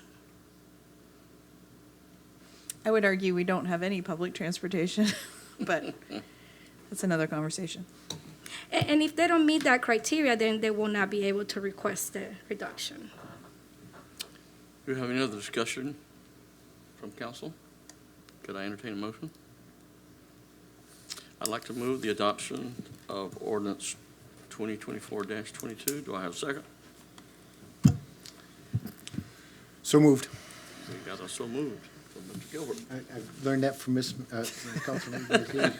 G: I would argue we don't have any public transportation, but that's another conversation.
J: And if they don't meet that criteria, then they will not be able to request the reduction.
A: Do we have any other discussion from council? Could I entertain a motion? I'd like to move the adoption of ordinance 2024-22. Do I have a second?
H: So moved.
A: We got a so moved from Mr. Gilbert.
H: I've learned that from Councilman Garcia.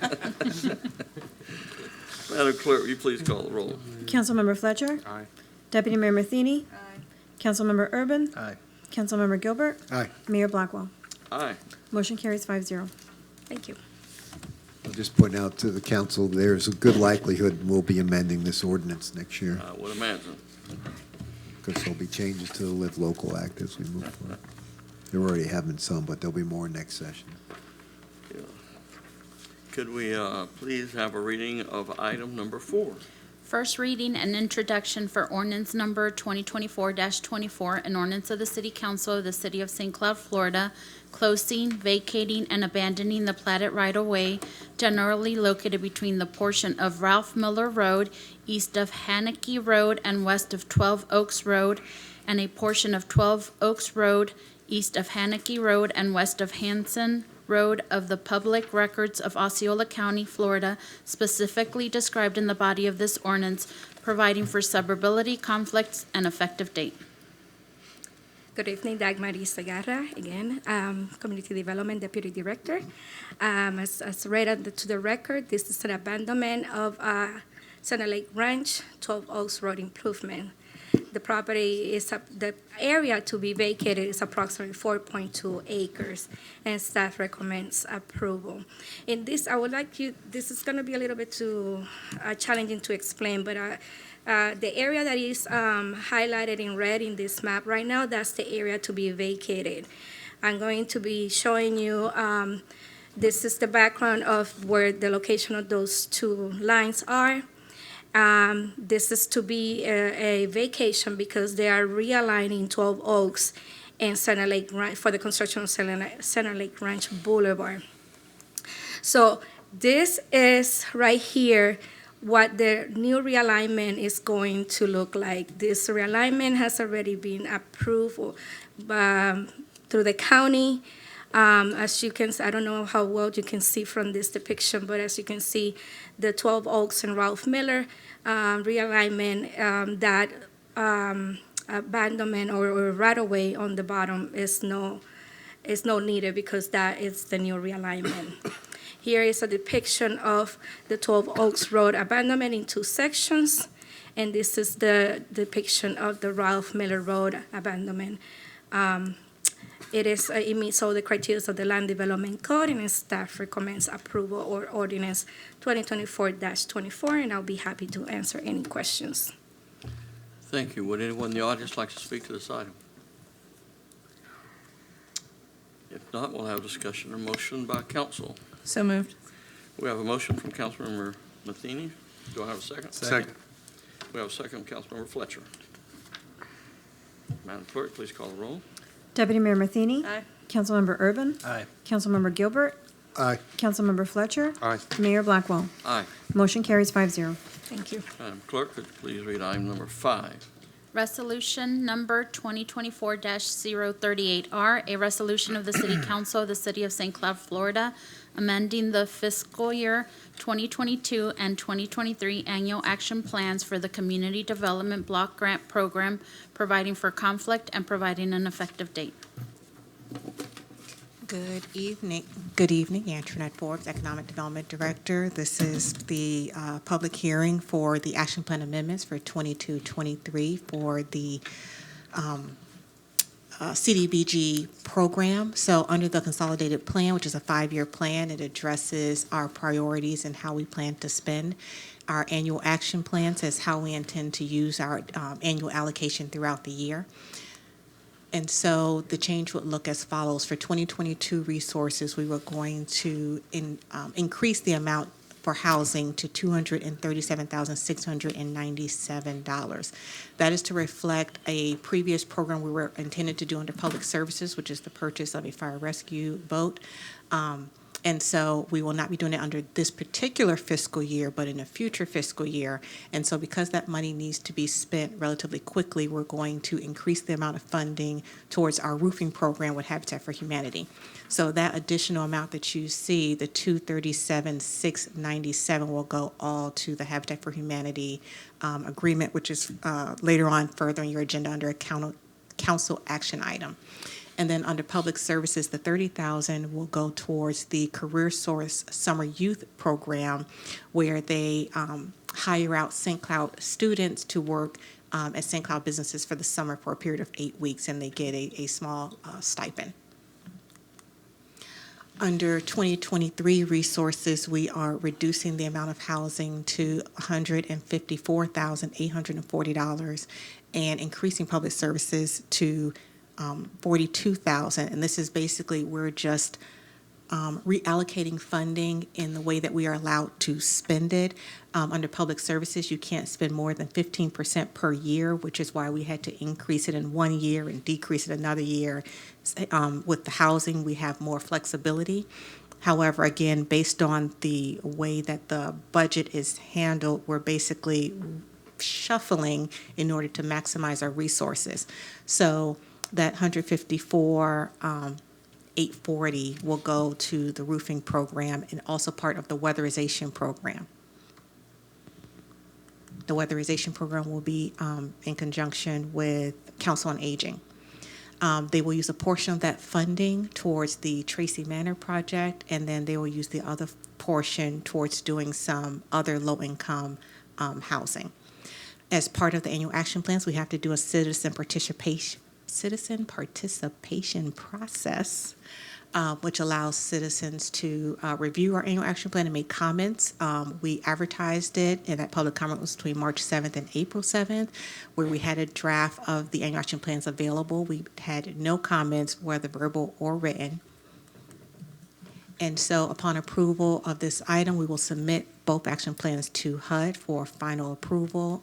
A: Madam Clerk, will you please call the roll?
D: Councilmember Fletcher.
B: Aye.
D: Deputy Mayor Matheny. Councilmember Urban.
I: Aye.
D: Councilmember Gilbert.
H: Aye.
D: Mayor Blackwell.
A: Aye.
D: Motion carries 5-0.
J: Thank you.
E: I'll just point out to the council, there's a good likelihood we'll be amending this ordinance next year,
A: I would imagine.
E: because there'll be changes to the Live Local Act as we move forward. There already have been some, but there'll be more next session.
A: Could we please have a reading of item number 4?
K: First reading and introduction for ordinance number 2024-24, an ordinance of the City Council of the City of St. Cloud, Florida, closing, vacating, and abandoning the platted right-of-way generally located between the portion of Ralph Miller Road, east of Haneke Road and west of 12 Oaks Road, and a portion of 12 Oaks Road, east of Haneke Road and west of Hanson Road of the Public Records of Osceola County, Florida, specifically described in the body of this ordinance, providing for suburbility, conflicts, and effective date.
J: Good evening, Dagmar Segarra, again, Community Development Deputy Director. As read to the record, this is an abandonment of Center Lake Ranch, 12 Oaks Road improvement. The property is, the area to be vacated is approximately 4.2 acres, and staff recommends approval. In this, I would like you, this is going to be a little bit too challenging to explain, but the area that is highlighted in red in this map right now, that's the area to be vacated. I'm going to be showing you, this is the background of where the location of those two lines are. This is to be a vacation because they are realigning 12 Oaks and Center Lake Ranch for the construction of Center Lake Ranch Boulevard. So this is right here what the new realignment is going to look like. This realignment has already been approved through the county. As you can, I don't know how well you can see from this depiction, but as you can see, the 12 Oaks and Ralph Miller realignment, that abandonment or right-of-way on the bottom is no needed because that is the new realignment. Here is a depiction of the 12 Oaks Road abandonment in 2 sections, and this is the depiction of the Ralph Miller Road abandonment. It meets all the criteria of the Land Development Code, and staff recommends approval or ordinance 2024-24, and I'll be happy to answer any questions.
A: Thank you. Would anyone in the audience like to speak to this item? If not, we'll have discussion or motion by council.
F: So moved.
A: We have a motion from Councilmember Matheny. Do I have a second?
B: Second.
A: We have a second from Councilmember Fletcher. Madam Clerk, please call the roll.
D: Deputy Mayor Matheny.
F: Aye.
D: Councilmember Urban.
I: Aye.
D: Councilmember Gilbert.
H: Aye.
D: Councilmember Fletcher.
B: Aye.
D: Mayor Blackwell.
A: Aye.
D: Motion carries 5-0.
J: Thank you.
A: Madam Clerk, could you please read item number 5?
K: Resolution number 2024-038R, a resolution of the City Council of the City of St. Cloud, Florida, amending the fiscal year 2022 and 2023 annual action plans for the Community Development Block Grant Program, providing for conflict and providing an effective date.
L: Good evening. Good evening, Antoinette Forbes, Economic Development Director. This is the public hearing for the action plan amendments for 22-23 for the CDBG program. So under the consolidated plan, which is a 5-year plan, it addresses our priorities and how we plan to spend. Our annual action plan says how we intend to use our annual allocation throughout the year. And so the change would look as follows. For 2022 resources, we were going to increase the amount for housing to $237,697. That is to reflect a previous program we were intended to do under public services, which is the purchase of a fire rescue boat. And so we will not be doing it under this particular fiscal year, but in a future fiscal year. And so because that money needs to be spent relatively quickly, we're going to increase the amount of funding towards our roofing program with Habitat for Humanity. So that additional amount that you see, the $237,697, will go all to the Habitat for Humanity agreement, which is later on further on your agenda under a council action item. And then under public services, the $30,000 will go towards the Career Source Summer Youth Program, where they hire out St. Cloud students to work as St. Cloud businesses for the summer for a period of 8 weeks, and they get a small stipend. Under 2023 resources, we are reducing the amount of housing to $154,840 and increasing public services to $42,000. And this is basically, we're just reallocating funding in the way that we are allowed to spend it. Under public services, you can't spend more than 15% per year, which is why we had to increase it in 1 year and decrease it another year. With the housing, we have more flexibility. However, again, based on the way that the budget is handled, we're basically shuffling in order to maximize our resources. So that 154,840 will go to the roofing program and also part of the weatherization program. The weatherization program will be in conjunction with Council on Aging. They will use a portion of that funding towards the Tracy Manor project, and then they will use the other portion towards doing some other low-income housing. As part of the annual action plans, we have to do a citizen participation process, which allows citizens to review our annual action plan and make comments. We advertised it, and that public comment was between March 7th and April 7th, where we had a draft of the annual action plans available. We had no comments, whether verbal or written. And so upon approval of this item, we will submit both action plans to HUD for final approval.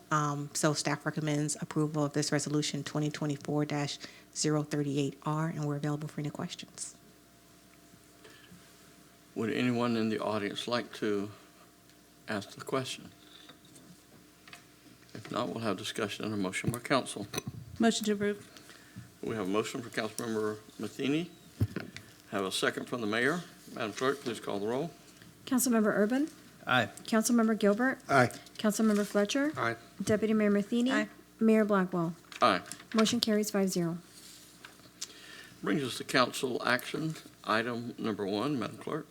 L: So staff recommends approval of this resolution 2024-038R, and we're available for any questions.
A: Would anyone in the audience like to ask the question? If not, we'll have discussion and a motion by council.
G: Motion to approve.
A: We have a motion from Councilmember Matheny. Have a second from the mayor. Madam Clerk, please call the roll.
D: Councilmember Urban.
I: Aye.
D: Councilmember Gilbert.
H: Aye.
D: Councilmember Fletcher.
B: Aye.
D: Deputy Mayor Matheny.
G: Aye.
D: Mayor Blackwell.
A: Aye.
D: Motion carries 5-0.
A: Brings us to council action, item number 1, Madam Clerk.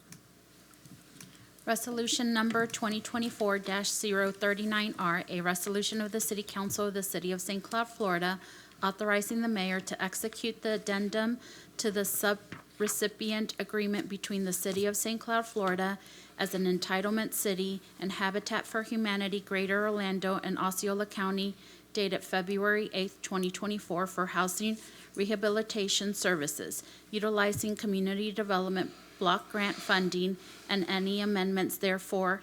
K: Resolution number 2024-039R, a resolution of the City Council of the City of St. Cloud, Florida, authorizing the mayor to execute the addendum to the subrecipient agreement between the City of St. Cloud, Florida as an entitlement city and Habitat for Humanity Greater Orlando and Osceola County dated February 8th, 2024 for housing rehabilitation services, utilizing community development block grant funding and any amendments therefore,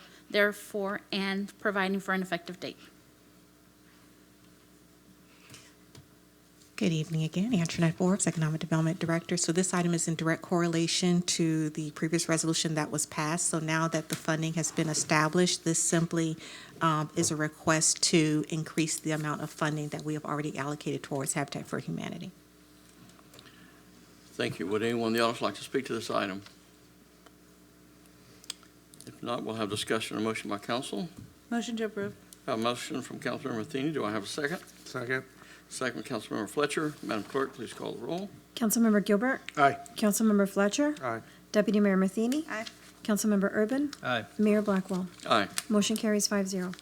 K: and providing for an effective date.
L: Good evening again, Antoinette Forbes, Economic Development Director. So this item is in direct correlation to the previous resolution that was passed. So now that the funding has been established, this simply is a request to increase the amount of funding that we have already allocated towards Habitat for Humanity.
A: Thank you. Would anyone in the audience like to speak to this item? If not, we'll have discussion and a motion by council.
G: Motion to approve.
A: A motion from Councilmember Matheny. Do I have a second?
B: Second.
A: Second from Councilmember Fletcher. Madam Clerk, please call the roll.
D: Councilmember Gilbert.
H: Aye.
D: Councilmember Fletcher.
B: Aye.
D: Deputy Mayor Matheny.
G: Aye.
D: Councilmember Urban.
I: Aye.
D: Mayor Blackwell.
A: Aye.
D: Motion carries 5-0.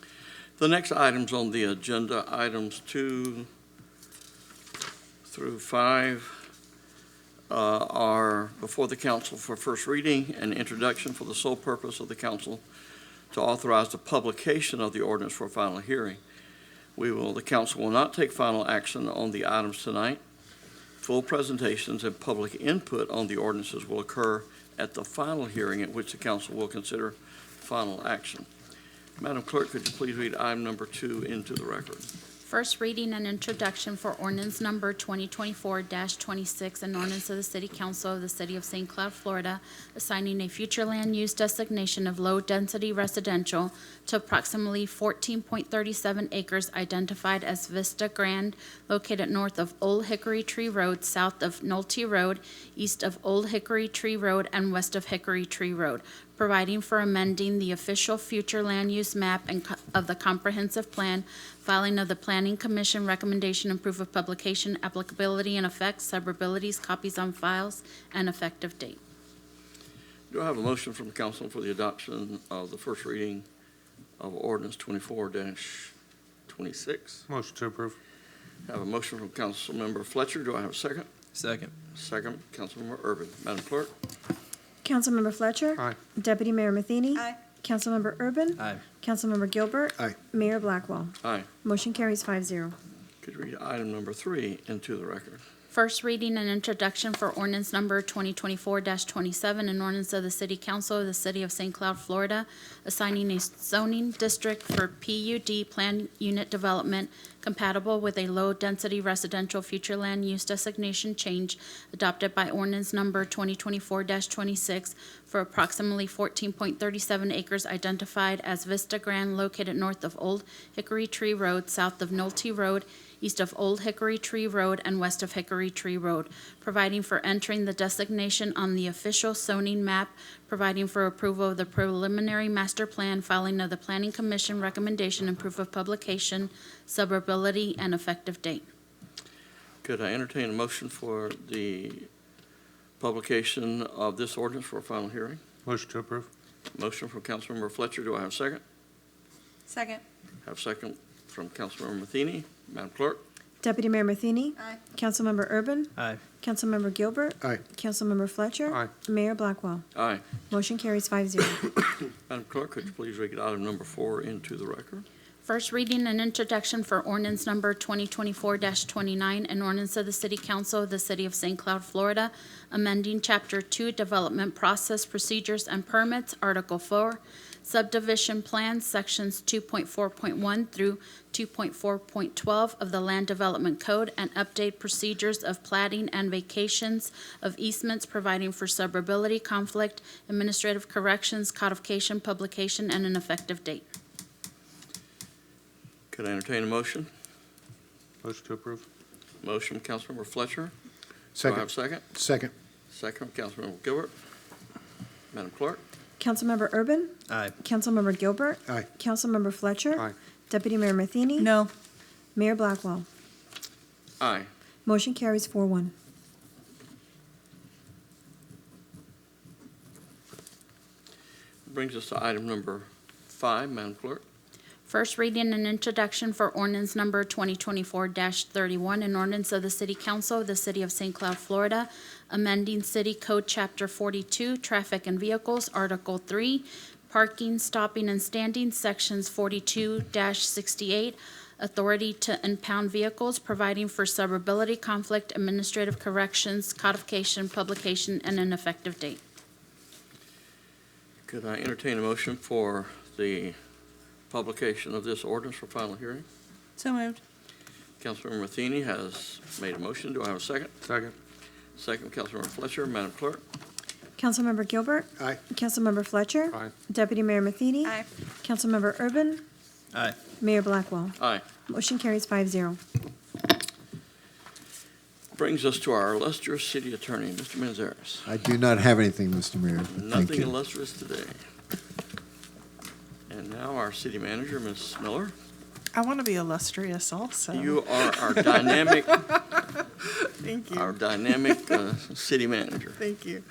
A: The next items on the agenda, items 2 through 5, are before the council for first reading and introduction for the sole purpose of the council to authorize the publication of the ordinance for final hearing. The council will not take final action on the items tonight. Full presentations and public input on the ordinances will occur at the final hearing at which the council will consider final action. Madam Clerk, could you please read item number 2 into the record?
K: First reading and introduction for ordinance number 2024-26, an ordinance of the City Council of the City of St. Cloud, Florida, assigning a future land use designation of low-density residential to approximately 14.37 acres identified as Vista Grand, located north of Old Hickory Tree Road, south of Nolte Road, east of Old Hickory Tree Road, and west of Hickory Tree Road, providing for amending the official future land use map of the comprehensive plan, filing of the Planning Commission recommendation and proof of publication, applicability and effects, severabilities, copies on files, and effective date.
A: Do I have a motion from the council for the adoption of the first reading of ordinance 24-26? 26.
B: Motion to approve.
A: I have a motion from Councilmember Fletcher. Do I have a second?
I: Second.
A: Second, Councilmember Urban. Madam Clerk?
D: Councilmember Fletcher.
B: Aye.
D: Deputy Mayor Matheny.
F: Aye.
D: Councilmember Urban.
I: Aye.
D: Councilmember Gilbert.
H: Aye.
D: Mayor Blackwell.
A: Aye.
D: Motion carries 5-0.
A: Could you read item number 3 into the record?
K: First reading and introduction for ordinance number 2024-27, an ordinance of the City Council of the City of St. Cloud, Florida, assigning a zoning district for PUD planned unit development compatible with a low-density residential future land use designation change adopted by ordinance number 2024-26 for approximately 14.37 acres identified as Vista Grand located north of Old Hickory Tree Road, south of Nolte Road, east of Old Hickory Tree Road, and west of Hickory Tree Road, providing for entering the designation on the official zoning map, providing for approval of the preliminary master plan, filing of the Planning Commission recommendation and proof of publication, suburbility, and effective date.
A: Could I entertain a motion for the publication of this ordinance for a final hearing?
B: Motion to approve.
A: Motion from Councilmember Fletcher. Do I have a second?
F: Second.
A: Have a second from Councilmember Matheny. Madam Clerk?
D: Deputy Mayor Matheny.
F: Aye.
D: Councilmember Urban.
I: Aye.
D: Councilmember Gilbert.
H: Aye.
D: Councilmember Fletcher.
B: Aye.
D: Mayor Blackwell.
A: Aye.
D: Motion carries 5-0.
A: Madam Clerk, could you please read item number 4 into the record?
K: First reading and introduction for ordinance number 2024-29, an ordinance of the City Council of the City of St. Cloud, Florida, amending Chapter 2 Development Process Procedures and Permits, Article 4, Subdivision Plans, Sections 2.4.1 through 2.4.12 of the Land Development Code, and update procedures of platting and vacations of easements, providing for suburbility, conflict, administrative corrections, codification, publication, and an effective date.
A: Could I entertain a motion?
B: Motion to approve.
A: Motion from Councilmember Fletcher. Do I
H: Second.
A: have a second?
H: Second.
A: Second from Councilmember Gilbert. Madam Clerk?
D: Councilmember Urban.
I: Aye.
D: Councilmember Gilbert.
H: Aye.
D: Councilmember Fletcher.
B: Aye.
D: Deputy Mayor Matheny.
F: No.
D: Mayor Blackwell.
A: Aye.
D: Motion carries 4-1.
A: Brings us to item number 5, Madam Clerk.
K: First reading and introduction for ordinance number 2024-31, an ordinance of the City Council of the City of St. Cloud, Florida, amending City Code Chapter 42, Traffic and Vehicles, Article 3, Parking, Stopping, and Standing, Sections 42-68, Authority to impound vehicles, providing for suburbility, conflict, administrative corrections, codification, publication, and an effective date.
A: Could I entertain a motion for the publication of this ordinance for final hearing?
F: So moved.
A: Councilmember Matheny has made a motion. Do I have a second?
B: Second.
A: Second, Councilmember Fletcher. Madam Clerk?
D: Councilmember Gilbert.
H: Aye.
D: Councilmember Fletcher.
B: Aye.
D: Deputy Mayor Matheny.
F: Aye.
D: Councilmember Urban.
I: Aye.
D: Mayor Blackwell.
A: Aye.
D: Motion carries 5-0.
A: Brings us to our illustrious city attorney, Mr. Manzares.
E: I do not have anything, Mr. Mayor, but thank
A: Nothing
E: you.
A: illustrious today. And now our city manager, Ms. Miller.
F: I want to be illustrious also.
A: You are our dynamic,
F: Thank you.
A: our dynamic city manager.
F: Thank you.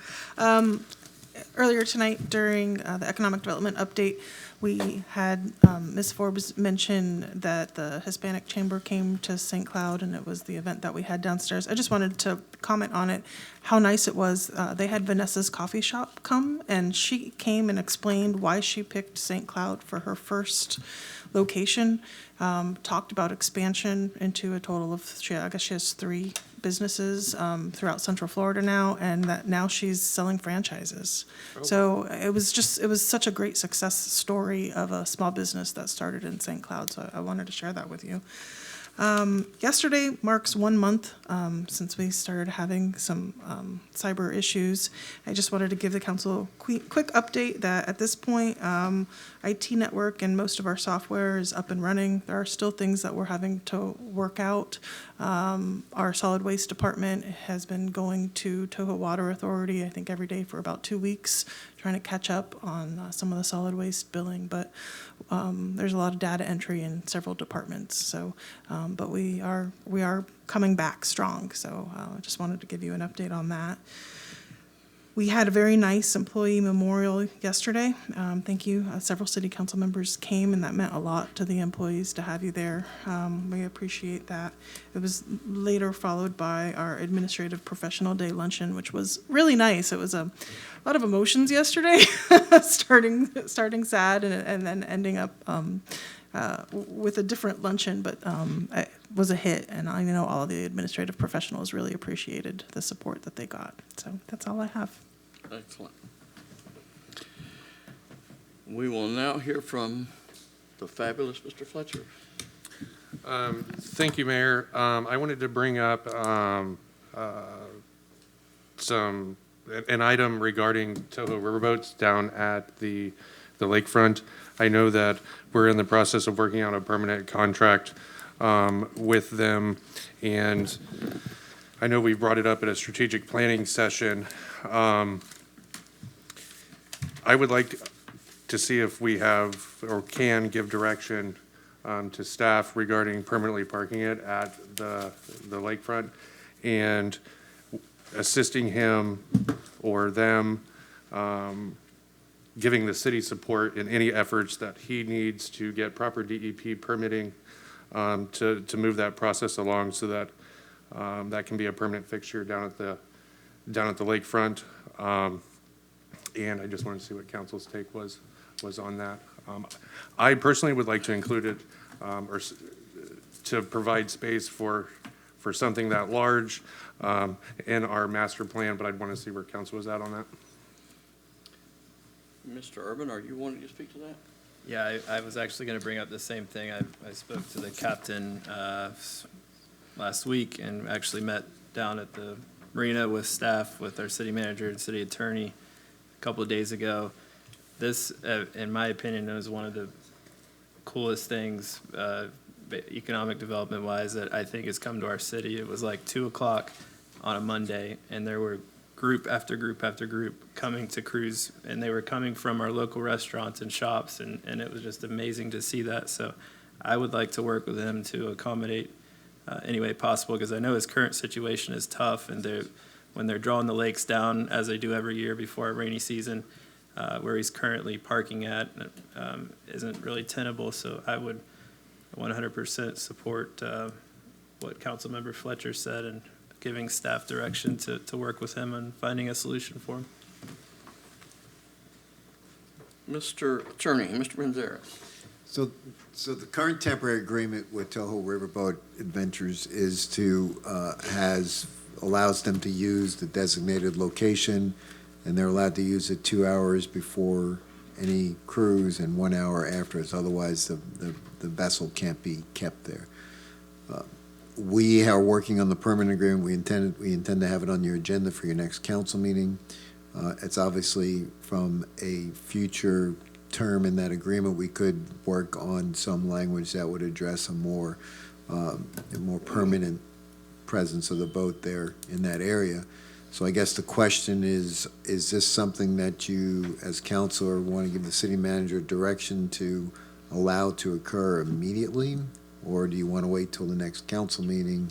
F: Earlier tonight, during the economic development update, we had Ms. Forbes mention that the Hispanic Chamber came to St. Cloud, and it was the event that we had downstairs. I just wanted to comment on it, how nice it was. They had Vanessa's Coffee Shop come, and she came and explained why she picked St. Cloud for her first location. Talked about expansion into a total of, I guess she has 3 businesses throughout Central Florida now, and that now she's selling franchises. So it was such a great success story of a small business that started in St. Cloud. So I wanted to share that with you. Yesterday marks 1 month since we started having some cyber issues. I just wanted to give the council a quick update that at this point, IT network and most of our software is up and running. There are still things that we're having to work out. Our solid waste department has been going to Toho Water Authority, I think every day for about 2 weeks, trying to catch up on some of the solid waste billing. But there's a lot of data entry in several departments. So, but we are coming back strong. So I just wanted to give you an update on that. We had a very nice employee memorial yesterday. Thank you. Several city council members came, and that meant a lot to the employees to have you there. We appreciate that. It was later followed by our administrative professional day luncheon, which was really nice. It was a lot of emotions yesterday, starting sad and then ending up with a different luncheon, but it was a hit, and I know all of the administrative professionals really appreciated the support that they got. So that's all I have.
A: Excellent. We will now hear from the fabulous Mr. Fletcher.
B: Thank you, Mayor. I wanted to bring up an item regarding Toho riverboats down at the lakefront. I know that we're in the process of working on a permanent contract with them, and I know we brought it up at a strategic planning session. I would like to see if we have or can give direction to staff regarding permanently parking it at the lakefront and assisting him or them, giving the city support in any efforts that he needs to get proper DEP permitting to move that process along so that that can be a permanent fixture down at the lakefront. And I just wanted to see what council's take was on that. I personally would like to include it to provide space for something that large in our master plan, but I'd want to see where council was at on that.
A: Mr. Urban, are you wanting to speak to that?
I: Yeah, I was actually going to bring up the same thing. I spoke to the captain last week and actually met down at the marina with staff, with our city manager and city attorney a couple of days ago. This, in my opinion, was one of the coolest things, economic development wise, that I think has come to our city. It was like 2 o'clock on a Monday, and there were group after group after group coming to cruise, and they were coming from our local restaurants and shops, and it was just amazing to see that. So I would like to work with him to accommodate any way possible, because I know his current situation is tough, and when they're drawing the lakes down, as they do every year before a rainy season, where he's currently parking at isn't really tenable. So I would 100% support what Councilmember Fletcher said and giving staff direction to work with him on finding a solution for him.
A: Mr. Attorney, Mr. Manzares.
E: So the current temporary agreement with Toho Riverboat Adventures is allows them to use the designated location, and they're allowed to use it 2 hours before any cruise and 1 hour afterwards. Otherwise, the vessel can't be kept there. We are working on the permanent agreement. We intend to have it on your agenda for your next council meeting. It's obviously from a future term in that agreement, we could work on some language that would address a more permanent presence of the boat there in that area. So I guess the question is this something that you, as council, want to give the city manager direction to allow to occur immediately? Or do you want to wait till the next council meeting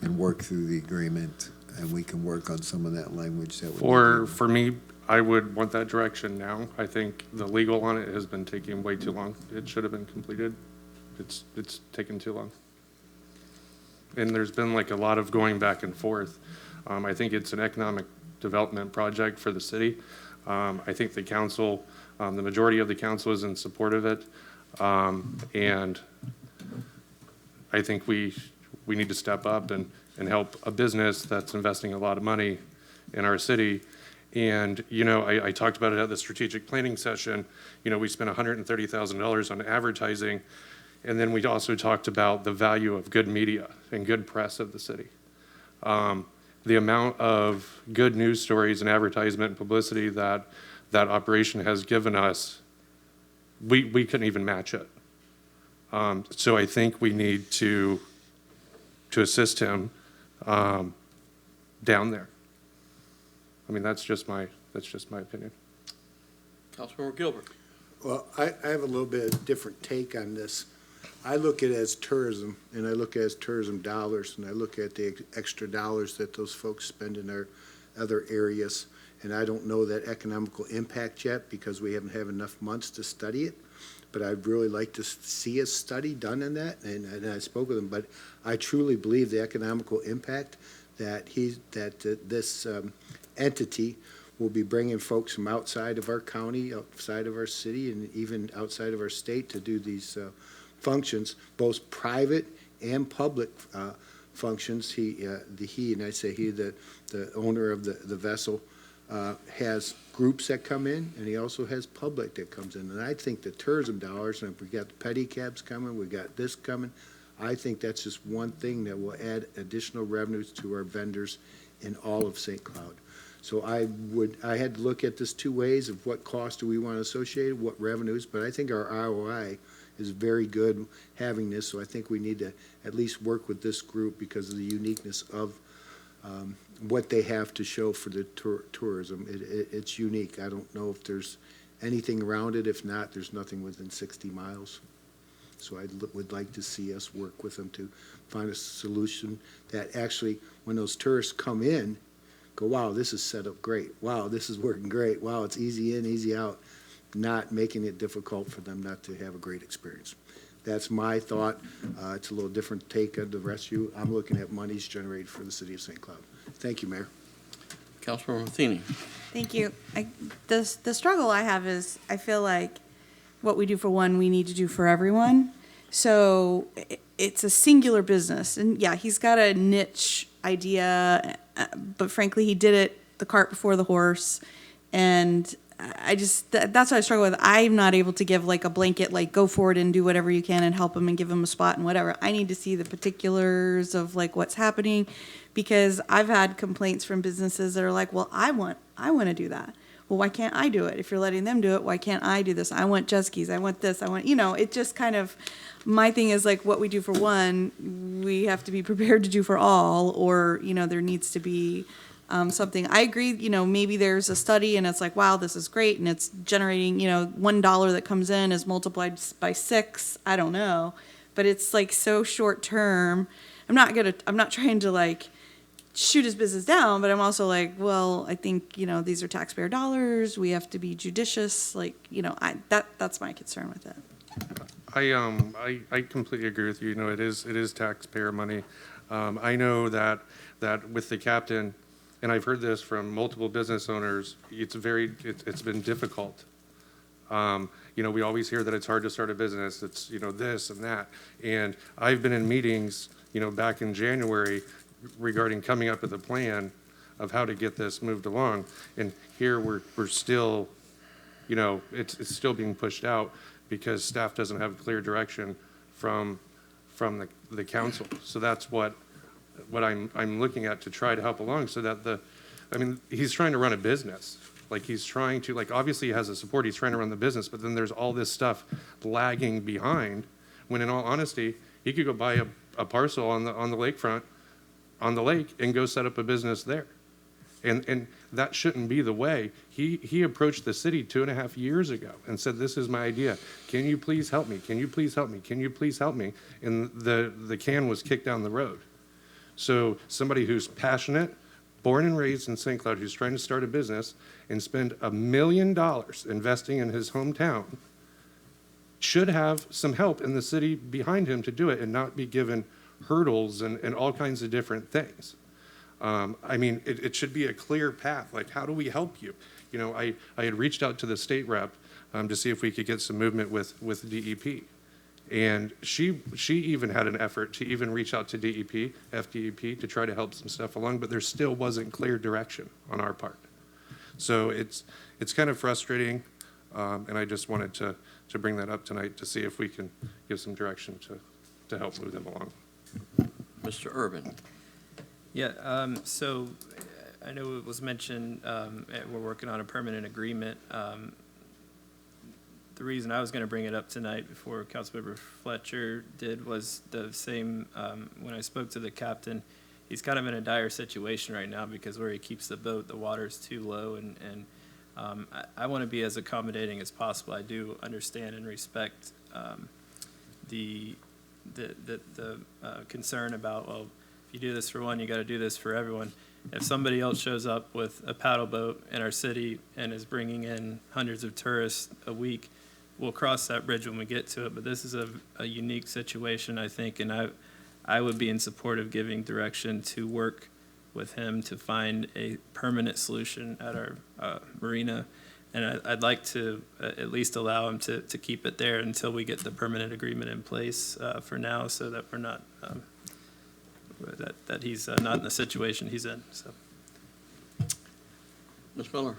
E: and work through the agreement, and we can work on some of that language that would
B: For me, I would want that direction now. I think the legal on it has been taking way too long. It should have been completed. It's taken too long. And there's been like a lot of going back and forth. I think it's an economic development project for the city. I think the council, the majority of the council is in support of it. And I think we need to step up and help a business that's investing a lot of money in our city. And, I talked about it at the strategic planning session. We spent $130,000 on advertising. And then we also talked about the value of good media and good press of the city. The amount of good news stories and advertisement and publicity that operation has given us, we couldn't even match it. So I think we need to assist him down there. I mean, that's just my opinion.
A: Councilmember Gilbert.
H: Well, I have a little bit of different take on this. I look at it as tourism, and I look at it as tourism dollars, and I look at the extra dollars that those folks spend in their other areas. and I don't know that economical impact yet because we haven't had enough months to study it. But I'd really like to see a study done on that, and I spoke with him. But I truly believe the economical impact that this entity will be bringing folks from outside of our county, outside of our city, and even outside of our state to do these functions, both private and public functions. The owner of the vessel, has groups that come in, and he also has public that comes in. And I think the tourism dollars, and if we got the pedicabs coming, we got this coming, I think that's just one thing that will add additional revenues to our vendors in all of St. Cloud. So I had to look at this two ways of what cost do we want to associate, what revenues, but I think our ROI is very good having this, so I think we need to at least work with this group because of the uniqueness of what they have to show for the tourism. It's unique. I don't know if there's anything around it. If not, there's nothing within 60 miles. So I would like to see us work with them to find a solution that actually, when those tourists come in, go, wow, this is set up great. Wow, this is working great. Wow, it's easy in, easy out, not making it difficult for them not to have a great experience. That's my thought. It's a little different take on the rest of you. I'm looking at monies generated for the city of St. Cloud. Thank you, Mayor.
A: Councilmember Matheny.
G: Thank you. The struggle I have is I feel like what we do for one, we need to do for everyone. So it's a singular business. And yeah, he's got a niche idea, but frankly, he did it the cart before the horse. And I just, that's what I struggle with. I'm not able to give like a blanket, like go forward and do whatever you can and help him and give him a spot and whatever. I need to see the particulars of like what's happening, because I've had complaints from businesses that are like, well, I want to do that. Well, why can't I do it? If you're letting them do it, why can't I do this? I want jet skis. I want this. I want, it just kind of, my thing is like what we do for one, we have to be prepared to do for all, or, there needs to be something. I agree, maybe there's a study and it's like, wow, this is great. And it's generating, $1 that comes in is multiplied by 6. I don't know. But it's like so short term. I'm not trying to like shoot his business down, but I'm also like, well, I think, these are taxpayer dollars. We have to be judicious. Like, that's my concern with it.
B: I completely agree with you. It is taxpayer money. I know that with the captain, and I've heard this from multiple business owners, it's been difficult. We always hear that it's hard to start a business. It's, this and that. And I've been in meetings, back in January regarding coming up with a plan of how to get this moved along. And here we're still, it's still being pushed out because staff doesn't have clear direction from the council. So that's what I'm looking at to try to help along, so that he's trying to run a business. Like he's trying to, obviously he has the support, he's trying to run the business, but then there's all this stuff lagging behind, when in all honesty, he could go buy a parcel on the lakefront, on the lake, and go set up a business there. And that shouldn't be the way. He approached the city 2.5 years ago and said, this is my idea. Can you please help me? Can you please help me? Can you please help me? And the can was kicked down the road. So somebody who's passionate, born and raised in St. Cloud, who's trying to start a business and spend $1 million investing in his hometown, should have some help in the city behind him to do it and not be given hurdles and all kinds of different things. It should be a clear path. Like, how do we help you? I had reached out to the state rep to see if we could get some movement with DEP. And she even had an effort to even reach out to DEP, FDEP, to try to help some stuff along, but there still wasn't clear direction on our part. So it's kind of frustrating, and I just wanted to bring that up tonight to see if we can give some direction to help move them along.
A: Mr. Urban.
I: Yeah, so I know it was mentioned we're working on a permanent agreement. The reason I was going to bring it up tonight before Councilmember Fletcher did was the same, when I spoke to the captain, he's kind of in a dire situation right now because where he keeps the boat, the water's too low, and I want to be as accommodating as possible. I do understand and respect the concern about, well, if you do this for one, you got to do this for everyone. if somebody else shows up with a paddle boat in our city and is bringing in hundreds of tourists a week, we'll cross that bridge when we get to it. But this is a unique situation, I think, and I would be in support of giving direction to work with him to find a permanent solution at our marina. And I'd like to at least allow him to keep it there until we get the permanent agreement in place for now, so that we're not, that he's not in the situation he's in, so.
A: Ms. Miller?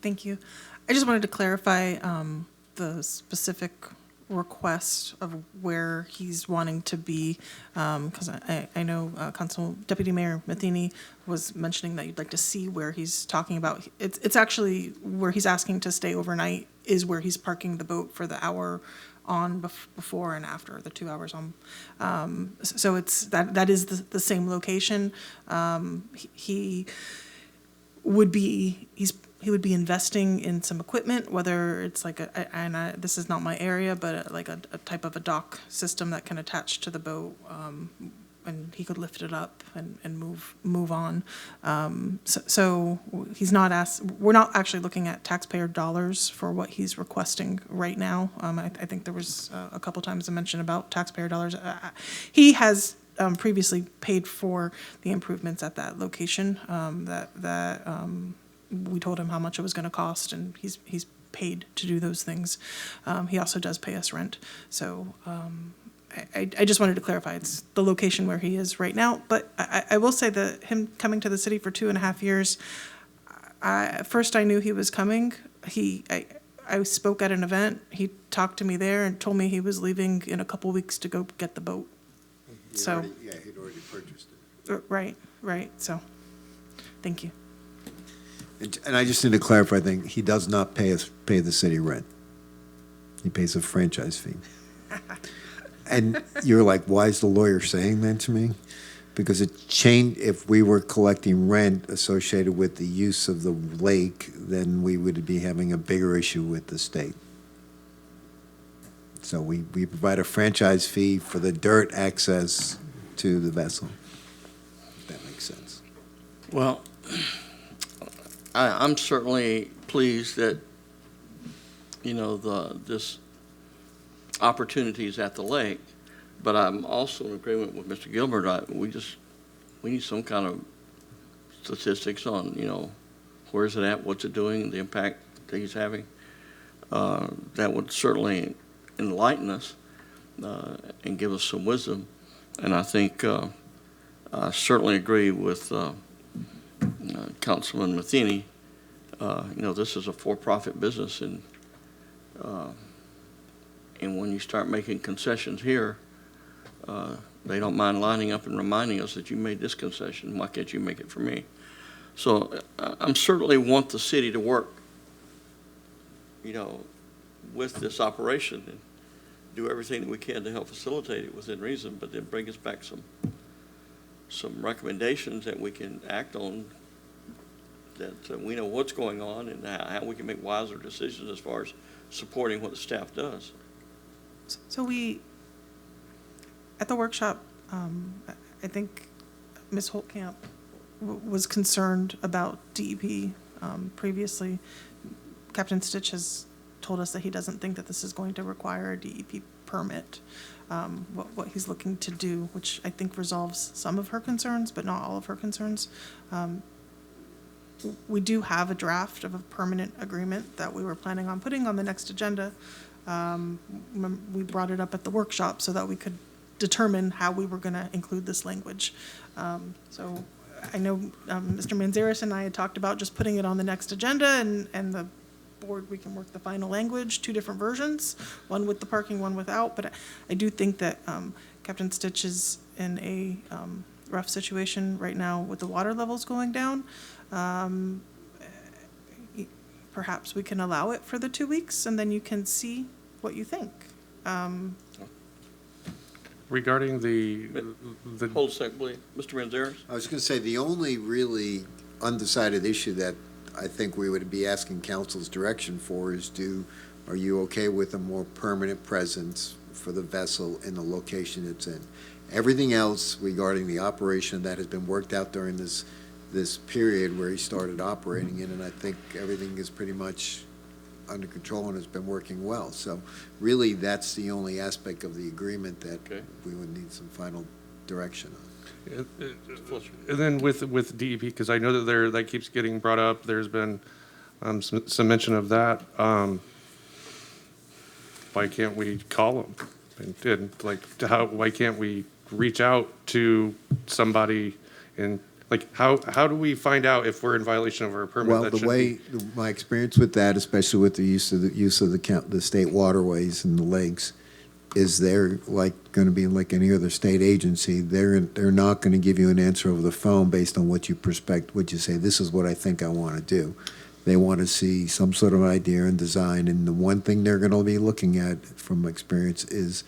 F: Thank you. I just wanted to clarify the specific request of where he's wanting to be, because I know Deputy Mayor Matheny was mentioning that you'd like to see where he's talking about. It's actually where he's asking to stay overnight is where he's parking the boat for the hour on before and after, the 2 hours on. So it's that is the same location. He would be investing in some equipment, whether it's like this is not my area, but like a type of a dock system that can attach to the boat, and he could lift it up and move on. So he's not we're not actually looking at taxpayer dollars for what he's requesting right now. I think there was a couple times a mention about taxpayer dollars. He has previously paid for the improvements at that location, we told him how much it was going to cost, and he's paid to do those things. He also does pay us rent. So I just wanted to clarify, it's the location where he is right now. But I will say that him coming to the city for 2.5 years, first I knew he was coming. I spoke at an event. He talked to me there and told me he was leaving in a couple weeks to go get the boat.
E: He'd already purchased it.
F: Right. So, thank you.
E: And I just need to clarify, I think, he does not pay the city rent. He pays a franchise fee. And you're like, why is the lawyer saying that to me? Because if we were collecting rent associated with the use of the lake, then we would be having a bigger issue with the state. So we provide a franchise fee for the dirt access to the vessel, if that makes sense.
A: Well, I'm certainly pleased that, this opportunity is at the lake, but I'm also in agreement with Mr. Gilbert. We need some kind of statistics on, where is it at, what's it doing, the impact that he's having. That would certainly enlighten us and give us some wisdom. And I think I certainly agree with Councilman Matheny. This is a for-profit business, and when you start making concessions here, they don't mind lining up and reminding us that you made this concession. Why can't you make it for me? So I'm certainly want the city to work, with this operation and do everything that we can to help facilitate it within reason, but then bring us back some recommendations that we can act on, that we know what's going on and how we can make wiser decisions as far as supporting what the staff does.
F: So at the workshop, I think Ms. Holtkamp was concerned about DEP previously. Captain Stitch has told us that he doesn't think that this is going to require a DEP permit. What he's looking to do, which I think resolves some of her concerns, but not all of her concerns. We do have a draft of a permanent agreement that we were planning on putting on the next agenda. We brought it up at the workshop so that we could determine how we were going to include this language. So I know Mr. Manzares and I had talked about just putting it on the next agenda, and the board, we can work the final language, 2 different versions, one with the parking, one without. But I do think that Captain Stitch is in a rough situation right now with the water levels going down. Perhaps we can allow it for the 2 weeks, and then you can see what you think.
B: Regarding
A: Hold a second, please. Mr. Manzares?
E: I was going to say, the only really undecided issue that I think we would be asking council's direction for is are you okay with a more permanent presence for the vessel in the location it's in? Everything else regarding the operation that has been worked out during this this period where he started operating in, and I think everything is pretty much under control and has been working well. So really, that's the only aspect of the agreement that we would need some final direction on.
B: And then with DEP, because I know that that keeps getting brought up, there's been some mention of that. Why can't we call them? And why can't we reach out to somebody and, like, how do we find out if we're in violation of our permit?
E: Well, my experience with that, especially with the use of the state waterways and the lakes, is they're going to be like any other state agency. They're not going to give you an answer over the phone based on what you say, this is what I think I want to do. They want to see some sort of idea and design, and the one thing they're going to be looking at from experience is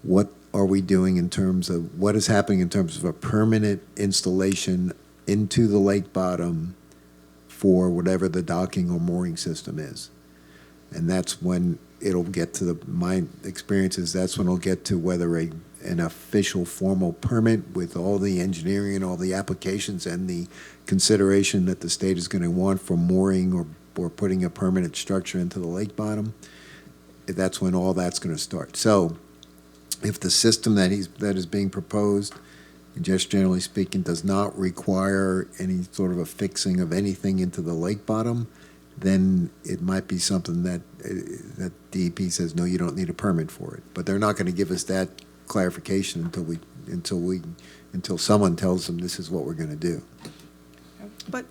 E: what are we doing in terms of what is happening in terms of a permanent installation into the lake bottom for whatever the docking or mooring system is. And that's when it'll get to my experience is that's when it'll get to whether an official formal permit with all the engineering and all the applications and the consideration that the state is going to want for mooring or putting a permanent structure into the lake bottom, that's when all that's going to start. So if the system that is being proposed, just generally speaking, does not require any sort of a fixing of anything into the lake bottom, then it might be something that DEP says, no, you don't need a permit for it. But they're not going to give us that clarification until someone tells them this is what we're going to do.
F: But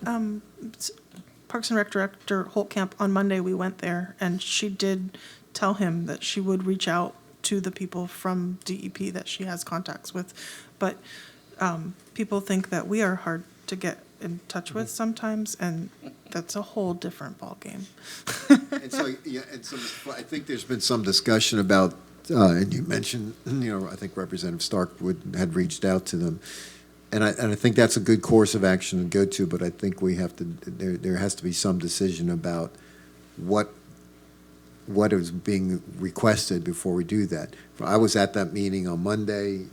F: Parks and Rec Director Holtkamp, on Monday, we went there, and she did tell him that she would reach out to the people from DEP that she has contacts with. But people think that we are hard to get in touch with sometimes, and that's a whole different ballgame.
E: And so I think there's been some discussion about, and you mentioned, I think Representative Stark had reached out to them. And I think that's a good course of action to go to, but I think there has to be some decision about what is being requested before we do that. I was at that meeting on Monday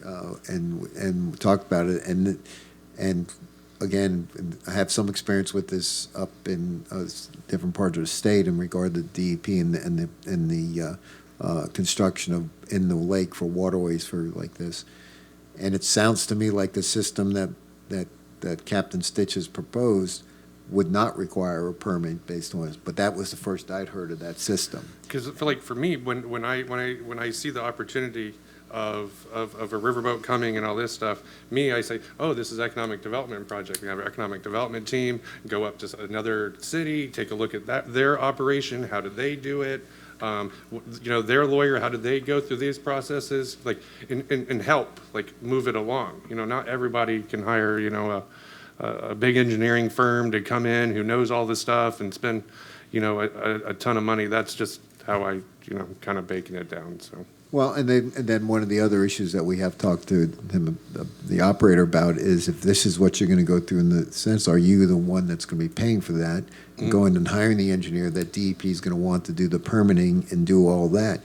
E: and talked about it, and again, I have some experience with this up in different parts of the state in regard to DEP and the construction in the lake for waterways for like this. And it sounds to me like the system that Captain Stitch has proposed would not require a permit based on it. But that was the first I'd heard of that system.
B: Because for me, when I see the opportunity of a riverboat coming and all this stuff, I say, oh, this is economic development project. We have an economic development team, go up to another city, take a look at their operation, how do they do it? Their lawyer, how did they go through these processes? And help, move it along. Not everybody can hire, a big engineering firm to come in who knows all this stuff and spend, a ton of money. That's just how I, kind of baking it down, so.
E: Well, and then one of the other issues that we have talked to him, the operator, about is if this is what you're going to go through in the sense, are you the one that's going to be paying for that, and going and hiring the engineer that DEP is going to want to do the permitting and do all that?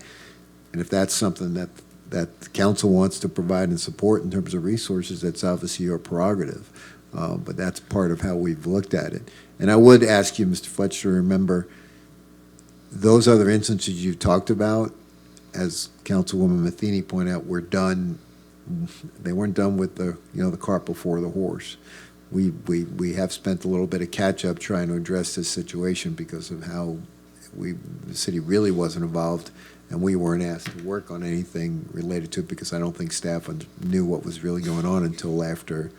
E: And if that's something that the council wants to provide and support in terms of resources, that's obviously your prerogative. But that's part of how we've looked at it. And I would ask you, Mr. Fletcher, to remember those other instances you've talked about, as Councilwoman Matheny pointed out, were done. They weren't done with the cart before the horse. We have spent a little bit of catch up trying to address this situation because of how the city really wasn't involved, and we weren't asked to work on anything related to it because I don't think staff knew what was really going on until after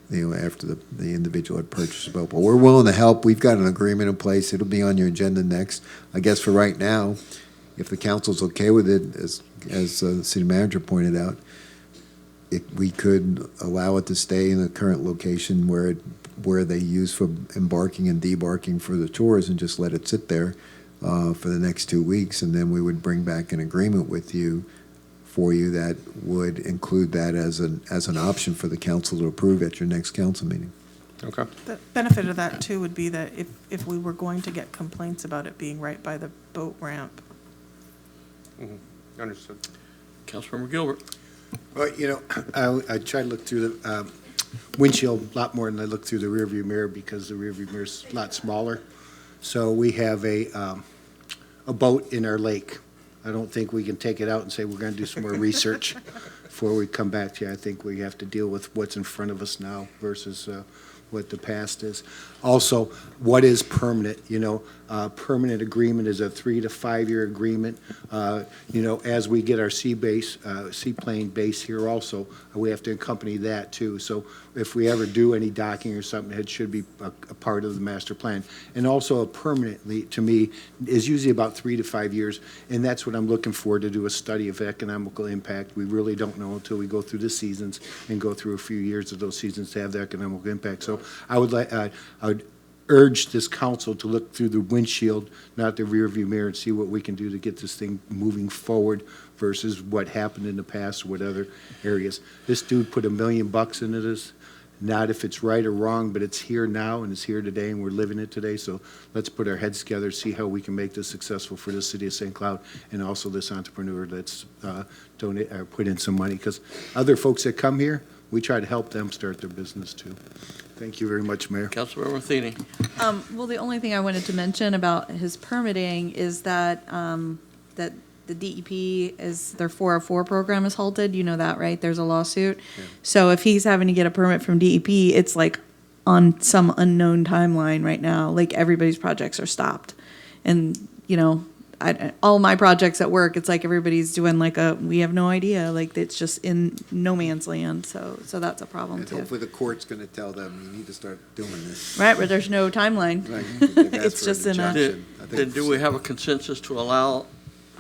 E: the individual had purchased a boat. But we're willing to help. We've got an agreement in place. It'll be on your agenda next. I guess for right now, if the council's okay with it, as the city manager pointed out, we could allow it to stay in the current location where they use for embarking and debarking for the tours, and just let it sit there for the next 2 weeks, and then we would bring back an agreement with you that would include that as an option for the council to approve at your next council meeting.
B: Okay.
F: The benefit of that, too, would be that if we were going to get complaints about it being right by the boat ramp.
B: Understood.
A: Councilmember Gilbert.
H: Well, I tried to look through windshield a lot more than I look through the rearview mirror because the rearview mirror's a lot smaller. So we have a boat in our lake. I don't think we can take it out and say we're going to do some more research before we come back to you. I think we have to deal with what's in front of us now versus what the past is. Also, what is permanent? You know, permanent agreement is a 3 to 5 year agreement. You know, as we get our seaplane base here also, we have to accompany that too. So if we ever do any docking or something, it should be a part of the master plan. And also a permanently, to me, is usually about 3 to 5 years. And that's what I'm looking for, to do a study of economical impact. We really don't know until we go through the seasons and go through a few years of those seasons to have the economical impact. So I would urge this council to look through the windshield, not the rearview mirror, and see what we can do to get this thing moving forward versus what happened in the past or what other areas. This dude put $1 million into this. Not if it's right or wrong, but it's here now and it's here today and we're living it today. So let's put our heads together, see how we can make this successful for the city of St. Cloud and also this entrepreneur that's donate or put in some money. Because other folks that come here, we try to help them start their business too. Thank you very much, Mayor.
A: Councilmember Matheny.
G: Well, the only thing I wanted to mention about his permitting is that, that the DEP is, their 404 program is halted. You know that, right? There's a lawsuit. So if he's having to get a permit from DEP, it's like on some unknown timeline right now. Like everybody's projects are stopped. And, you know, all my projects at work, it's like everybody's doing like we have no idea. Like it's just in no man's land. So that's a problem
E: And
G: too.
E: hopefully the court's going to tell them, you need to start doing this.
G: Right, but there's no timeline.
E: Right. They've asked
G: It's
E: for
G: just
E: an
G: in a.
E: injunction. I think
A: Then do we have a consensus to allow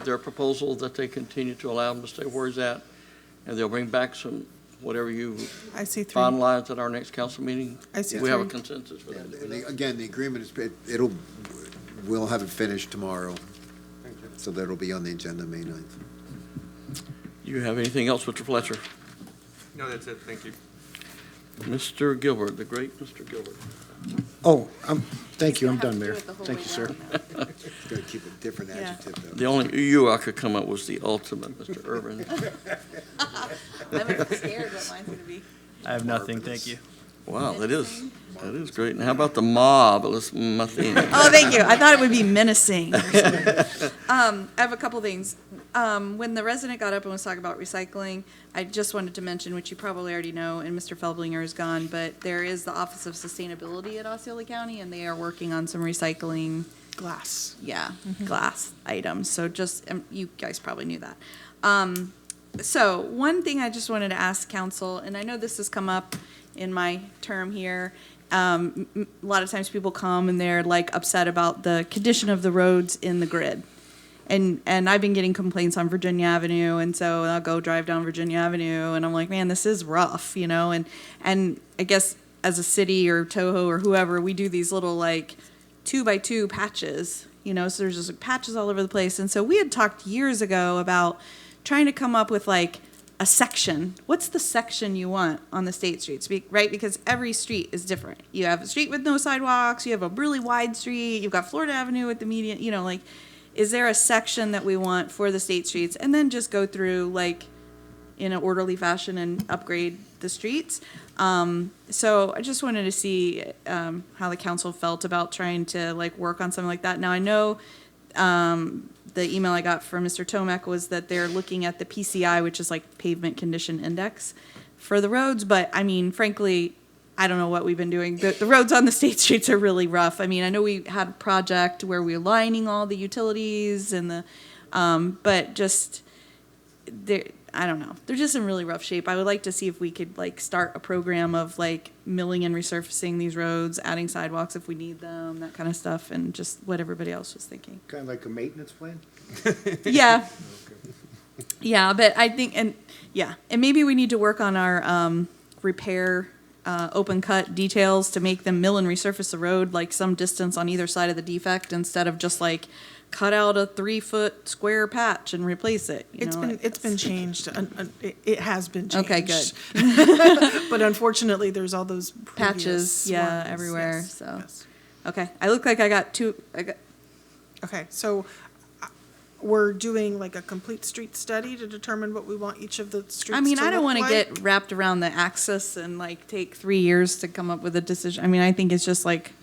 A: their proposal that they continue to allow them to stay where he's at? And they'll bring back some, whatever you
F: I see 3.
A: finalize at our next council meeting?
F: I see
A: We have a
F: 3.
A: consensus for that.
E: And again, the agreement is, we'll have it finished tomorrow. So that'll be on the agenda May 9th.
A: You have anything else, Mr. Fletcher?
B: No, that's it. Thank you.
A: Mr. Gilbert, the great Mr. Gilbert.
H: Oh, thank you. I'm done, Mayor. Thank you, sir.
E: It's going to keep a different adjective, though.
A: The only you I could come up was the ultimate, Mr. Urban.
G: I'm scared what mine's gonna be.
I: I have nothing, thank you.
A: Wow, that is great. And how about the mob? Matheny.
G: Oh, thank you. I thought it would be menacing. Or something. I have a couple things. When the resident got up and was talking about recycling, I just wanted to mention, which you probably already know, and Mr. Felblinger is gone, but there is the Office of Sustainability at Osceola County, and they are working on some recycling.
F: Glass.
G: Yeah, glass items. So just, you guys probably knew that. So one thing I just wanted to ask council, and I know this has come up in my term here. A lot of times people come and they're like upset about the condition of the roads in the grid. And I've been getting complaints on Virginia Avenue, and so I'll go drive down Virginia Avenue, and I'm like, man, this is rough, you know? And I guess as a city or Toho or whoever, we do these little like 2x2 patches, you know? So there's just like patches all over the place. And so we had talked years ago about trying to come up with like a section. What's the section you want on the state streets, right? Because every street is different. You have a street with no sidewalks, you have a really wide street, you've got Florida Avenue with the median, you know, like, is there a section that we want for the state streets? And then just go through like in an orderly fashion and upgrade the streets. So I just wanted to see how the council felt about trying to like work on something like that. Now I know the email I got from Mr. Tomek was that they're looking at the PCI, which is like pavement condition index for the roads. But I mean, frankly, I don't know what we've been doing. The roads on the state streets are really rough. I mean, I know we had a project where we were lining all the utilities and the, but just there, I don't know. They're just in really rough shape. I would like to see if we could like start a program of like milling and resurfacing these roads, adding sidewalks if we need them, that kind of stuff, and just what everybody else was thinking.
H: Kind of like a maintenance plan?
G: Yeah. Yeah, but I think, and maybe we need to work on our repair open cut details to make them mill and resurface the road like some distance on either side of the defect instead of just like cut out a 3-foot square patch and replace it. You know,
F: It's been changed. It has been changed.
G: Okay, good.
F: But unfortunately, there's all those
G: patches,
F: previous ones.
G: everywhere.
F: Yes,
G: So,
F: yes.
G: okay, I look like I got two.
F: Okay, so we're doing like a complete street study to determine what we want each of the streets
G: I mean,
F: to
G: I don't
F: look
G: want to
F: like?
G: get wrapped around the axis and like take 3 years to come up with a decision. I mean, I think it's just like,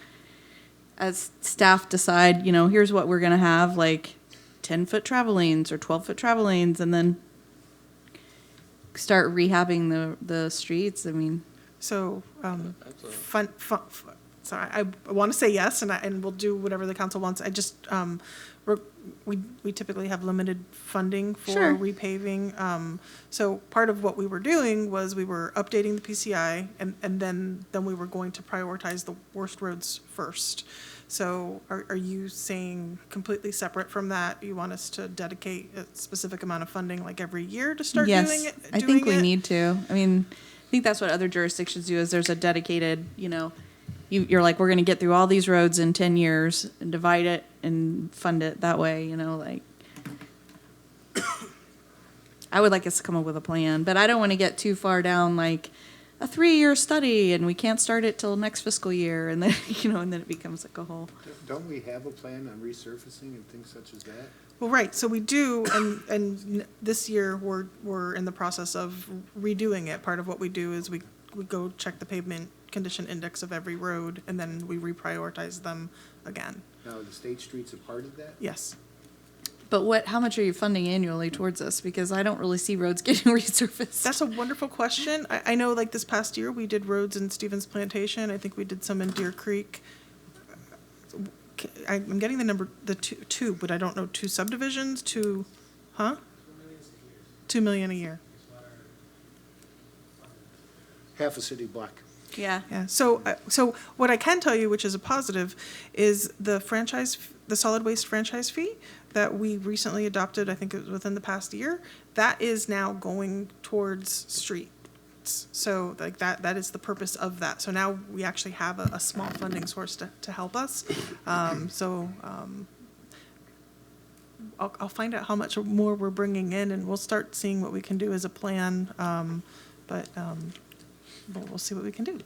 G: as staff decide, you know, here's what we're gonna have, like 10-foot travel lanes or 12-foot travel lanes, and then start rehabbing the streets. I mean,
F: So, sorry, I want to say yes, and we'll do whatever the council wants. I just, we typically have limited funding for
G: Sure.
F: repaving. So part of what we were doing was we were updating the PCI, and then we were going to prioritize the worst roads first. So are you saying completely separate from that, you want us to dedicate a specific amount of funding like every year to start doing
G: yes,
F: it?
G: I think we need to. I mean, I think that's what other jurisdictions do, is there's a dedicated, you know, you're like, we're going to get through all these roads in 10 years and divide it and fund it that way, you know, like. I would like us to come up with a plan, but I don't want to get too far down, like a 3-year study and we can't start it till next fiscal year. And then, you know, and then it becomes like a whole.
H: Don't we have a plan on resurfacing and things such as that?
F: Well, right, so we do, and this year, we're in the process of redoing it. Part of what we do is we go check the pavement condition index of every road, and then we reprioritize them again.
H: Now, are the state streets a part of that?
F: Yes.
G: But how much are you funding annually towards this? Because I don't really see roads getting resurfaced.
F: That's a wonderful question. I know, like, this past year, we did roads in Stevens Plantation. I think we did some in Deer Creek. I'm getting the number, the two, but I don't know, 2 subdivisions, 2, huh? $2 million a year.
H: Half a city block.
G: Yeah.
F: Yeah, so what I can tell you, which is a positive, is the solid waste franchise fee that we recently adopted, I think it was within the past year, that is now going towards streets. So like that is the purpose of that. So now we actually have a small funding source to help us. I'll find out how much more we're bringing in, and we'll start seeing what we can do as a plan. But we'll see what we can do.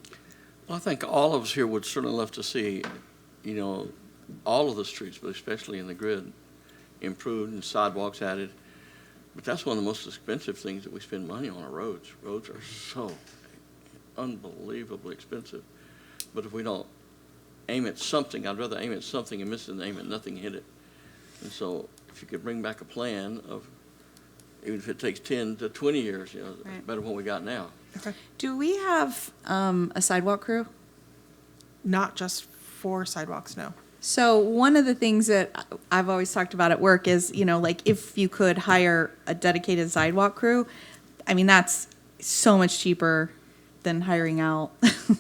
A: Well, I think all of us here would certainly love to see, you know, all of the streets, but especially in the grid, improved and sidewalks added. But that's one of the most expensive things that we spend money on, are roads. Roads are so unbelievably expensive. But if we don't aim at something, I'd rather aim at something and miss it than aim at nothing and hit it. And so if you could bring back a plan of, even if it takes 10 to 20 years, you know,
G: Right.
A: better than what we got now.
G: Do we have a sidewalk crew?
F: Not just for sidewalks, no.
G: So one of the things that I've always talked about at work is, you know, like if you could hire a dedicated sidewalk crew, I mean, that's so much cheaper than hiring out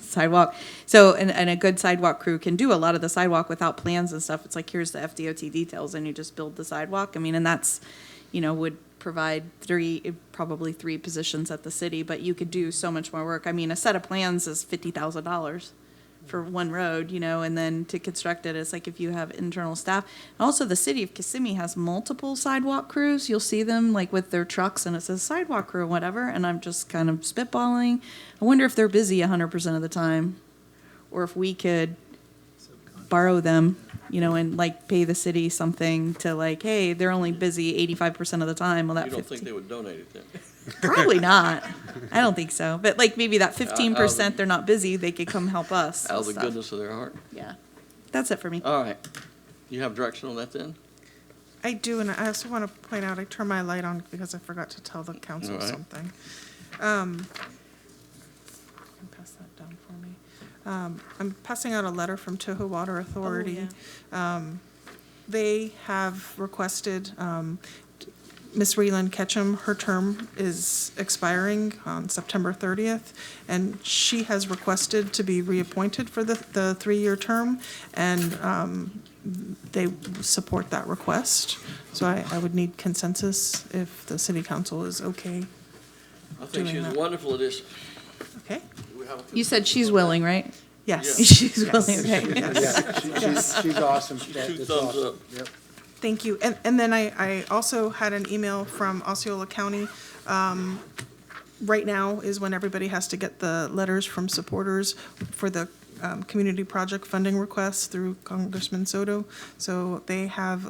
G: sidewalk. So, and a good sidewalk crew can do a lot of the sidewalk without plans and stuff. It's like, here's the FDOT details and you just build the sidewalk. I mean, and that's, you know, would provide probably three positions at the city, but you could do so much more work. I mean, a set of plans is $50,000 for one road, you know, and then to construct it, it's like if you have internal staff. And also, the city of Kissimmee has multiple sidewalk crews. You'll see them like with their trucks and it says sidewalk crew or whatever, and I'm just kind of spitballing. I wonder if they're busy 100% of the time, or if we could borrow them, you know, and like pay the city something to like, hey, they're only busy 85% of the time. Well, that
A: You don't
G: 15
A: think they would donate it then?
G: Probably not. I don't think so. But like maybe that 15% they're not busy, they could come help us.
A: Out of the
G: and stuff.
A: goodness of their heart.
G: Yeah. That's it for me.
A: All right. You have direction on that then?
F: I do, and I also want to point out, I turned my light on because I forgot to tell the council
A: All right.
F: something. You can pass that down for me. I'm passing out a letter from Toho Water Authority. They have requested, Ms. Reland Ketchum, her term is expiring on September 30th, and she has requested to be reappointed for the 3-year term, and they support that request. So I would need consensus if the city council is okay
A: I think
F: doing
A: she's
F: that.
A: a wonderful addition.
F: Okay.
G: You said she's willing, right?
F: Yes.
G: She's
F: Yes.
G: willing, okay.
H: Yeah, she's awesome.
A: Two
H: That's
A: thumbs
H: awesome.
A: up.
H: Yep.
F: Thank you. And then I also had an email from Osceola County. Right now is when everybody has to get the letters from supporters for the community project funding requests through Congressman Soto. So they have,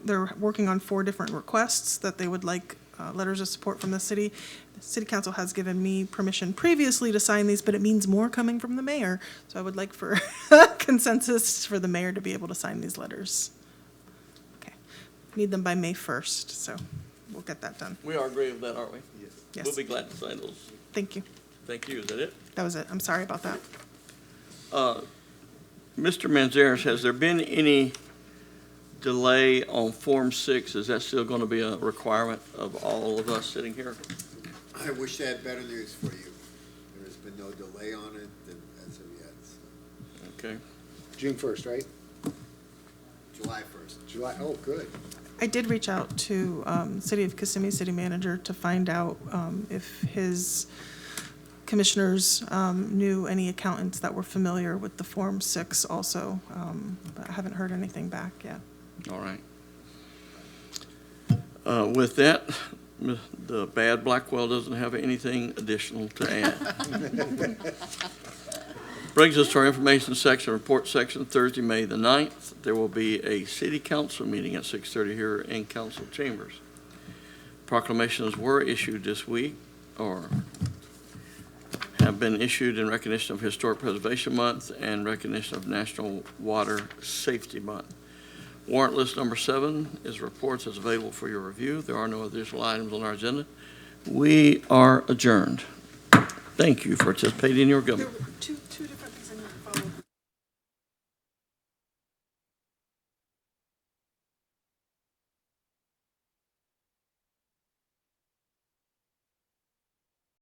F: they're working on 4 different requests that they would like letters of support from the city. The city council has given me permission previously to sign these, but it means more coming from the mayor. So I would like for consensus for the mayor to be able to sign these letters. Okay. Need them by May 1st, so we'll get that done.
A: We are agree with that, aren't we?
F: Yes.
A: We'll be glad to sign those.
F: Thank you.
A: Thank you. Is that it?
F: That was it. I'm sorry about that.
A: Mr. Manzares, has there been any delay on Form 6? Is that still going to be a requirement of all of us sitting here?
E: I wish I had better news for you. There's been no delay on it as of yet. So.
A: Okay.
H: June 1st, right?
E: July 1st.
H: July, oh, good.
F: I did reach out to City of Kissimmee City Manager to find out if his commissioners knew any accountants that were familiar with the Form 6 also, but I haven't heard anything back yet.
A: All right. With that, the bad Blackwell doesn't have anything additional to add. Brings us to our information section, report section, Thursday, May the 9th. There will be a city council meeting at 6:30 here in council chambers. Proclamations were issued this week, or have been issued in recognition of Historic Preservation Month and recognition of National Water Safety Month. Warrant list number 7 is reports as available for your review. There are no additional items on our agenda. We are adjourned. Thank you for participating in your government.
F: There were two different things I need to follow.